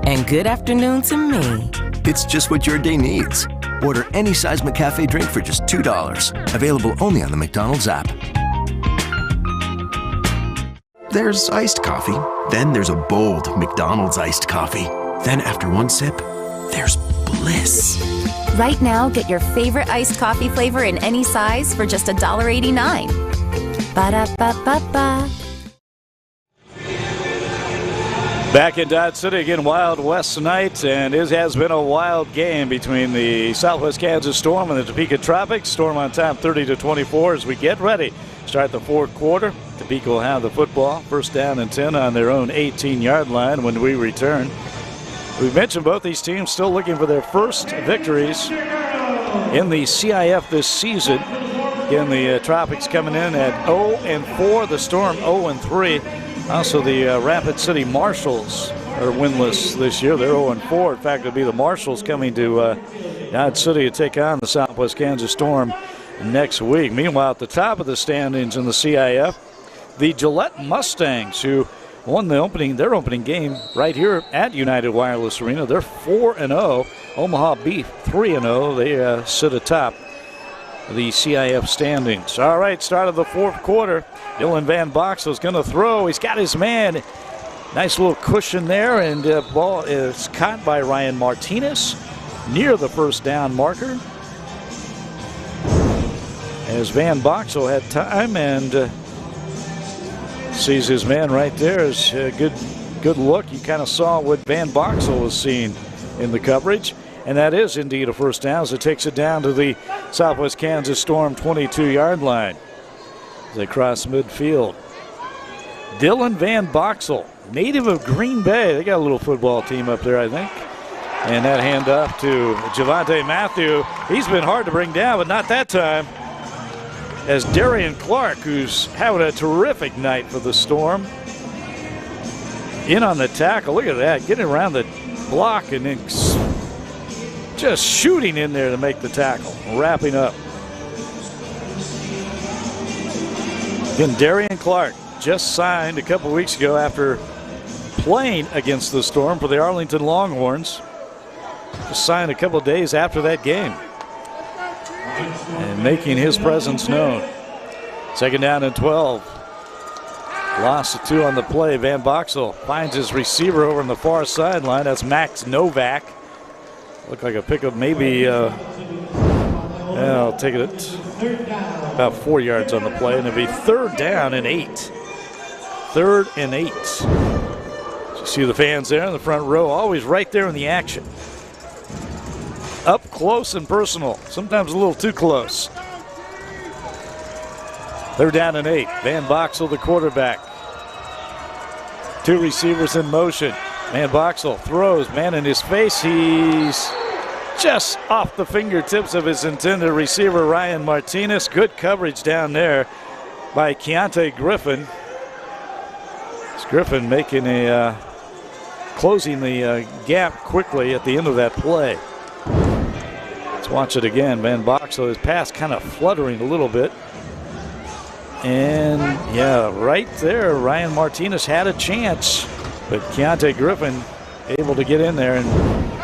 And good afternoon to me. It's just what your day needs. Order any size McCafe drink for just $2. Available only on the McDonald's app. There's iced coffee. Then there's a bold McDonald's iced coffee. Then after one sip, there's bliss. Right now, get your favorite iced coffee flavor in any size for just $1.89. Ba-da-ba-ba-ba. Back in Dodge City again, Wild West night, and it has been a wild game between the Southwest Kansas Storm and the Topeka Tropics. Storm on top 30-24 as we get ready to start the fourth quarter. Topeka will have the football, first down and 10 on their own 18-yard line when we return. We've mentioned both these teams still looking for their first victories in the CIF this season. Again, the Tropics coming in at 0-4, the Storm 0-3. Also, the Rapid City Marshals are winless this year. They're 0-4. In fact, it'll be the Marshals coming to Dodge City to take on the Southwest Kansas Storm next week. Meanwhile, at the top of the standings in the CIF, the Gillette Mustangs, who won their opening game right here at United Wireless Arena. They're 4-0. Omaha Beef 3-0. They sit atop the CIF standings. All right, start of the fourth quarter. Dylan Van Boxel is going to throw. He's got his man. Nice little cushion there, and the ball is caught by Ryan Martinez near the first down marker. As Van Boxel had time and sees his man right there. Is a good look. You kind of saw what Van Boxel was seeing in the coverage. And that is indeed a first down as it takes it down to the Southwest Kansas Storm 22-yard line. As they cross midfield. Dylan Van Boxel, native of Green Bay. They got a little football team up there, I think. And that handoff to Javante Matthew. He's been hard to bring down, but not that time. As Darian Clark, who's having a terrific night for the Storm, in on the tackle. Look at that, getting around the block and then just shooting in there to make the tackle, wrapping up. Again, Darian Clark just signed a couple weeks ago after playing against the Storm for the Arlington Longhorns. Just signed a couple days after that game and making his presence known. Second down and 12. Loss of 2 on the play. Van Boxel finds his receiver over on the far sideline. That's Max Novak. Looked like a pickup, maybe. I'll take it at about 4 yards on the play, and it'll be 3rd down and 8. 3rd and 8. You see the fans there in the front row, always right there in the action. Up close and personal, sometimes a little too close. 3rd down and 8. Van Boxel, the quarterback. 2 receivers in motion. Van Boxel throws, man in his face. He's just off the fingertips of his intended receiver, Ryan Martinez. Good coverage down there by Keontae Griffin. It's Griffin making closing the gap quickly at the end of that play. Let's watch it again. Van Boxel, his pass kind of fluttering a little bit. And yeah, right there, Ryan Martinez had a chance, but Keontae Griffin able to get in there and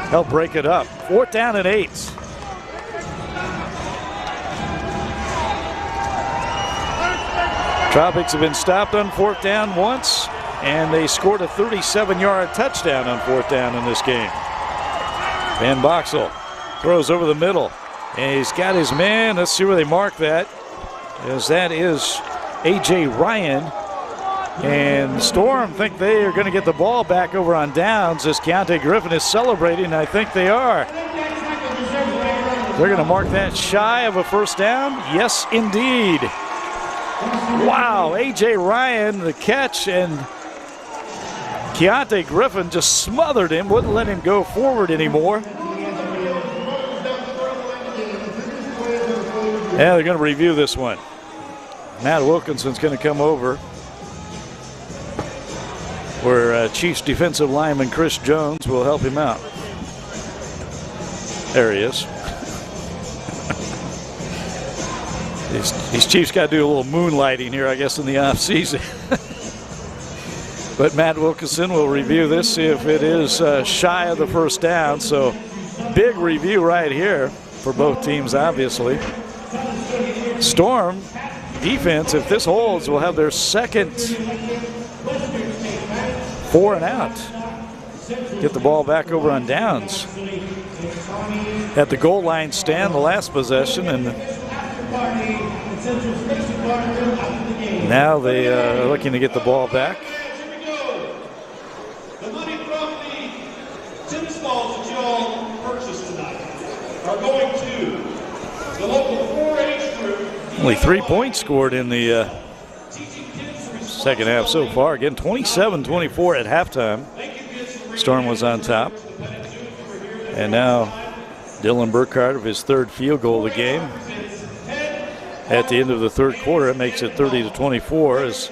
help break it up. 4th down and 8. Tropics have been stopped on 4th down once, and they scored a 37-yard touchdown on 4th down in this game. Van Boxel throws over the middle, and he's got his man. Let's see where they mark that, as that is A.J. Ryan. And Storm think they are going to get the ball back over on downs as Keontae Griffin is celebrating. I think they are. They're going to mark that shy of a 1st down. Yes, indeed. Wow, A.J. Ryan, the catch, and Keontae Griffin just smothered him, wouldn't let him go forward anymore. Yeah, they're going to review this one. Matt Wilkinson's going to come over, where Chiefs defensive lineman Chris Jones will help him out. There he is. These Chiefs got to do a little moonlighting here, I guess, in the offseason. But Matt Wilkinson will review this, see if it is shy of the 1st down. So big review right here for both teams, obviously. Storm defense, if this holds, will have their second 4 and out. Get the ball back over on downs. At the goal line stand the last possession, and now they are looking to get the ball back. The money from the tennis balls that you all purchased tonight are going to the local 4-H group. Only 3 points scored in the second half so far. Again, 27-24 at halftime. Storm was on top. And now Dylan Burkhardt of his 3rd field goal of the game. At the end of the 3rd quarter, it makes it 30-24 as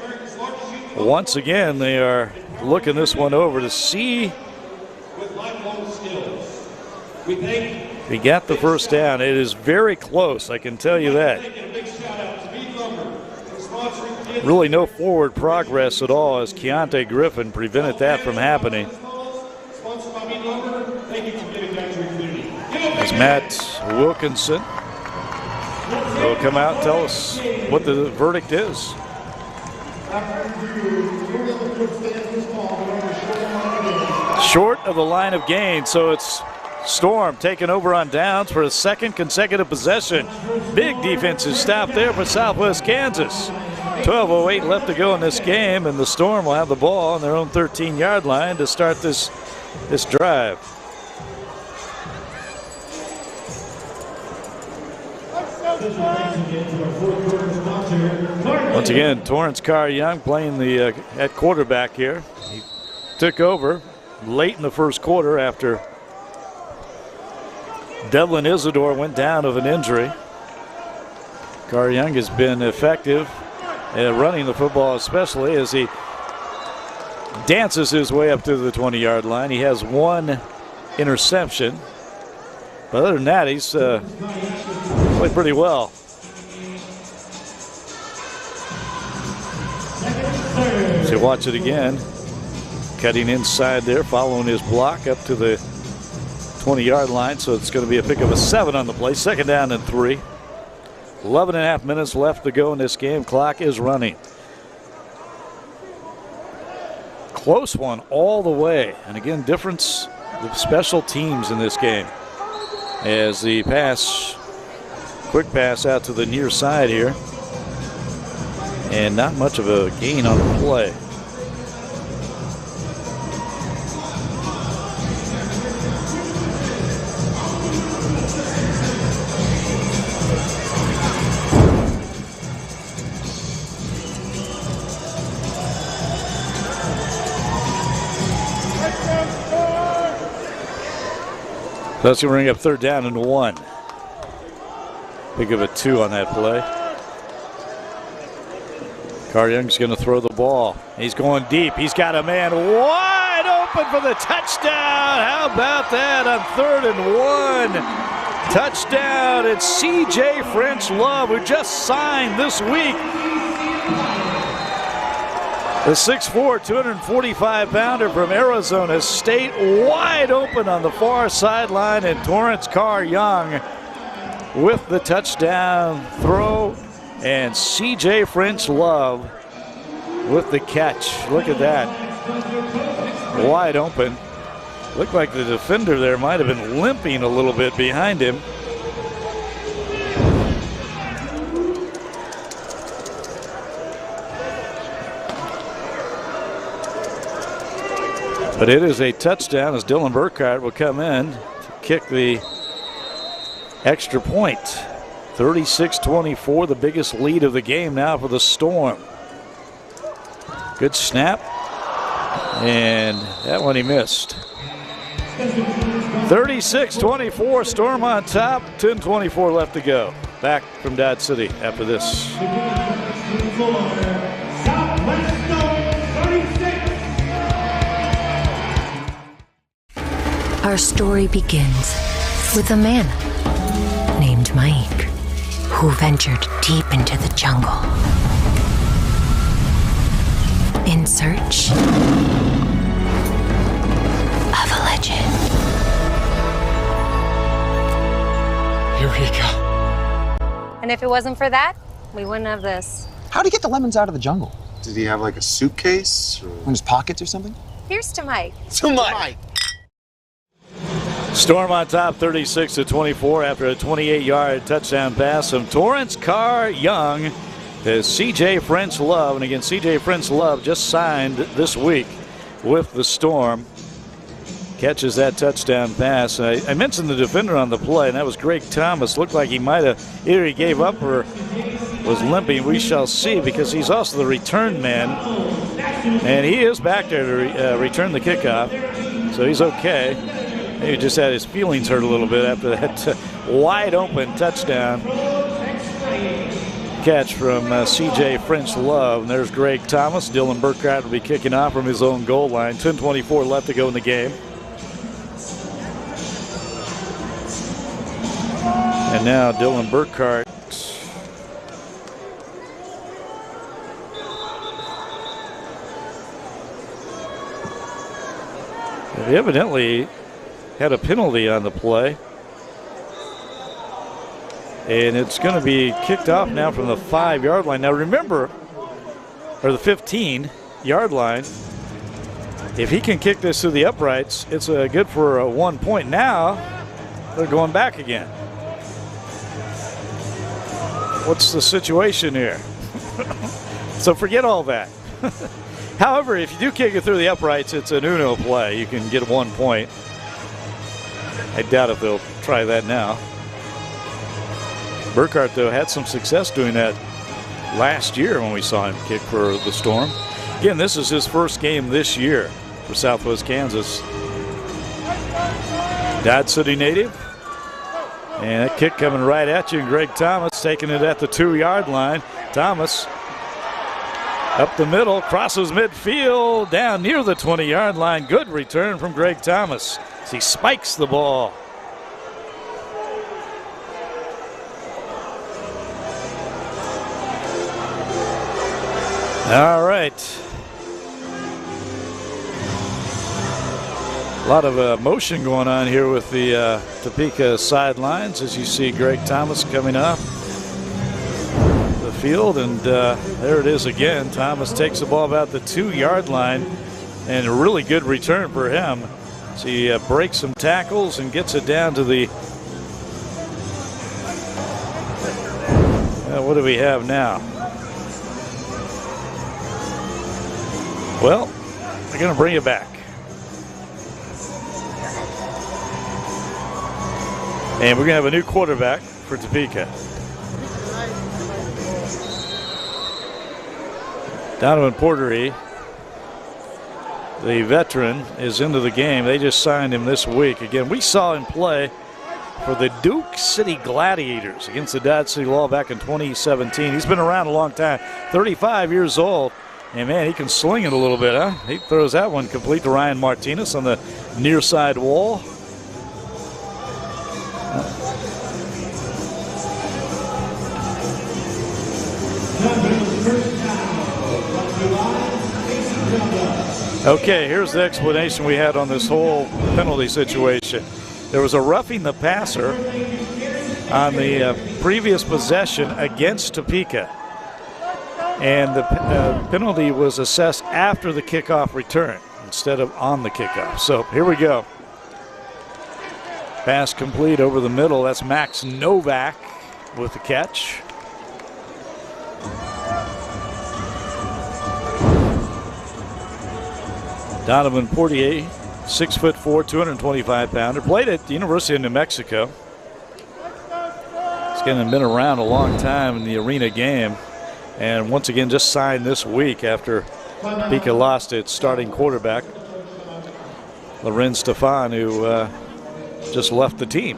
once again they are looking this one over to see. We got the 1st down. It is very close, I can tell you that. Really no forward progress at all as Keontae Griffin prevented that from happening. As Matt Wilkinson will come out and tell us what the verdict is. Short of the line of gain, so it's Storm taking over on downs for a 2nd consecutive possession. Big defensive stop there for Southwest Kansas. 12:08 left to go in this game, and the Storm will have the ball on their own 13-yard line to start this drive. Once again, Torrance Carr-Young playing the at quarterback here. He took over late in the 1st quarter after Devlin Isidore went down of an injury. Carr-Young has been effective at running the football, especially as he dances his way up to the 20-yard line. He has 1 interception. But other than that, he's played pretty well. So watch it again. Cutting inside there, following his block up to the 20-yard line. So it's going to be a pick of a 7 on the play. 2nd down and 3. 11.5 minutes left to go in this game. Clock is running. Close one all the way. And again, difference the special teams in this game. as the pass, quick pass out to the near side here. And not much of a gain on the play. That's going to bring up 3rd down and 1. Big of a 2 on that play. Carr Young's going to throw the ball. He's going deep. He's got a man wide open for the touchdown. How about that on 3rd and 1? Touchdown. It's C.J. French Love, who just signed this week. The 6'4", 245-pounder from Arizona State, wide open on the far sideline, and Torrance Carr Young with the touchdown throw, and C.J. French Love with the catch. Look at that. Wide open. Looked like the defender there might have been limping a little bit behind him. But it is a touchdown as Dylan Burkhardt will come in to kick the extra point. 36-24, the biggest lead of the game now for the Storm. Good snap. And that one he missed. 36-24, Storm on top. 10:24 left to go. Back from Dodge City after this. Our story begins with a man named Mike who ventured deep into the jungle in search of a legend. Eureka! And if it wasn't for that, we wouldn't have this. How'd he get the lemons out of the jungle? Did he have like a suitcase or in his pockets or something? Here's to Mike. To Mike! Storm on top 36-24 after a 28-yard touchdown pass from Torrance Carr Young to C.J. French Love. And again, C.J. French Love just signed this week with the Storm. Catches that touchdown pass. I mentioned the defender on the play, and that was Greg Thomas. Looked like he might have either he gave up or was limping. We shall see, because he's also the return man. And he is back there to return the kickoff, so he's okay. He just had his feelings hurt a little bit after that wide open touchdown catch from C.J. French Love. And there's Greg Thomas. Dylan Burkhardt will be kicking off from his own goal line. 10:24 left to go in the game. And now Dylan Burkhardt. He evidently had a penalty on the play. And it's going to be kicked off now from the 5-yard line. Now remember, or the 15-yard line, if he can kick this through the uprights, it's good for 1 point. Now they're going back again. What's the situation here? So forget all that. However, if you do kick it through the uprights, it's an Uno play. You can get 1 point. I doubt if they'll try that now. Burkhardt, though, had some success doing that last year when we saw him kick for the Storm. Again, this is his first game this year for Southwest Kansas. Dodge City native. And that kick coming right at you, and Greg Thomas taking it at the 2-yard line. Thomas up the middle, crosses midfield, down near the 20-yard line. Good return from Greg Thomas as he spikes the ball. All right. A lot of motion going on here with the Topeka sidelines as you see Greg Thomas coming up the field, and there it is again. Thomas takes the ball about the 2-yard line, and a really good return for him. So he breaks some tackles and gets it down to the what do we have now? Well, they're going to bring it back. And we're going to have a new quarterback for Topeka. Donovan Portery, the veteran, is into the game. They just signed him this week. Again, we saw him play for the Duke City Gladiators against the Dodge City Law back in 2017. He's been around a long time, 35 years old. And, man, he can sling it a little bit, huh? He throws that one complete to Ryan Martinez on the near side wall. Okay, here's the explanation we had on this whole penalty situation. There was a roughing the passer on the previous possession against Topeka, and the penalty was assessed after the kickoff return instead of on the kickoff. So here we go. Pass complete over the middle. That's Max Novak with the catch. Donovan Portier, 6'4", 225-pounder, played at the University of New Mexico. He's been around a long time in the arena game, and once again just signed this week after Topeka lost its starting quarterback, Loren Stefan, who just left the team,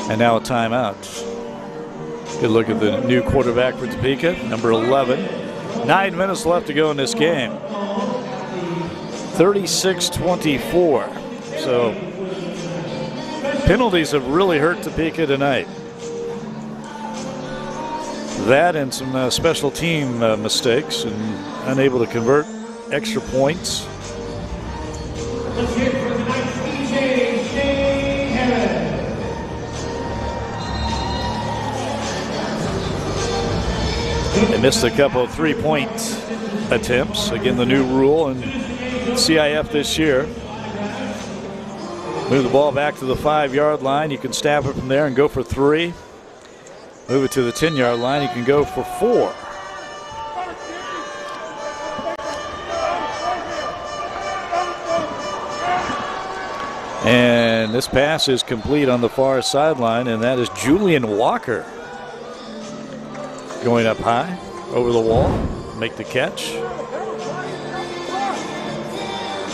and now a timeout. Good look at the new quarterback for Topeka, number 11. 9 minutes left to go in this game. 36-24. So penalties have really hurt Topeka tonight. That and some special team mistakes and unable to convert extra points. Let's hear it for tonight's DJ, Shane Harris. They missed a couple of three-point attempts. Again, the new rule and CIF this year. Move the ball back to the 5-yard line. You can stab it from there and go for 3. Move it to the 10-yard line. You can go for 4. And this pass is complete on the far sideline, and that is Julian Walker going up high over the wall, make the catch.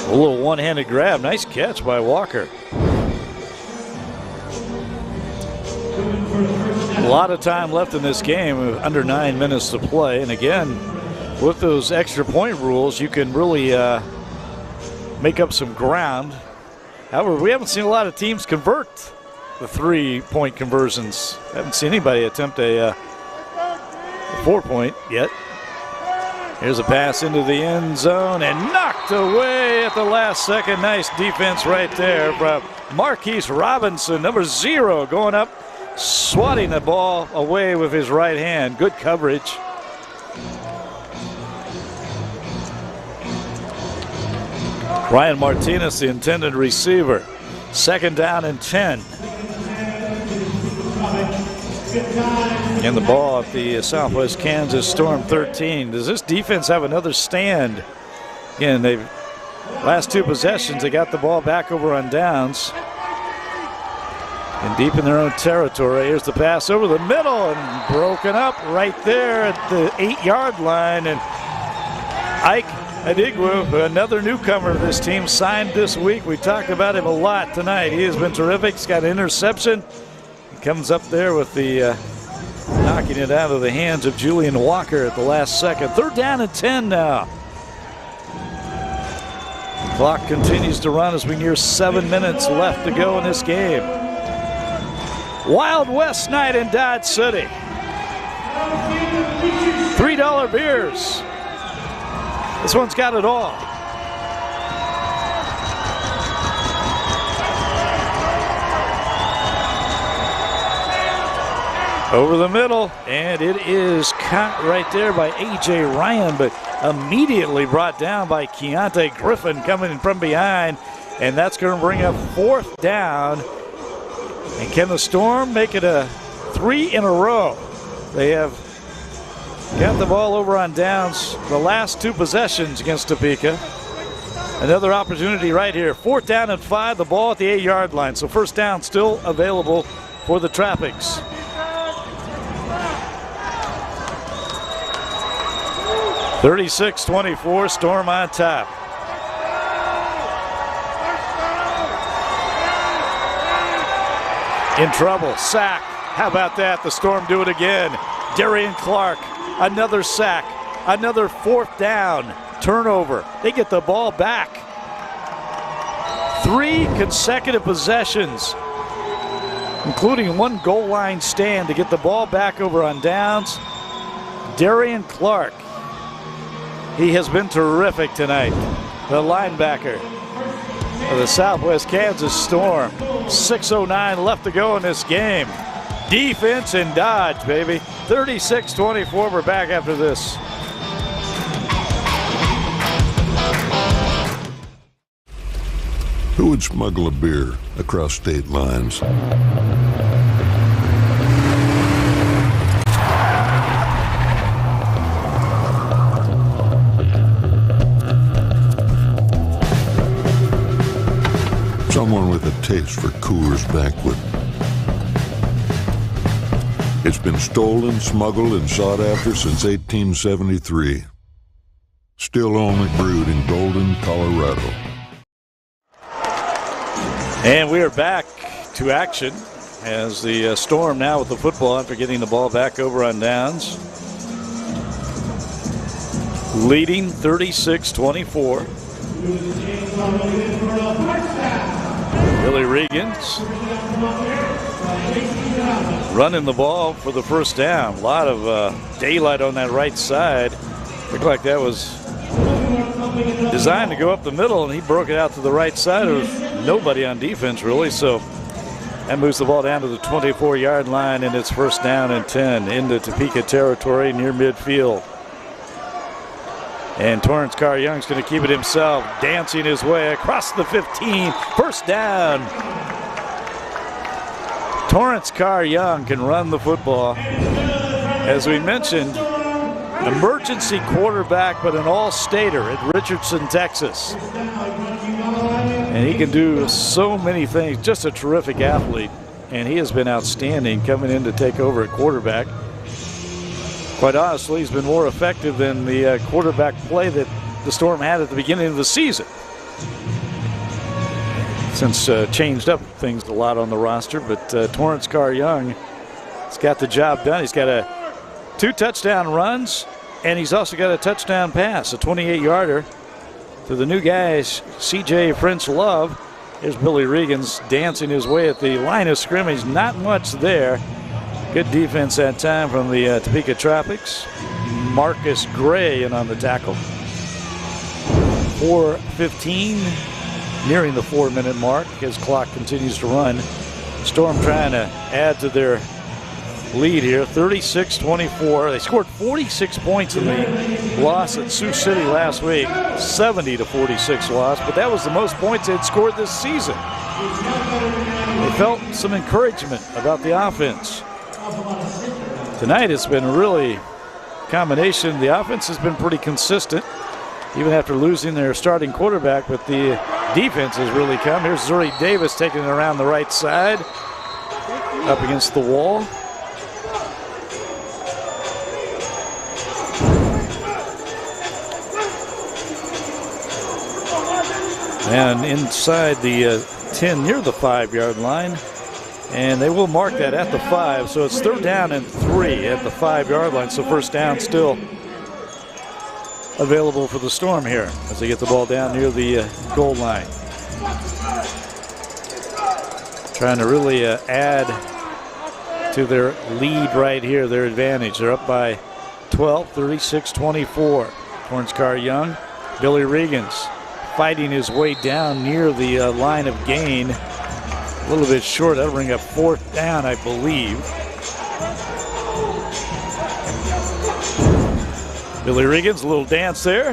A little one-handed grab. Nice catch by Walker. A lot of time left in this game, under 9 minutes to play. And again, with those extra point rules, you can really make up some ground. However, we haven't seen a lot of teams convert the 3-point conversions. Haven't seen anybody attempt a 4-point yet. Here's a pass into the end zone and knocked away at the last second. Nice defense right there from Marquise Robinson, number 0, going up, swatting the ball away with his right hand. Good coverage. Ryan Martinez, the intended receiver. 2nd down and 10. And the ball at the Southwest Kansas Storm 13. Does this defense have another stand? Again, they've last 2 possessions, they got the ball back over on downs. And deep in their own territory. Here's the pass over the middle and broken up right there at the 8-yard line. And Ike Adigwu, another newcomer to this team, signed this week. We talked about him a lot tonight. He has been terrific. He's got an interception. He comes up there with the knocking it out of the hands of Julian Walker at the last second. 3rd down and 10 now. The clock continues to run as we near 7 minutes left to go in this game. Wild West night in Dodge City. $3 beers. This one's got it all. Over the middle, and it is caught right there by A.J. Ryan, but immediately brought down by Keontae Griffin coming from behind, and that's going to bring up 4th down. And can the Storm make it a 3 in a row? They have got the ball over on downs the last 2 possessions against Topeka. Another opportunity right here. 4th down and 5, the ball at the 8-yard line. So first down still available for the Tropics. (36-24), Storm on top. In trouble, sack. How about that? The Storm do it again. Darian Clark, another sack, another 4th down, turnover. They get the ball back. 3 consecutive possessions, including 1 goal line stand to get the ball back over on downs. Darian Clark, he has been terrific tonight. The linebacker of the Southwest Kansas Storm. 6:09 left to go in this game. Defense and dodge, baby. 36-24, we're back after this. Who would smuggle a beer across state lines? Someone with a taste for Coors Banquet. It's been stolen, smuggled, and sought after since 1873. Still only brewed in Golden, Colorado. And we are back to action as the Storm now with the football after getting the ball back over on downs. Leading 36-24. Billy Regans running the ball for the first down. A lot of daylight on that right side. Looked like that was designed to go up the middle, and he broke it out to the right side. There was nobody on defense, really, so that moves the ball down to the 24-yard line, and it's first down and 10 into Topeka territory near midfield. And Torrance Carr-Young's going to keep it himself, dancing his way across the 15. First down. Torrance Carr-Young can run the football. As we mentioned, emergency quarterback, but an all-stater at Richardson, Texas. And he can do so many things. Just a terrific athlete. And he has been outstanding coming in to take over at quarterback. Quite honestly, he's been more effective than the quarterback play that the Storm had at the beginning of the season. Since changed up things a lot on the roster, but Torrance Carr-Young has got the job done. He's got 2 touchdown runs, and he's also got a touchdown pass, a 28-yarder to the new guys, C.J. Prince Love. Here's Billy Regans dancing his way at the line of scrimmage. Not much there. Good defense that time from the Topeka Tropics. Marcus Gray in on the tackle. 4:15, nearing the 4-minute mark as clock continues to run. Storm trying to add to their lead here, 36-24. They scored 46 points in the loss at Sioux City last week, 70-46 loss, but that was the most points they'd scored this season. They felt some encouragement about the offense. Tonight it's been really a combination. The offense has been pretty consistent, even after losing their starting quarterback, but the defense has really come. Here's Zuri Davis taking it around the right side, up against the wall. And inside the 10 near the 5-yard line. And they will mark that at the 5. So it's 3rd down and 3 at the 5-yard line. So first down still available for the Storm here as they get the ball down near the goal line. Trying to really add to their lead right here, their advantage. They're up by 12, 36-24. Torrance Carr-Young, Billy Regans fighting his way down near the line of gain. A little bit short. That'll bring up 4th down, I believe. Billy Regans, a little dance there.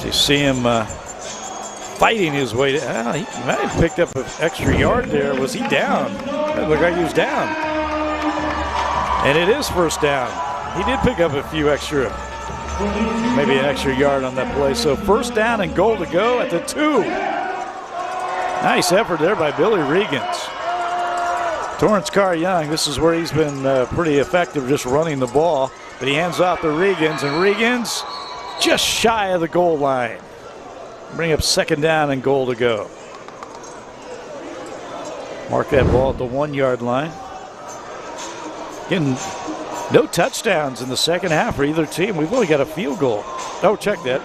You see him fighting his way down. He might have picked up an extra yard there. Was he down? It looked like he was down. And it is first down. He did pick up a few maybe an extra yard on that play. So first down and goal to go at the 2. Nice effort there by Billy Regans. Torrance Carr-Young, this is where he's been pretty effective just running the ball. But he hands off to Regans, and Regans just shy of the goal line. Bring up second down and goal to go. Mark that ball at the 1-yard line. Again, no touchdowns in the second half for either team. We've only got a field goal. Oh, check that.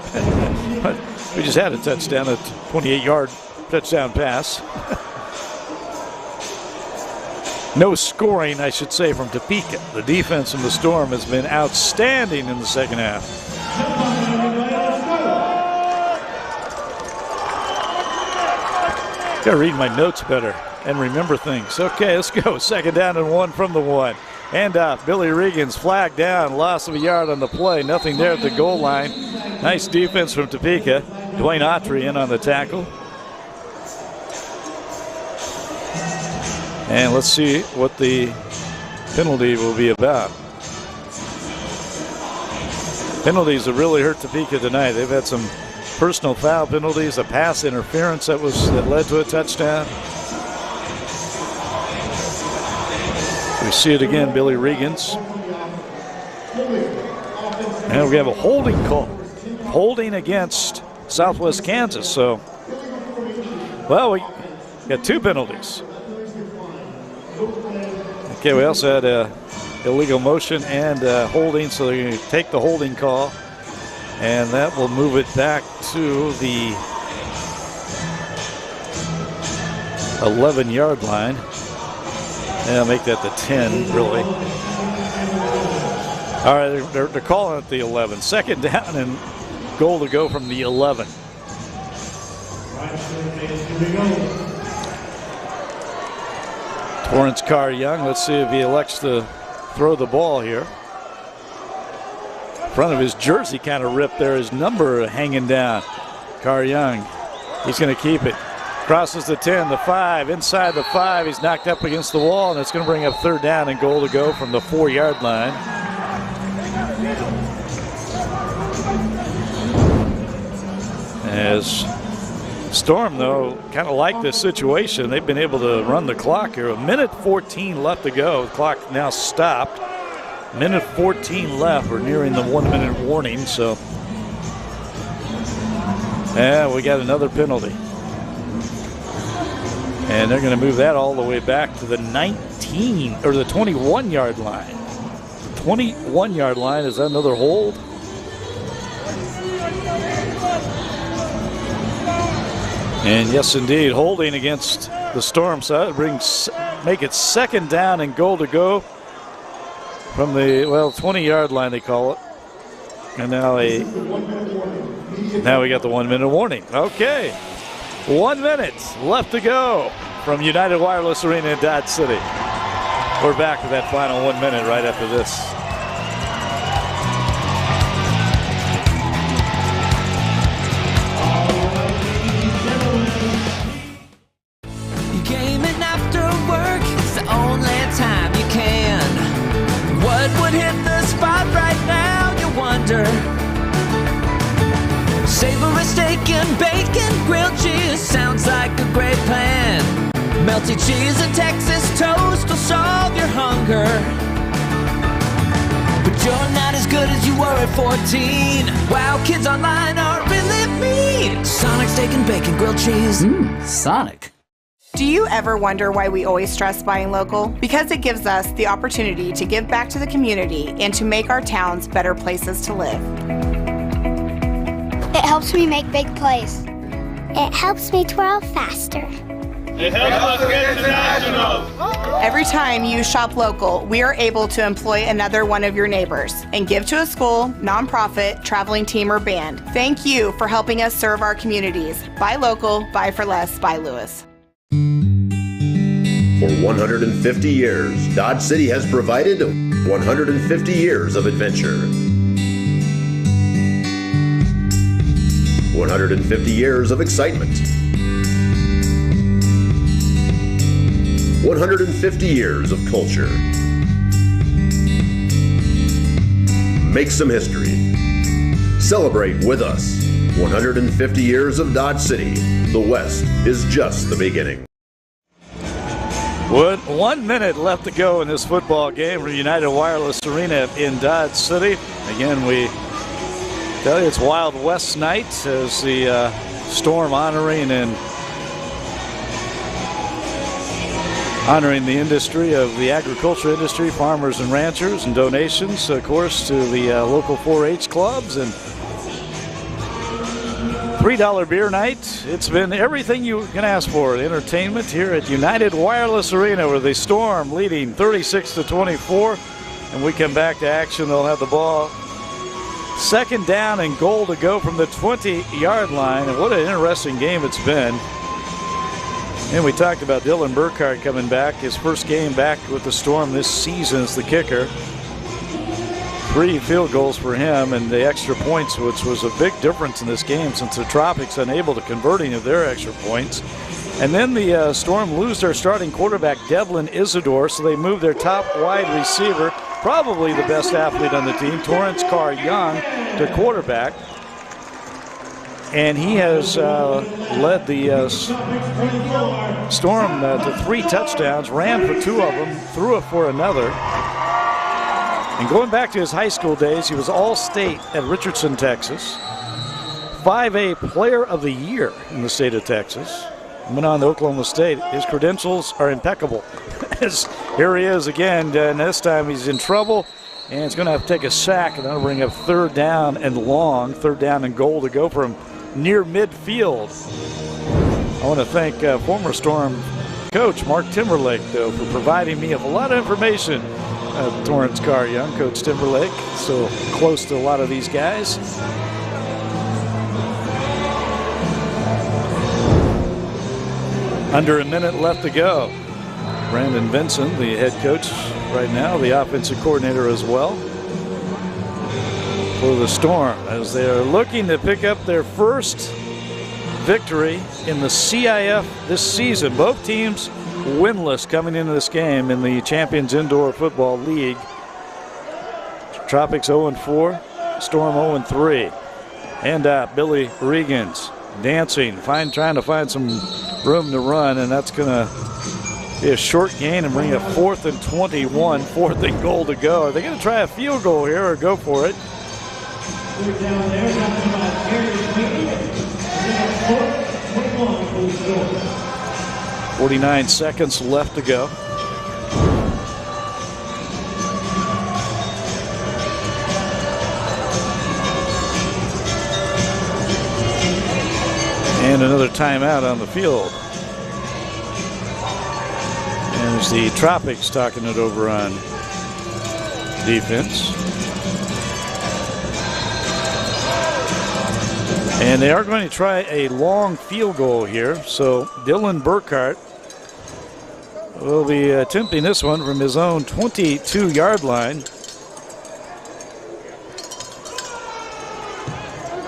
We just had a touchdown, a 28-yard touchdown pass. No scoring, I should say, from Topeka. The defense from the Storm has been outstanding in the second half. Gotta read my notes better and remember things. Okay, let's go. Second down and 1 from the 1. And Billy Regans flagged down, loss of a yard on the play. Nothing there at the goal line. Nice defense from Topeka. Dwayne Autry in on the tackle. And let's see what the penalty will be about. Penalties have really hurt Topeka tonight. They've had some personal foul penalties, a pass interference that led to a touchdown. We see it again, Billy Regans. And we have a holding call. Holding against Southwest Kansas. So, well, we got 2 penalties. Okay, we also had illegal motion and holding, so they're going to take the holding call. And that will move it back to the 11-yard line. Yeah, make that the 10, really. All right, they're calling it the 11. Second down and goal to go from the 11. Torrance Carr-Young, let's see if he elects to throw the ball here. Front of his jersey kind of ripped there, his number hanging down. Carr-Young, he's going to keep it. Crosses the 10, the 5, inside the 5. He's knocked up against the wall, and it's going to bring up third down and goal to go from the 4-yard line. As Storm, though, kind of like this situation. They've been able to run the clock here. 1:14 left to go. The clock now stopped. 1:14 left. We're nearing the 1-minute warning, so. Yeah, we got another penalty. And they're going to move that all the way back to the 19 or the 21-yard line. The 21-yard line, is that another hold? And yes, indeed, holding against the Storm. So that make it second down and goal to go from the 20-yard line, they call it. And now we got the 1-minute warning. Okay. 1 minute left to go from United Wireless Arena in Dodge City. We're back to that final 1 minute right after this. You came in after work, it's the only time you can. What would hit the spot right now, you wonder? Savory steak and bacon, grilled cheese sounds like a great plan. Melty cheese and Texas toast will solve your hunger. But you're not as good as you were at 14. Wow, kids online are really mean. Sonic steak and bacon, grilled cheese. Sonic. Do you ever wonder why we always stress buying local? Because it gives us the opportunity to give back to the community and to make our towns better places to live. It helps me make big plays. It helps me twirl faster. It helps us get to nationals. Every time you shop local, we are able to employ another one of your neighbors and give to a school, nonprofit, traveling team, or band. Thank you for helping us serve our communities. Buy local, buy for less, buy Lewis. For 150 years, Dodge City has provided 150 years of adventure. 150 years of excitement. 150 years of culture. make some history. Celebrate with us. 150 years of Dodge City. The West is just the beginning. With 1 minute left to go in this football game from United Wireless Arena in Dodge City. Again, we tell you it's Wild West night as the Storm honoring the industry of the agriculture industry, farmers and ranchers, and donations, of course, to the local 4-H clubs and $3 beer night. It's been everything you can ask for. Entertainment here at United Wireless Arena, where the Storm leading 36-24. And we come back to action. They'll have the ball. Second down and goal to go from the 20-yard line. And what an interesting game it's been. And we talked about Dylan Burkhardt coming back. His first game back with the Storm this season as the kicker. 3 field goals for him and the extra points, which was a big difference in this game since the Tropics unable to convert any of their extra points. And then the Storm lose their starting quarterback, Devlin Isidore, so they move their top wide receiver, probably the best athlete on the team, Torrance Carr Young, to quarterback. And he has led the Storm to 3 touchdowns, ran for 2 of them, threw it for another. And going back to his high school days, he was All-State at Richardson, Texas. 5A Player of the Year in the state of Texas. Went on to Oklahoma State. His credentials are impeccable. Here he is again, and this time he's in trouble, and he's going to have to take a sack, and that'll bring up 3rd down and long, 3rd down and goal to go from near midfield. I want to thank former Storm coach Mark Timberlake, though, for providing me with a lot of information. Torrance Carr Young, Coach Timberlake, so close to a lot of these guys. Under a minute left to go. Brandon Vinson, the head coach right now, the offensive coordinator as well for the Storm, as they're looking to pick up their first victory in the CIF this season. Both teams winless coming into this game in the Champions Indoor Football League. Tropics 0-4, Storm 0-3. And Billy Regans dancing, trying to find some room to run, and that's going to be a short gain and bring a 4th and 21, 4th and goal to go. Are they going to try a field goal here or go for it? 49 seconds left to go. And another timeout on the field. And there's the Tropics talking it over on defense. And they are going to try a long field goal here. So Dylan Burkhardt will be attempting this one from his own 22-yard line.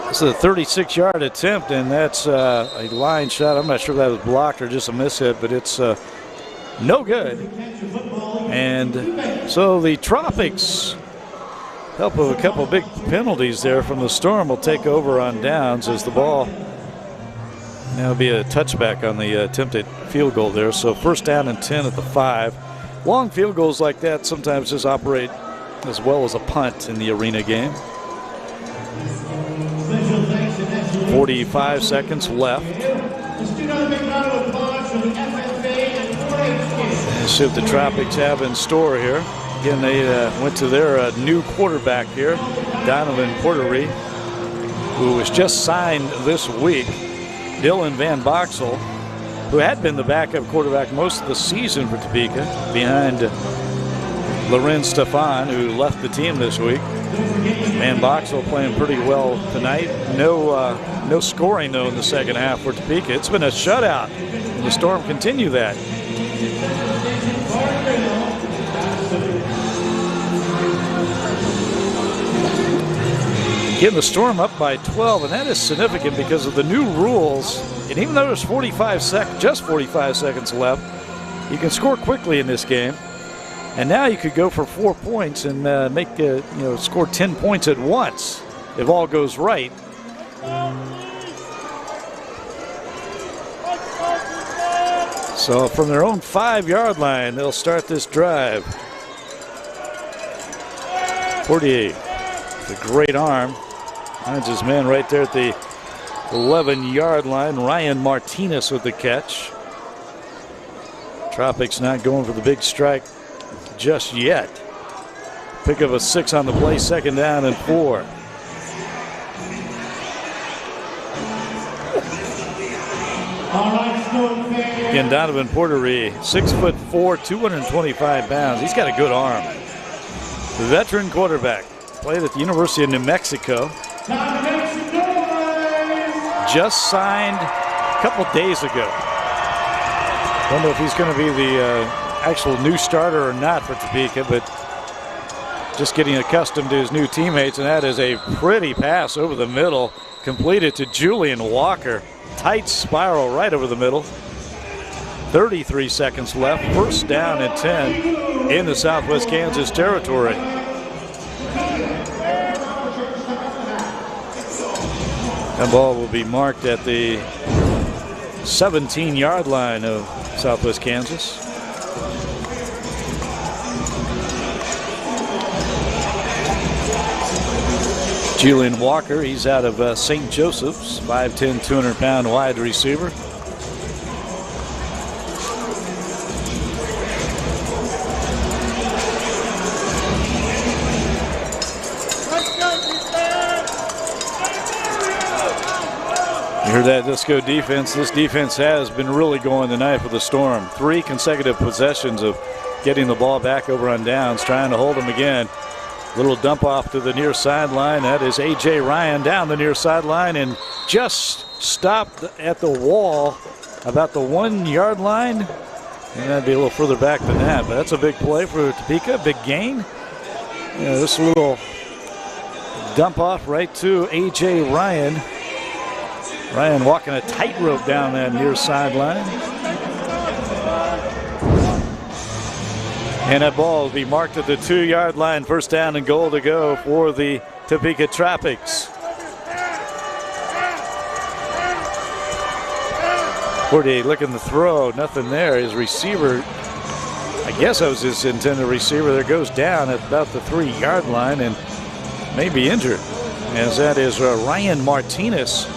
It's a 36-yard attempt, and that's a line shot. I'm not sure if that was blocked or just a mishit, but it's no good. And so the Tropics, help with a couple big penalties there from the Storm, will take over on downs as the ball now be a touchback on the attempted field goal there. So 1st down and 10 at the 5. Long field goals like that sometimes just operate as well as a punt in the arena game. 45 seconds left. Let's see what the Tropics have in store here. Again, they went to their new quarterback here, Donovan Portery, who was just signed this week. Dylan Van Boxel, who had been the backup quarterback most of the season for Topeka, behind Lorenz Stefan, who left the team this week. Van Boxel playing pretty well tonight. No scoring, though, in the second half for Topeka. It's been a shutout, and the Storm continue that. Getting the Storm up by 12, and that is significant because of the new rules. And even though there's just 45 seconds left, you can score quickly in this game. And now you could go for 4 points and score 10 points at once if all goes right. So from their own 5-yard line, they'll start this drive. Portier with a great arm. Finds his man right there at the 11-yard line. Ryan Martinez with the catch. Tropics not going for the big strike just yet. Pick up a 6 on the play, 2nd down and 4. Again, Donovan Portery, 6'4", 225 pounds. He's got a good arm. The veteran quarterback, played at the University of New Mexico. Just signed a couple days ago. Don't know if he's going to be the actual new starter or not for Topeka, but just getting accustomed to his new teammates, and that is a pretty pass over the middle, completed to Julian Walker. Tight spiral right over the middle. 33 seconds left. 1st down and 10 in the Southwest Kansas territory. That ball will be marked at the 17-yard line of Southwest Kansas. Julian Walker, he's out of St. Joseph's, 5'10", 200-pound wide receiver. You heard that Disco defense. This defense has been really going tonight for the Storm. 3 consecutive possessions of getting the ball back over on downs, trying to hold them again. Little dump off to the near sideline. That is A.J. Ryan down the near sideline and just stopped at the wall about the 1-yard line. And that'd be a little further back than that, but that's a big play for Topeka, big gain. This little dump off right to A.J. Ryan. Ryan walking a tightrope down that near sideline. And that ball will be marked at the 2-yard line. 1st down and goal to go for the Topeka Tropics. Portier looking to throw, nothing there. His receiver, I guess that was his intended receiver, there goes down at about the 3-yard line and may be injured. As that is Ryan Martinez.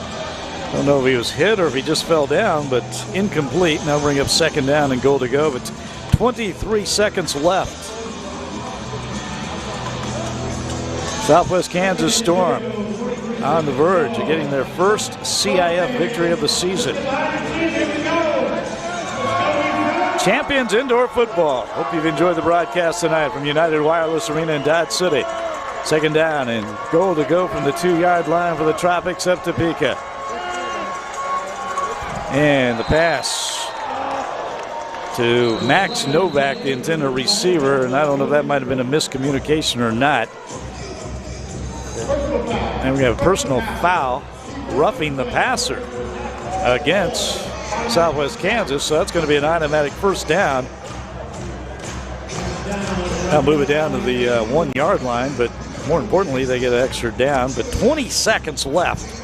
Don't know if he was hit or if he just fell down, but incomplete. Now bring up 2nd down and goal to go. But 23 seconds left. Southwest Kansas Storm on the verge of getting their first CIF victory of the season. Champions Indoor Football. Hope you've enjoyed the broadcast tonight from United Wireless Arena in Dodge City. 2nd down and goal to go from the 2-yard line for the Tropics of Topeka. And the pass to Max Novak, the intended receiver, and I don't know if that might have been a miscommunication or not. And we have a personal foul, roughing the passer against Southwest Kansas, so that's going to be an automatic 1st down. Now move it down to the 1-yard line, but more importantly, they get an extra down, but 20 seconds left.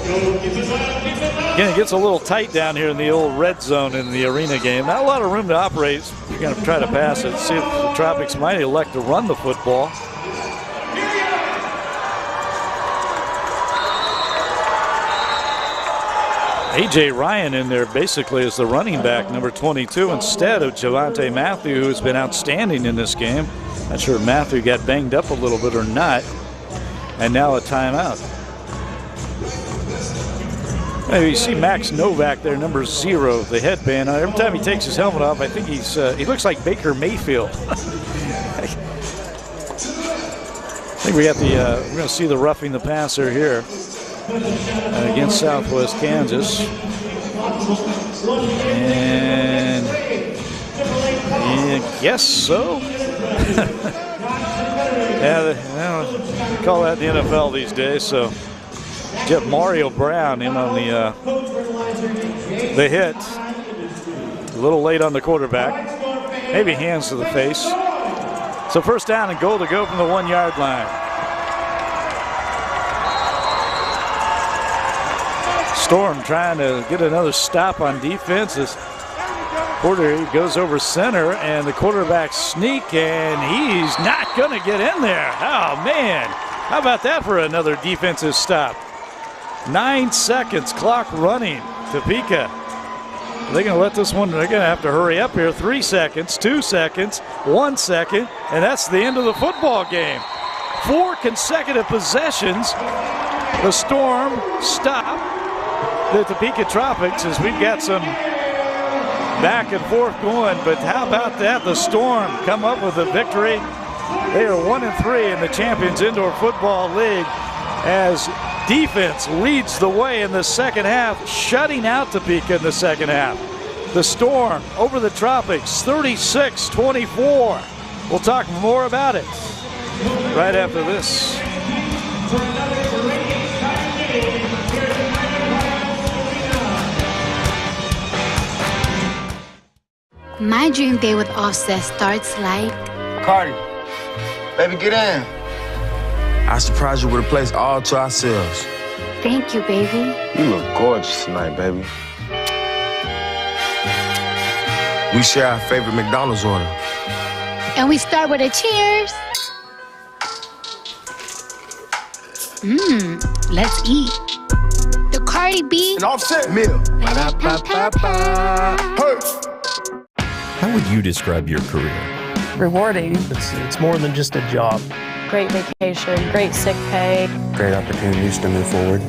Again, it gets a little tight down here in the old red zone in the arena game. Not a lot of room to operate. You're going to try to pass it. See if the Tropics might elect to run the football. A.J. Ryan in there basically is the running back, number 22, instead of Javante Matthew, who's been outstanding in this game. Not sure if Matthew got banged up a little bit or not. And now a timeout. You see Max Novak there, number 0, the headband. Every time he takes his helmet off, I think he looks like Baker Mayfield. I think we got we're going to see the roughing the passer here against Southwest Kansas. And I guess so. Yeah, they call that the NFL these days, so. Get Mario Brown in on the hit. A little late on the quarterback. maybe hands to the face. So first down and goal to go from the 1-yard line. Storm trying to get another stop on defense. This quarter goes over center, and the quarterback sneak, and he's not going to get in there. Oh, man. How about that for another defensive stop? 9 seconds, clock running. Topeka. They're going to let this one, they're going to have to hurry up here. 3 seconds, 2 seconds, 1 second, and that's the end of the football game. 4 consecutive possessions. The Storm stop the Topeka Tropics as we've got some back and forth going, but how about that? The Storm come up with a victory. They are 1-3 in the Champions Indoor Football League as defense leads the way in the second half, shutting out Topeka in the second half. The Storm over the Tropics, 36-24. We'll talk more about it right after this. My dream day with Offset starts like... Cardi, baby, get in. I surprised you with a place all to ourselves. Thank you, baby. You look gorgeous tonight, baby. We share our favorite McDonald's order. And we start with a cheers. Let's eat. The Cardi B. An Offset meal. How would you describe your career? Rewarding. It's more than just a job. Great vacation, great sick pay. Great opportunities to move forward.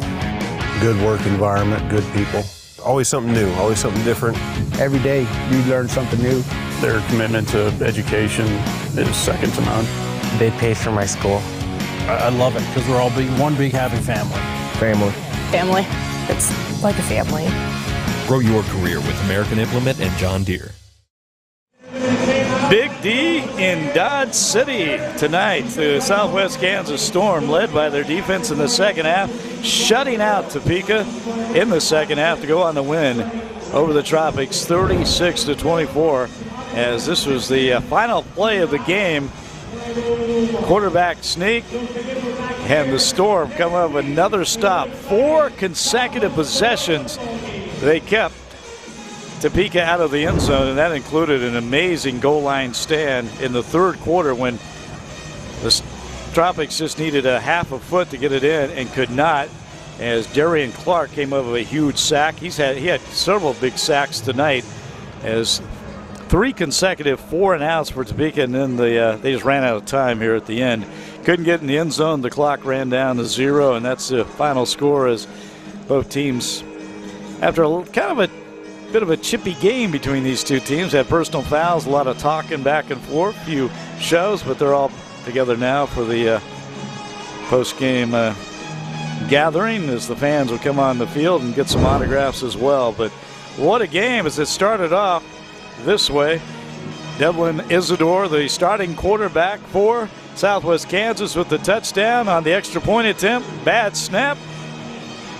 Good work environment, good people. Always something new, always something different. Every day you learn something new. Their commitment to education is second to none. They pay for my school. I love it because we're all one big happy family. Family. Family. It's like a family. Grow your career with American Implement and John Deere. Big D in Dodge City tonight. The Southwest Kansas Storm led by their defense in the second half, shutting out Topeka in the second half to go on the win over the Tropics 36-24 as this was the final play of the game. Quarterback sneak and the Storm come up with another stop. 4 consecutive possessions they kept Topeka out of the end zone, and that included an amazing goal line stand in the third quarter when the Tropics just needed a half a foot to get it in and could not, as Darian Clark came up with a huge sack. He had several big sacks tonight as 3 consecutive 4-and-outs for Topeka, and then they just ran out of time here at the end. Couldn't get in the end zone. The clock ran down to 0, and that's the final score as both teams, after kind of a bit of a chippy game between these two teams, had personal fouls, a lot of talking back and forth, few shows, but they're all together now for the post-game gathering as the fans will come on the field and get some autographs as well. But what a game as it started off this way. Devlin Isidore, the starting quarterback for Southwest Kansas, with the touchdown on the extra point attempt. Bad snap.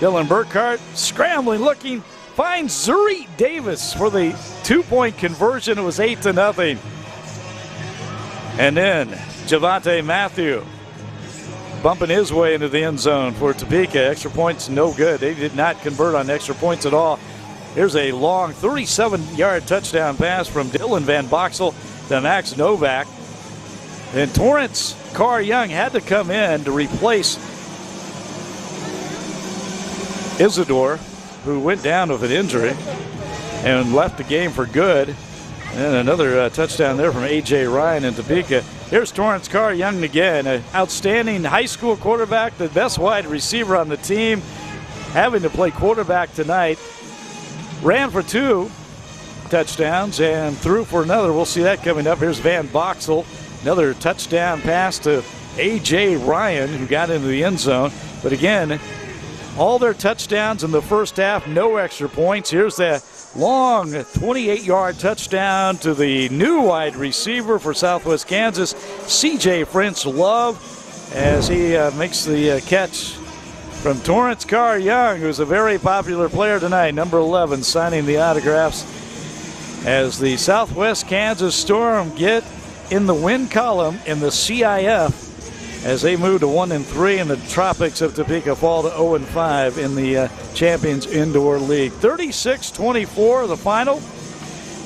Dylan Burkhart scrambling, looking, finds Zuri Davis for the 2-point conversion. It was 8-0. And then Javante Matthew bumping his way into the end zone for Topeka. Extra points no good. They did not convert on extra points at all. Here's a long 37-yard touchdown pass from Dylan Van Boxel to Max Novak. And Torrance Carr-Young had to come in to replace Isidore, who went down with an injury and left the game for good. And another touchdown there from A.J. Ryan in Topeka. Here's Torrance Carr-Young again, an outstanding high school quarterback, the best wide receiver on the team, having to play quarterback tonight. Ran for 2 touchdowns and threw for another. We'll see that coming up. Here's Van Boxel, another touchdown pass to A.J. Ryan, who got into the end zone. But again, all their touchdowns in the first half, no extra points. Here's that long 28-yard touchdown to the new wide receiver for Southwest Kansas, C.J. French Love, as he makes the catch from Torrance Carr-Young, who's a very popular player tonight, number 11, signing the autographs. as the Southwest Kansas Storm get in the win column in the CIF as they move to 1-3, and the Tropics of Topeka fall to 0-5 in the Champions Indoor League. 36-24 the final.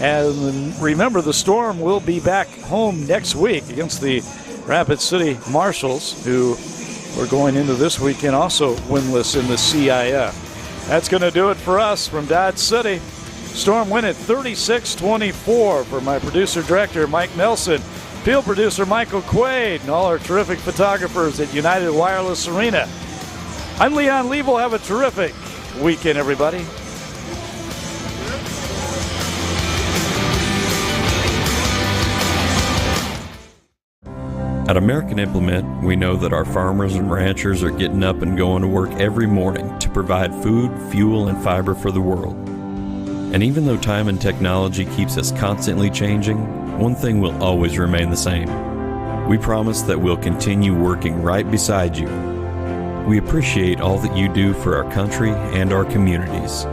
And remember, the Storm will be back home next week against the Rapid City Marshals, who are going into this weekend also winless in the CIF. That's going to do it for us from Dodge City. Storm win at 36-24. For my producer-director, Mike Nelson, field producer Michael Quaid, and all our terrific photographers at United Wireless Arena. I'm Leon Liebel. Have a terrific weekend, everybody. At American Implement, we know that our farmers and ranchers are getting up and going to work every morning to provide food, fuel, and fiber for the world. And even though time and technology keeps us constantly changing, one thing will always remain the same. We promise that we'll continue working right beside you. We appreciate all that you do for our country and our communities.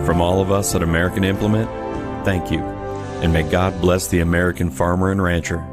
From all of us at American Implement, thank you, and may God bless the American farmer and rancher.